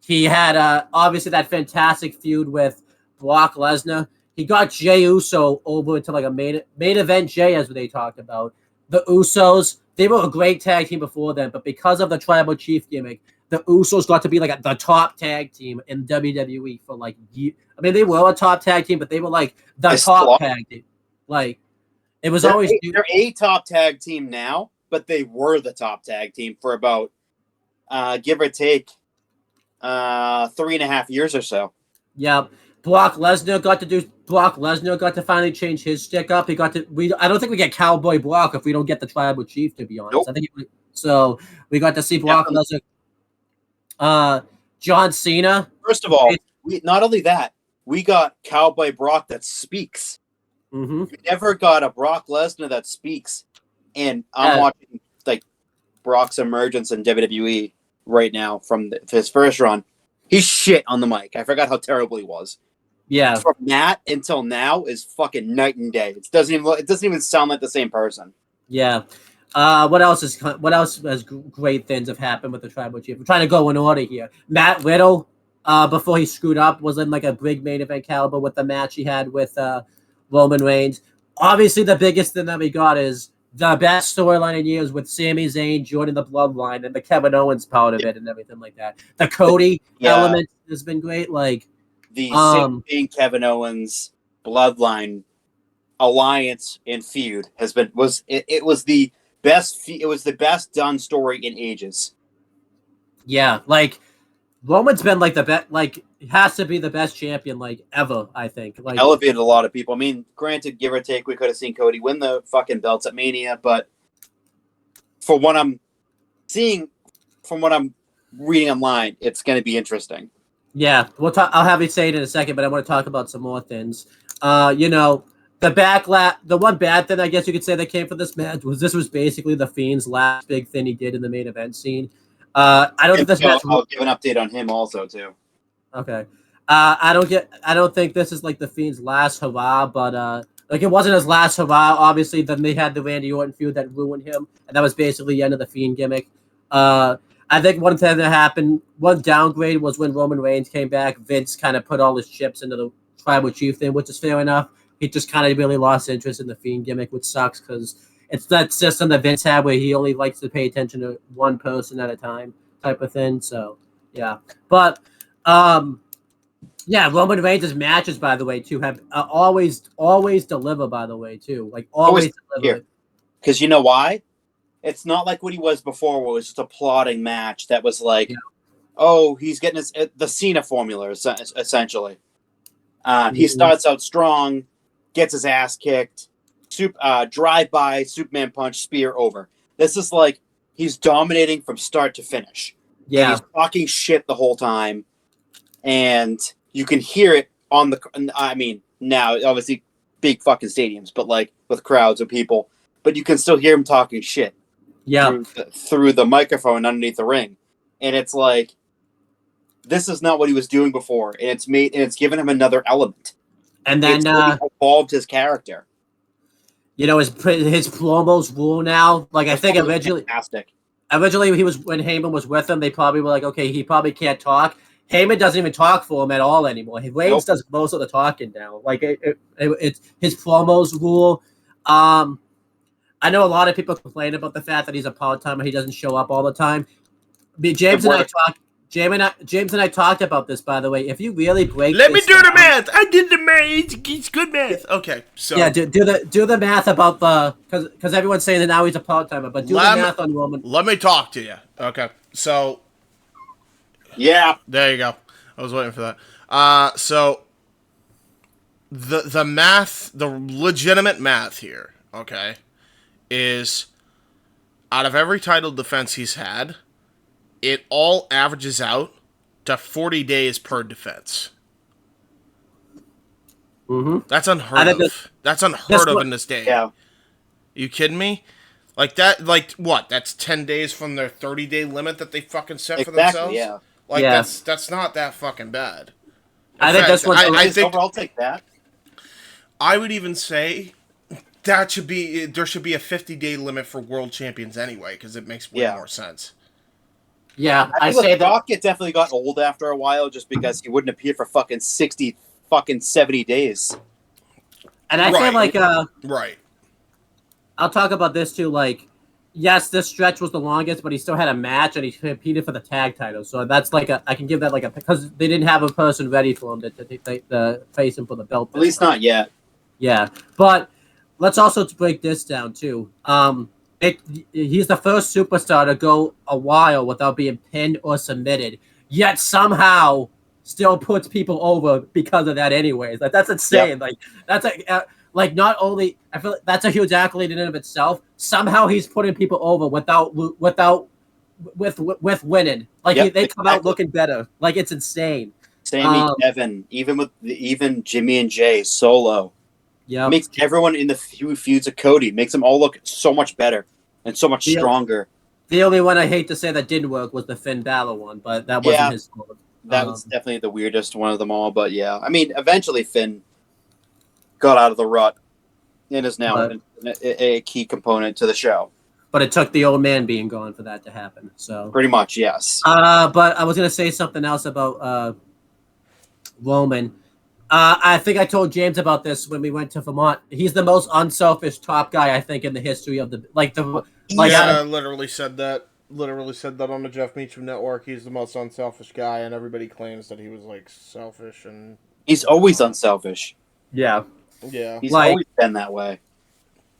He had obviously that fantastic feud with Brock Lesnar. He got Jey Uso over into like a main event Jey, as they talked about. The Usos, they were a great tag team before then, but because of the Tribal Chief gimmick, the Usos got to be like the top tag team in WWE for like years. I mean, they were a top tag team, but they were like the top tag team. Like, it was always... They're a top tag team now, but they were the top tag team for about, give or take, 3.5 years or so. Yeah. Brock Lesnar got to finally change his stick up. I don't think we get Cowboy Brock if we don't get the Tribal Chief, to be honest. Nope. I think so. We got to see Brock Lesnar. John Cena. First of all, not only that, we got Cowboy Brock that speaks. We never got a Brock Lesnar that speaks. And I'm watching like Brock's emergence in WWE right now from his first run. He's shit on the mic. I forgot how terrible he was. Yeah. From that until now is fucking night and day. It doesn't even sound like the same person. Yeah. What else has great things have happened with the Tribal Chief? I'm trying to go in order here. Matt Riddle, before he screwed up, was in like a big main event caliber with the match he had with Roman Reigns. Obviously, the biggest thing that we got is the best storyline in years with Sami Zayn joining the Bloodline and the Kevin Owens part of it and everything like that. The Cody element has been great. Like the Sami Zayn, Kevin Owens Bloodline alliance and feud was the best done story in ages. Yeah, like Roman's been like the best, like has to be the best champion like ever. I think like elevated a lot of people. I mean, granted, give or take, we could have seen Cody win the fucking belts at Mania, but for what I'm seeing, from what I'm reading online, it's going to be interesting. Yeah, I'll have you say it in a second, but I want to talk about some more things. The one bad thing I guess you could say that came from this match was this was basically the Fiend's last big thing he did in the main event scene. I don't think this match. I'll give an update on him also too. Okay. I don't think this is like the Fiend's last hurrah, but like it wasn't his last hurrah. Obviously, then they had the Randy Orton feud that ruined him, and that was basically the end of the Fiend gimmick. I think one thing that happened, one downgrade was when Roman Reigns came back. Vince kind of put all his chips into the Tribal Chief thing, which is fair enough. He just kind of really lost interest in the Fiend gimmick, which sucks because it's that system that Vince had where he only likes to pay attention to one person at a time type of thing. So, yeah. But, yeah, Roman Reigns' matches, by the way, too, have always deliver, by the way, too. Like, always deliver. Because you know why? It's not like what he was before, where it was just a plodding match that was like, oh, he's getting the Cena formula, essentially. He starts out strong, gets his ass kicked, drive-by, Superman punch, spear, over. This is like, he's dominating from start to finish. Yeah. And he's talking shit the whole time, and you can hear it on the, I mean, now, obviously, big fucking stadiums, but like, with crowds of people, but you can still hear him talking shit. Yeah. Through the microphone underneath the ring. And it's like, this is not what he was doing before, and it's given him another element. And then it's evolved his character. You know, his promos rule now. Like I think originally fantastic. Originally, when Heyman was with him, they probably were like, okay, he probably can't talk. Heyman doesn't even talk for him at all anymore. Reigns Nope. does most of the talking now. Like it's his promos rule. I know a lot of people complain about the fact that he's a part-timer. He doesn't show up all the time. James and I talked about this, by the way. If you really break Let me this do the down- math. I did the math. It's good math. Okay, so Yeah, do the math about the because everyone's saying that now he's a part-timer, but do the math on Roman. let me talk to you. Okay, so Yeah. there you go. I was waiting for that. So the math, the legitimate math here, okay, is out of every title defense he's had, it all averages out to 40 days per defense. Mm-hmm. That's unheard think of. That's unheard of in this day. Yeah. You kidding me? Like that? Like what? That's 10 days from their 30-day limit that they fucking set for themselves. Yeah. Like Yeah. that's not that fucking bad. I think this one's I think I'll take that. I would even say there should be a 50-day limit for world champions anyway, because it makes way more sense. yeah. I I think say with that. Rock, it definitely got old after a while, just because he wouldn't appear for fucking 60, fucking 70 days. And I feel Right. like Right. I'll talk about this too. Like, yes, this stretch was the longest, but he still had a match and he competed for the tag title. So that's like I can give that like a because they didn't have a person ready for him to face him for the belt. At least not yet. Yeah, but let's also break this down too. He's the first superstar to go a while without being pinned or submitted, yet somehow still puts people over because of that. Anyways, like that's insane. Yep. Like that's like not only I feel like that's a huge accolade in and of itself. Somehow he's putting people over without winning. Like Yep, they come out exactly. looking better. Like it's insane. Sammy, Kevin, even Jimmy and Jay, Solo. Yeah. Makes everyone in the few feuds of Cody, makes them all look so much better and so much Yeah. stronger. The only one I hate to say that didn't work was the Finn Balor one, but that wasn't Yeah. his fault. That was definitely the weirdest one of them all, but yeah. I mean, eventually Finn got out of the rut and is now a key component to the show. But it took the old man being gone for that to happen. So, Pretty much, yes. but I was gonna say something else about Roman. I think I told James about this when we went to Vermont. He's the most unselfish top guy I think in the history of I literally said that. Literally said that on the Jeff Meacham Network. He's the most unselfish guy, and everybody claims that he was like selfish and. He's always unselfish. Yeah. Yeah. He's Like- always been that way.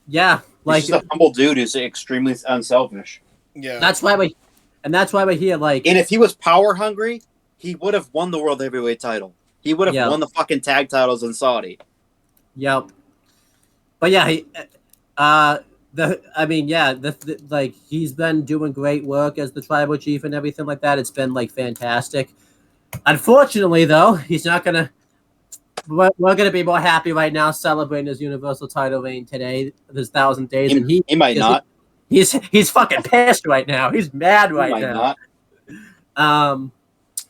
Yeah. Like He's just a humble dude who's extremely unselfish. Yeah. that's why we're here. Like And if he was power hungry, he would have won the World Heavyweight title. He would have won the fucking tag titles in Saudi. Yep. But yeah, like he's been doing great work as the tribal chief and everything like that. It's been like fantastic. Unfortunately, though, he's not gonna. We're gonna be more happy right now celebrating his Universal title reign today, this 1,000 days, and He might not. He's fucking pissed right now. He's mad He right might now. not.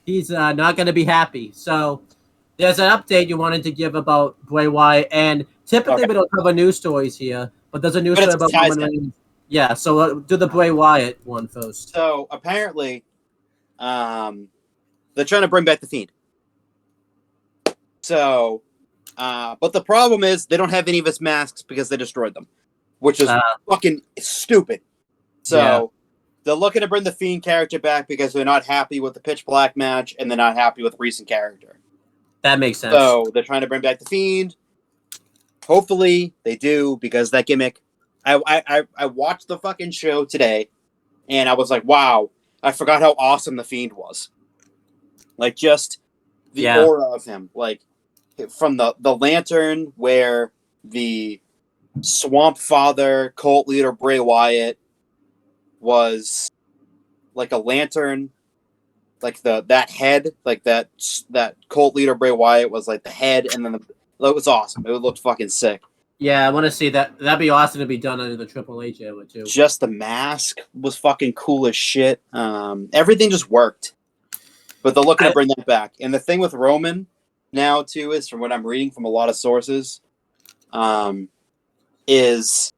He's not gonna be happy. So. There's an update you wanted to give about Bray Wyatt, and typically we don't cover news stories here, but there's a news story about Roman Reigns. Yeah, so do the Bray Wyatt one first. So apparently, they're trying to bring back the Fiend. So, but the problem is they don't have any of his masks because they destroyed them, which is fucking stupid. So they're looking to bring the Fiend character back because they're not happy with the Pitch Black match and they're not happy with the recent character. That makes sense. So they're trying to bring back the Fiend. Hopefully they do, because that gimmick. I watched the fucking show today, and I was like, wow, I forgot how awesome the Fiend was. Like, just the aura of him. Like, from the lantern where the Swamp Father cult leader Bray Wyatt was like a lantern. Like that head, like that cult leader Bray Wyatt was like the head, and then it was awesome. It looked fucking sick. Yeah, I want to see that. That'd be awesome to be done under the Triple H era too. Just the mask was fucking cool as shit. Everything just worked. But they're looking to bring that back. And the thing with Roman now too is, from what I'm reading from a lot of sources, is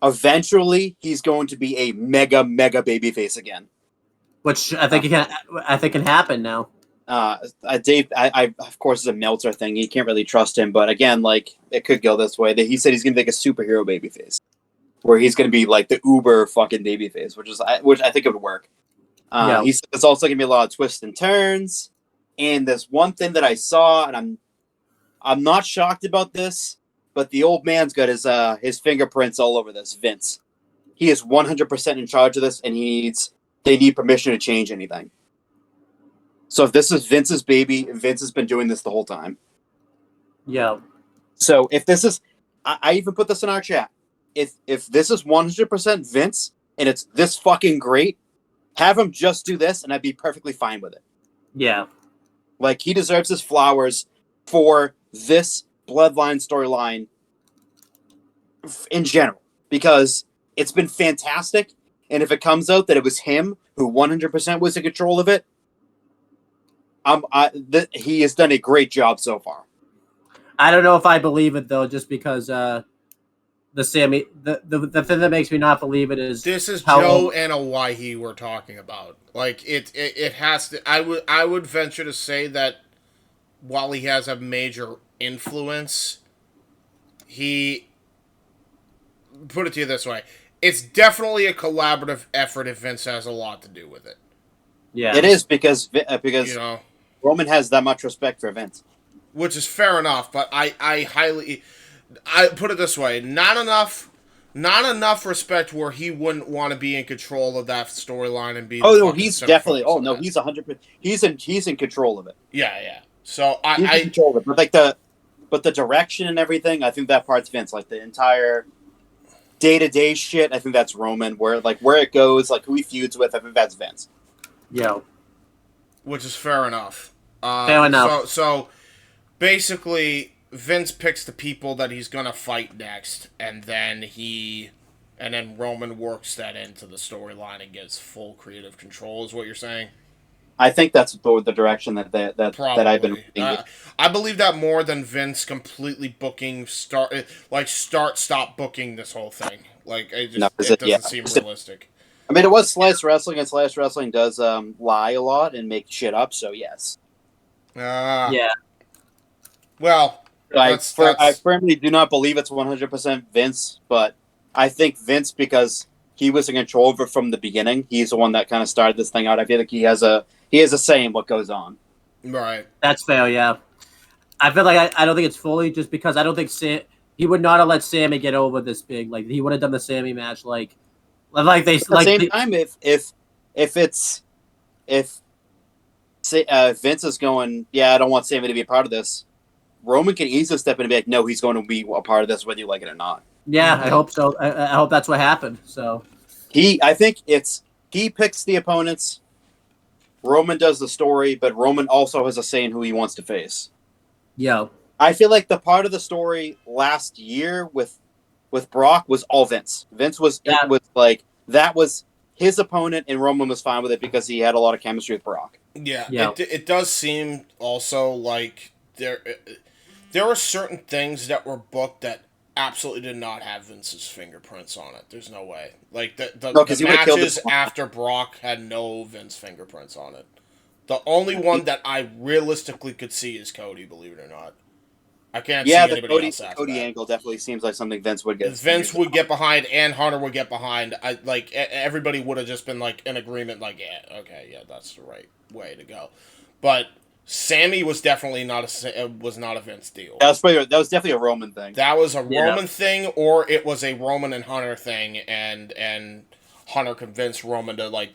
eventually he's going to be a mega babyface again. Which I think can happen now. Dave, I of course is a Meltzer thing. You can't really trust him, but again, like it could go this way. He said he's gonna be like a superhero babyface, where he's gonna be like the uber fucking babyface, which I think it would work. He said there's also gonna be a lot of twists and turns, and there's one thing that I saw, and I'm not shocked about this, but the old man's got his fingerprints all over this. Vince, he is 100% in charge of this, and they need permission to change anything. So if this is Vince's baby, Vince has been doing this the whole time. Yeah. So if this is, I even put this in our chat. If this is 100% Vince and it's this fucking great, have him just do this, and I'd be perfectly fine with it. Yeah. Like he deserves his flowers for this Bloodline storyline in general, because it's been fantastic. And if it comes out that it was him who 100% was in control of it, he has done a great job so far. I don't know if I believe it though, just because the thing that makes me not believe it is this is Joe and a Waihe we're talking about. Like it has to. I would venture to say that while he has a major influence, he put it to you this way: it's definitely a collaborative effort if Vince has a lot to do with it. Yeah, it is because you know, Roman has that much respect for Vince, which is fair enough. But I put it this way: not enough respect where he wouldn't want to be in control of that storyline and be. Oh no, he's definitely. Oh no, he's 100%. He's in control of it. Yeah. So he's in control of it. But the direction and everything, I think that part's Vince. Like the entire day-to-day shit, I think that's Roman. Where it goes, like who he feuds with, I think that's Vince. Yeah. Which is fair enough. Fair enough. So basically, Vince picks the people that he's gonna fight next, and then Roman works that into the storyline and gets full creative control. Is what you're saying? I think that's the direction that I've been reading. I believe that more than Vince completely booking stop booking this whole thing. Like it doesn't seem realistic. I mean, it was Slice Wrestling, and Slice Wrestling does lie a lot and make shit up. So yes. Yeah. Well, I firmly do not believe it's 100% Vince, but I think Vince, because he was in control of it from the beginning. He's the one that kind of started this thing out. I feel like he has a say in what goes on. Right. That's fair. Yeah. I feel like I don't think it's fully, just because I don't think he would not have let Sammy get over this big. Like he would have done the Sammy match like they at the same time, if Vince is going, yeah, I don't want Sammy to be a part of this, Roman can easily step in and be like, no, he's going to be a part of this whether you like it or not. Yeah, I hope so. I hope that's what happened. So I think he picks the opponents, Roman does the story, but Roman also has a say in who he wants to face. Yeah. I feel like the part of the story last year with Brock was all Vince. Vince was like, that was his opponent, and Roman was fine with it because he had a lot of chemistry with Brock. Yeah. It does seem also like there were certain things that were booked that absolutely did not have Vince's fingerprints on it. There's no way. Like the matches after Brock had no Vince fingerprints on it. The only one that I realistically could see is Cody, believe it or not. I can't see anybody else after Cody that. angle definitely seems like something Vince would get. Vince would get behind, and Hunter would get behind. Everybody would have just been like in agreement, like, yeah, okay, yeah, that's the right way to go. But Sammy was definitely not a Vince deal. That was definitely a Roman thing. That was a Roman thing, or it was a Roman and Hunter thing, and Hunter convinced Roman to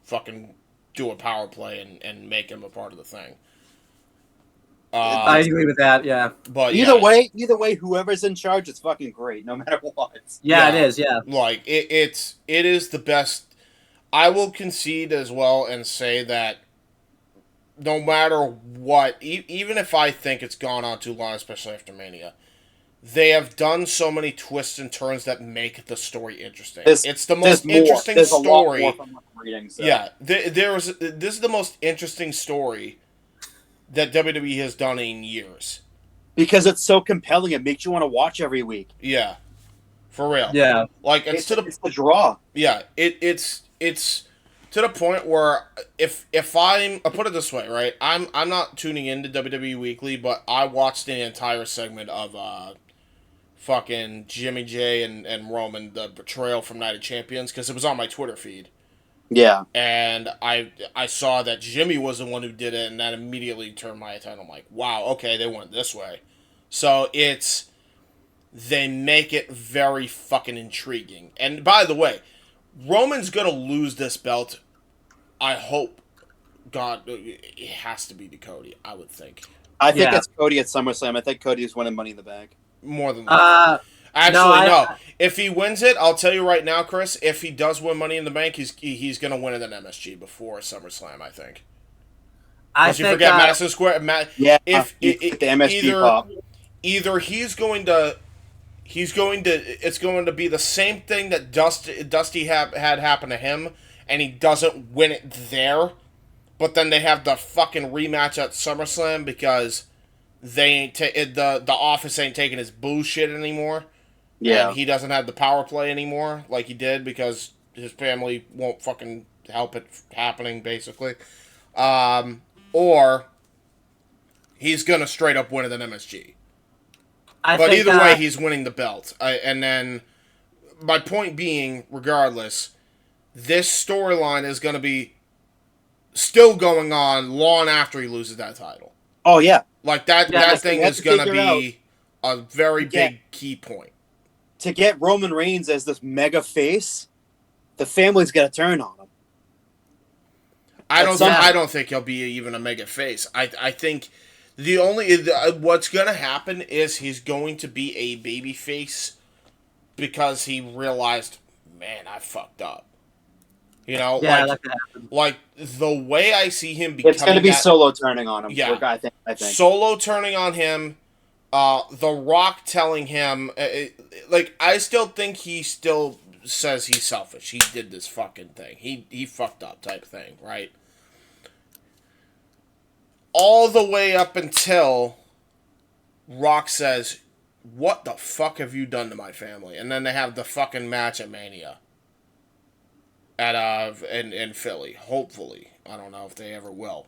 fucking do a power play and make him a part of the thing. I agree with that. Yeah, but either way, whoever's in charge is fucking great, no matter what. Yeah, it is. Yeah, like it is the best. I will concede as well and say that no matter what, even if I think it's gone on too long, especially after Mania, they have done so many twists and turns that make the story interesting. It's the most interesting story. A lot more from what I'm reading, so. Yeah, this is the most interesting story that WWE has done in years. Because it's so compelling, it makes you want to watch every week. Yeah, for real. Yeah, like it's the draw. Yeah, it's to the point where if I'll put it this way, right? I'm not tuning into WWE Weekly, but I watched the entire segment of fucking Jimmy J and Roman, the betrayal from Night of Champions, because it was on my Twitter feed. Yeah. And I saw that Jimmy was the one who did it, and that immediately turned my attention. I'm like, wow, okay, they went this way. So they make it very fucking intriguing. And by the way, Roman's gonna lose this belt. I hope. God, it has to be to Cody, I would think. I think Yeah. it's Cody at SummerSlam. I think Cody's winning Money in the Bank. More than likely. Actually, no. If he wins it, I'll tell you right now, Chris. If he does win Money in the Bank, he's gonna win it in MSG before SummerSlam. I think. Because you forget Madison Square. Yeah. If the MSG pop. Either it's going to be the same thing that Dusty had happen to him, and he doesn't win it there, but then they have the fucking rematch at SummerSlam because they ain't the office ain't taking his bullshit anymore. Yeah. And he doesn't have the power play anymore like he did because his family won't fucking help it happening, basically. Or he's gonna straight up win it in MSG. But either way, he's winning the belt. And then, my point being, regardless, this storyline is going to be still going on long after he loses that title. Oh, yeah. Like, that thing is going to be a very big key point. To get Roman Reigns as this mega face, the family's got to turn on him. I don't think he'll be even a mega face. I think what's going to happen is he's going to be a baby face because he realized, man, I fucked up. You know, like the way I see him becoming, it's going to be Solo turning on him. Yeah, I think Solo turning on him. The Rock telling him, like, I still think he still says he's selfish. He did this fucking thing. He fucked up type thing, right? All the way up until Rock says, "What the fuck have you done to my family?" And then they have the fucking match at Mania. In Philly, hopefully. I don't know if they ever will.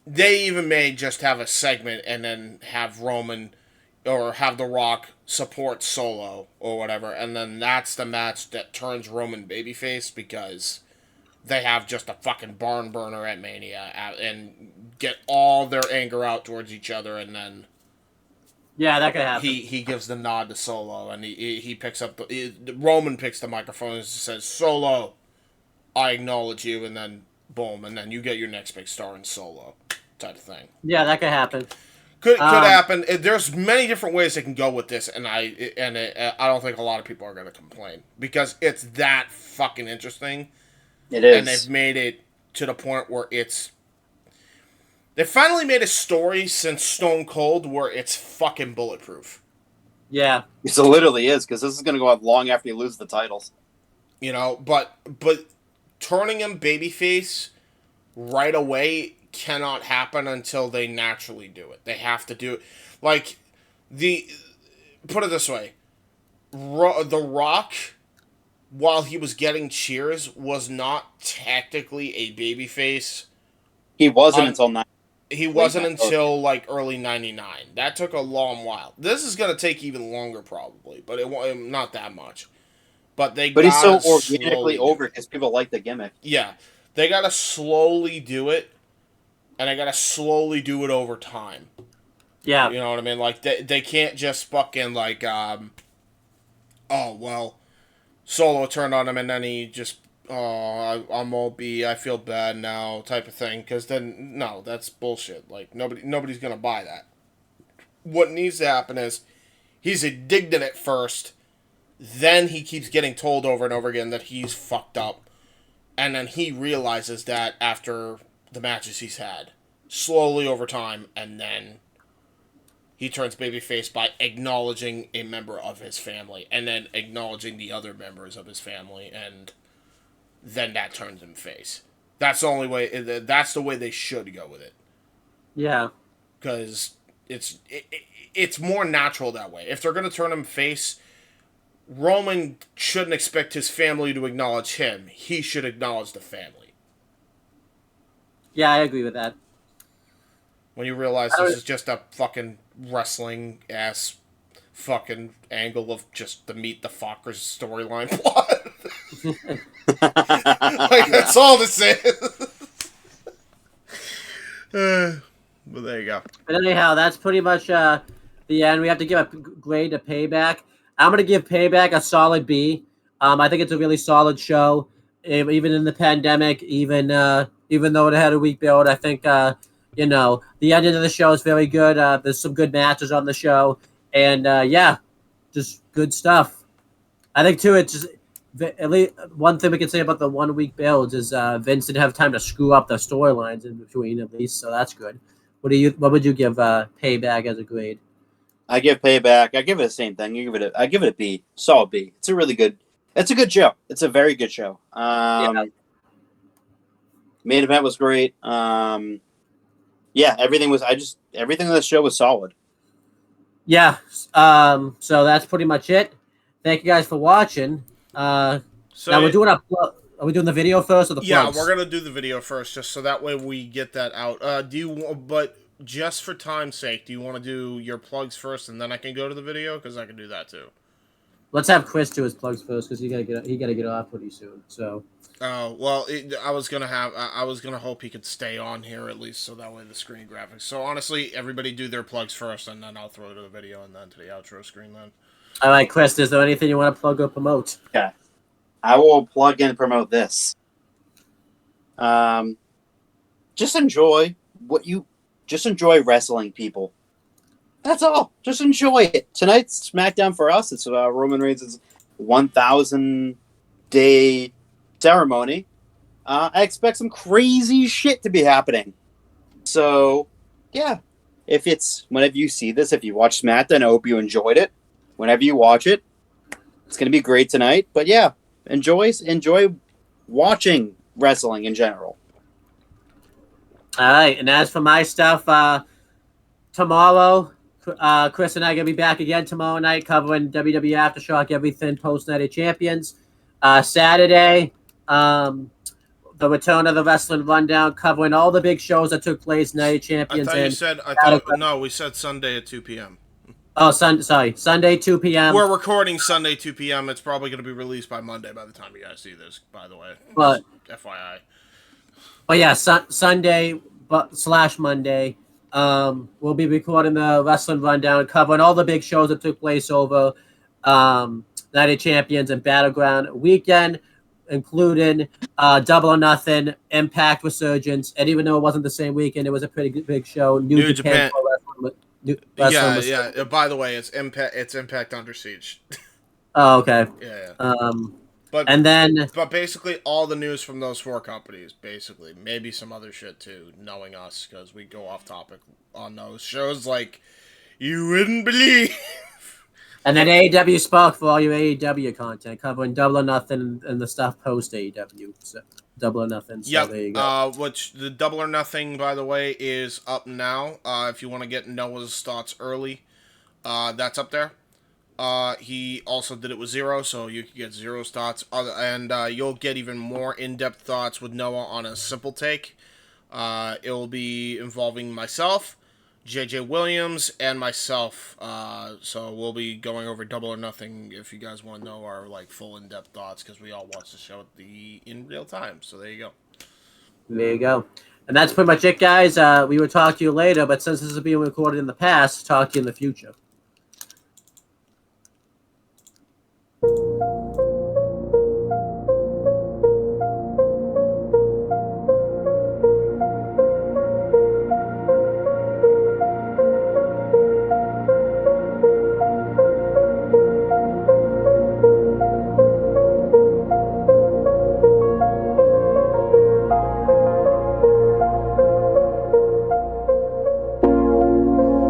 They even may just have a segment and then have Roman or have The Rock support Solo or whatever, and then that's the match that turns Roman babyface because they have just a fucking barn burner at Mania and get all their anger out towards each other, and then that could happen. He gives the nod to Solo, and he picks up Roman picks the microphone and says, "Solo, I acknowledge you," and then boom, and then you get your next big star in Solo, type of thing. Yeah, that could happen. Could happen. There's many different ways they can go with this, and I don't think a lot of people are going to complain because it's that fucking interesting. It is, and they've made it to the point where they finally made a story since Stone Cold where it's fucking bulletproof. Yeah, it literally is because this is going to go on long after you lose the titles. You know, but turning him babyface right away cannot happen until they naturally do it. They have to do it. Like, put it this way. The Rock, while he was getting cheers, was not technically a babyface. He wasn't until 9. He wasn't until, like, early 99. That took a long while. This is going to take even longer, probably, but not that much. But he's so organically over because people like the gimmick. Yeah. They got to slowly do it, and they got to slowly do it over time. Yeah. You know what I mean? Like, they can't just fucking, like, Solo turned on him, and then he just, I'm OB, I feel bad now, type of thing. Because then, no, that's bullshit. Like, nobody's going to buy that. What needs to happen is, he's indignant at first, then he keeps getting told over and over again that he's fucked up. And then he realizes that after the matches he's had. Slowly over time, and then he turns babyface by acknowledging a member of his family, and then acknowledging the other members of his family, and then that turns him face. That's the only way. That's the way they should go with it. Yeah, because it's more natural that way. If they're gonna turn him face, Roman shouldn't expect his family to acknowledge him. He should acknowledge the family. Yeah, I agree with that. When you realize this is just a fucking wrestling ass fucking angle of just the Meet the Fockers storyline plot. Like, that's all this is. But there you go. But anyhow, that's pretty much the end. We have to give a grade to Payback. I'm gonna give Payback a solid B. I think it's a really solid show, even in the pandemic. Even though it had a weak build, I think the ending of the show is very good. There's some good matches on the show, and yeah, just good stuff. I think too. It's just at least one thing we can say about the 1 week builds is Vince didn't have time to screw up the storylines in between at least, so that's good. What would you give Payback as a grade? I give Payback. I give it the same thing. I give it a B. Solid B. It's a good show. It's a very good show. Main event was great. Yeah, everything on the show was solid. Yeah. So that's pretty much it. Thank you guys for watching. Now we're doing are we doing the video first or the plugs? Yeah, we're gonna do the video first, just so that way we get that out. But just for time's sake, do you want to do your plugs first, and then I can go to the video? Because I can do that too. Let's have Chris do his plugs first, because he gotta get off pretty soon. So. Well, I was gonna hope he could stay on here at least, so that way the screen graphics. So honestly, everybody do their plugs first, and then I'll throw it to the video, and then to the outro screen. Then. All right, Chris. Is there anything you want to plug or promote? Yeah, I will plug and promote this. Just enjoy wrestling, people. That's all. Just enjoy it. Tonight's SmackDown for us. It's Roman Reigns' 1,000 day ceremony. I expect some crazy shit to be happening. So, yeah. Whenever you see this, if you watch SmackDown, I hope you enjoyed it. Whenever you watch it, it's going to be great tonight. But yeah, enjoy watching wrestling in general. All right, and as for my stuff, tomorrow, Chris and I are going to be back again tomorrow night covering WWE Aftershock, everything post-Night of Champions. Saturday, the return of the Wrestling Rundown, covering all the big shows that took place, Night of Champions. We said Sunday at 2 p.m. Oh, Sunday, 2 p.m. We're recording Sunday, 2 p.m. It's probably going to be released by Monday by the time you guys see this, by the way. But, FYI. But yeah, Sunday / Monday, we'll be recording the Wrestling Rundown, covering all the big shows that took place over Night of Champions and Battleground weekend, including Double or Nothing, Impact Resurgence, and even though it wasn't the same weekend, it was a pretty big show. New Japan. Yeah. By the way, it's Impact Under Siege. Oh, okay. Yeah. But basically all the news from those four companies, basically. Maybe some other shit too, knowing us, because we go off topic on those shows like you wouldn't believe. And then AEW Spark for all your AEW content, covering Double or Nothing and the stuff post AEW. So, Double or Nothing. So there you go. Which the Double or Nothing, by the way, is up now. If you want to get Noah's thoughts early, that's up there. He also did it with Zero, so you can get Zero's thoughts. And you'll get even more in-depth thoughts with Noah on a simple take. It will be involving myself, JJ Williams, and myself. So we'll be going over Double or Nothing if you guys want to know our full in-depth thoughts, because we all watch the show in real time. So there you go. There you go. And that's pretty much it, guys. We will talk to you later, but since this is being recorded in the past, talk to you in the future.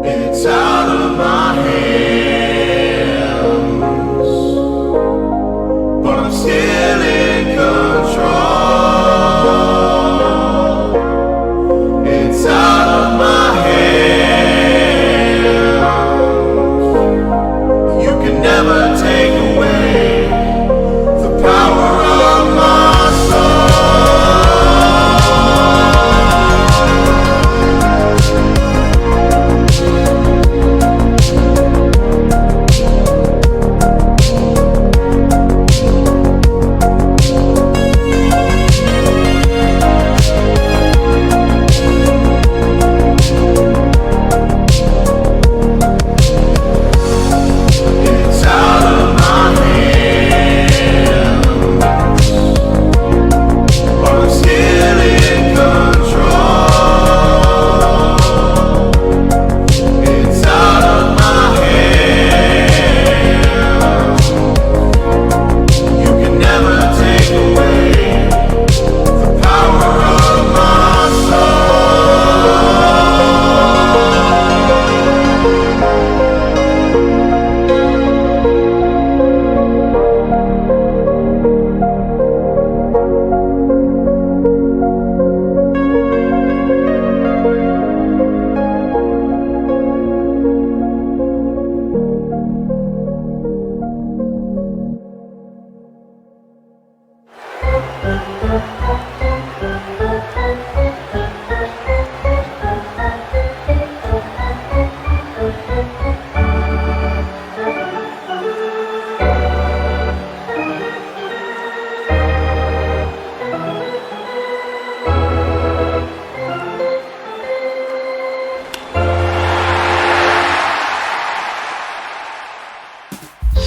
It's out of my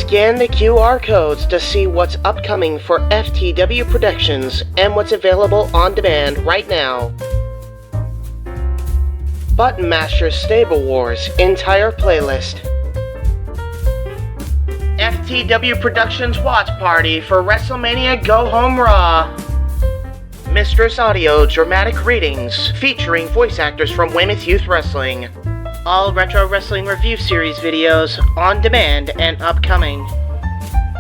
Scan the QR codes to see what's upcoming for FTW Productions and what's available on demand right now. Button Master Stable Wars entire playlist. FTW Productions Watch Party for WrestleMania Go Home Raw. Mistress Audio Dramatic Readings featuring voice actors from Weymouth Youth Wrestling. All Retro Wrestling Review Series videos on demand and upcoming.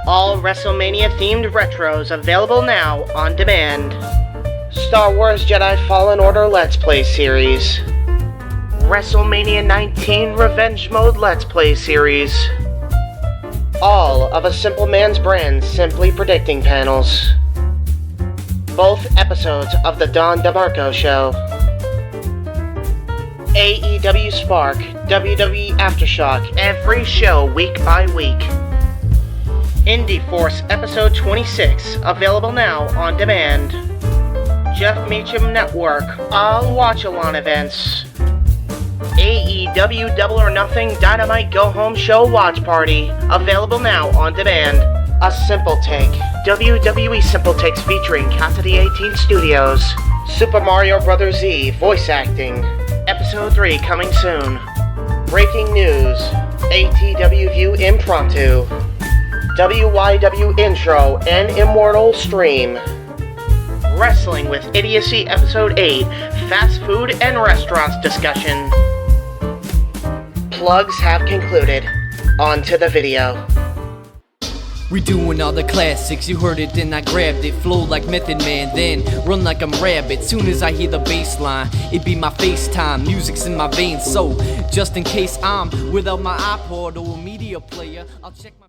All WrestleMania themed retros available now on demand. Star Wars Jedi Fallen Order Let's Play Series. WrestleMania 19 Revenge Mode Let's Play Series. All of A Simple Man's Brand Simply Predicting panels. Both episodes of The Don DeMarco Show. AEW Spark, WWE Aftershock, every show week by week. Indie Force Episode 26, available now on demand. Jeff Meacham Network, all watch-along events. AEW Double or Nothing Dynamite Go Home Show Watch Party, available now on demand. A Simple Take, WWE Simple Takes featuring Cassidy 18 Studios. Super Mario Bros. Z voice acting. Episode 3 coming soon. Breaking news. ATW View Impromptu. WYW Intro and Immortal Stream. Wrestling with Idiocy Episode 8. Fast Food and Restaurants discussion. Plugs have concluded. On to the video. We doing all the classics, you heard it, then I grabbed it. Flow like Method Man, then run like I'm Rabbit. Soon as I hear the bass line, it be my FaceTime. Music's in my veins, so just in case I'm without my iPod or a media player, I'll check my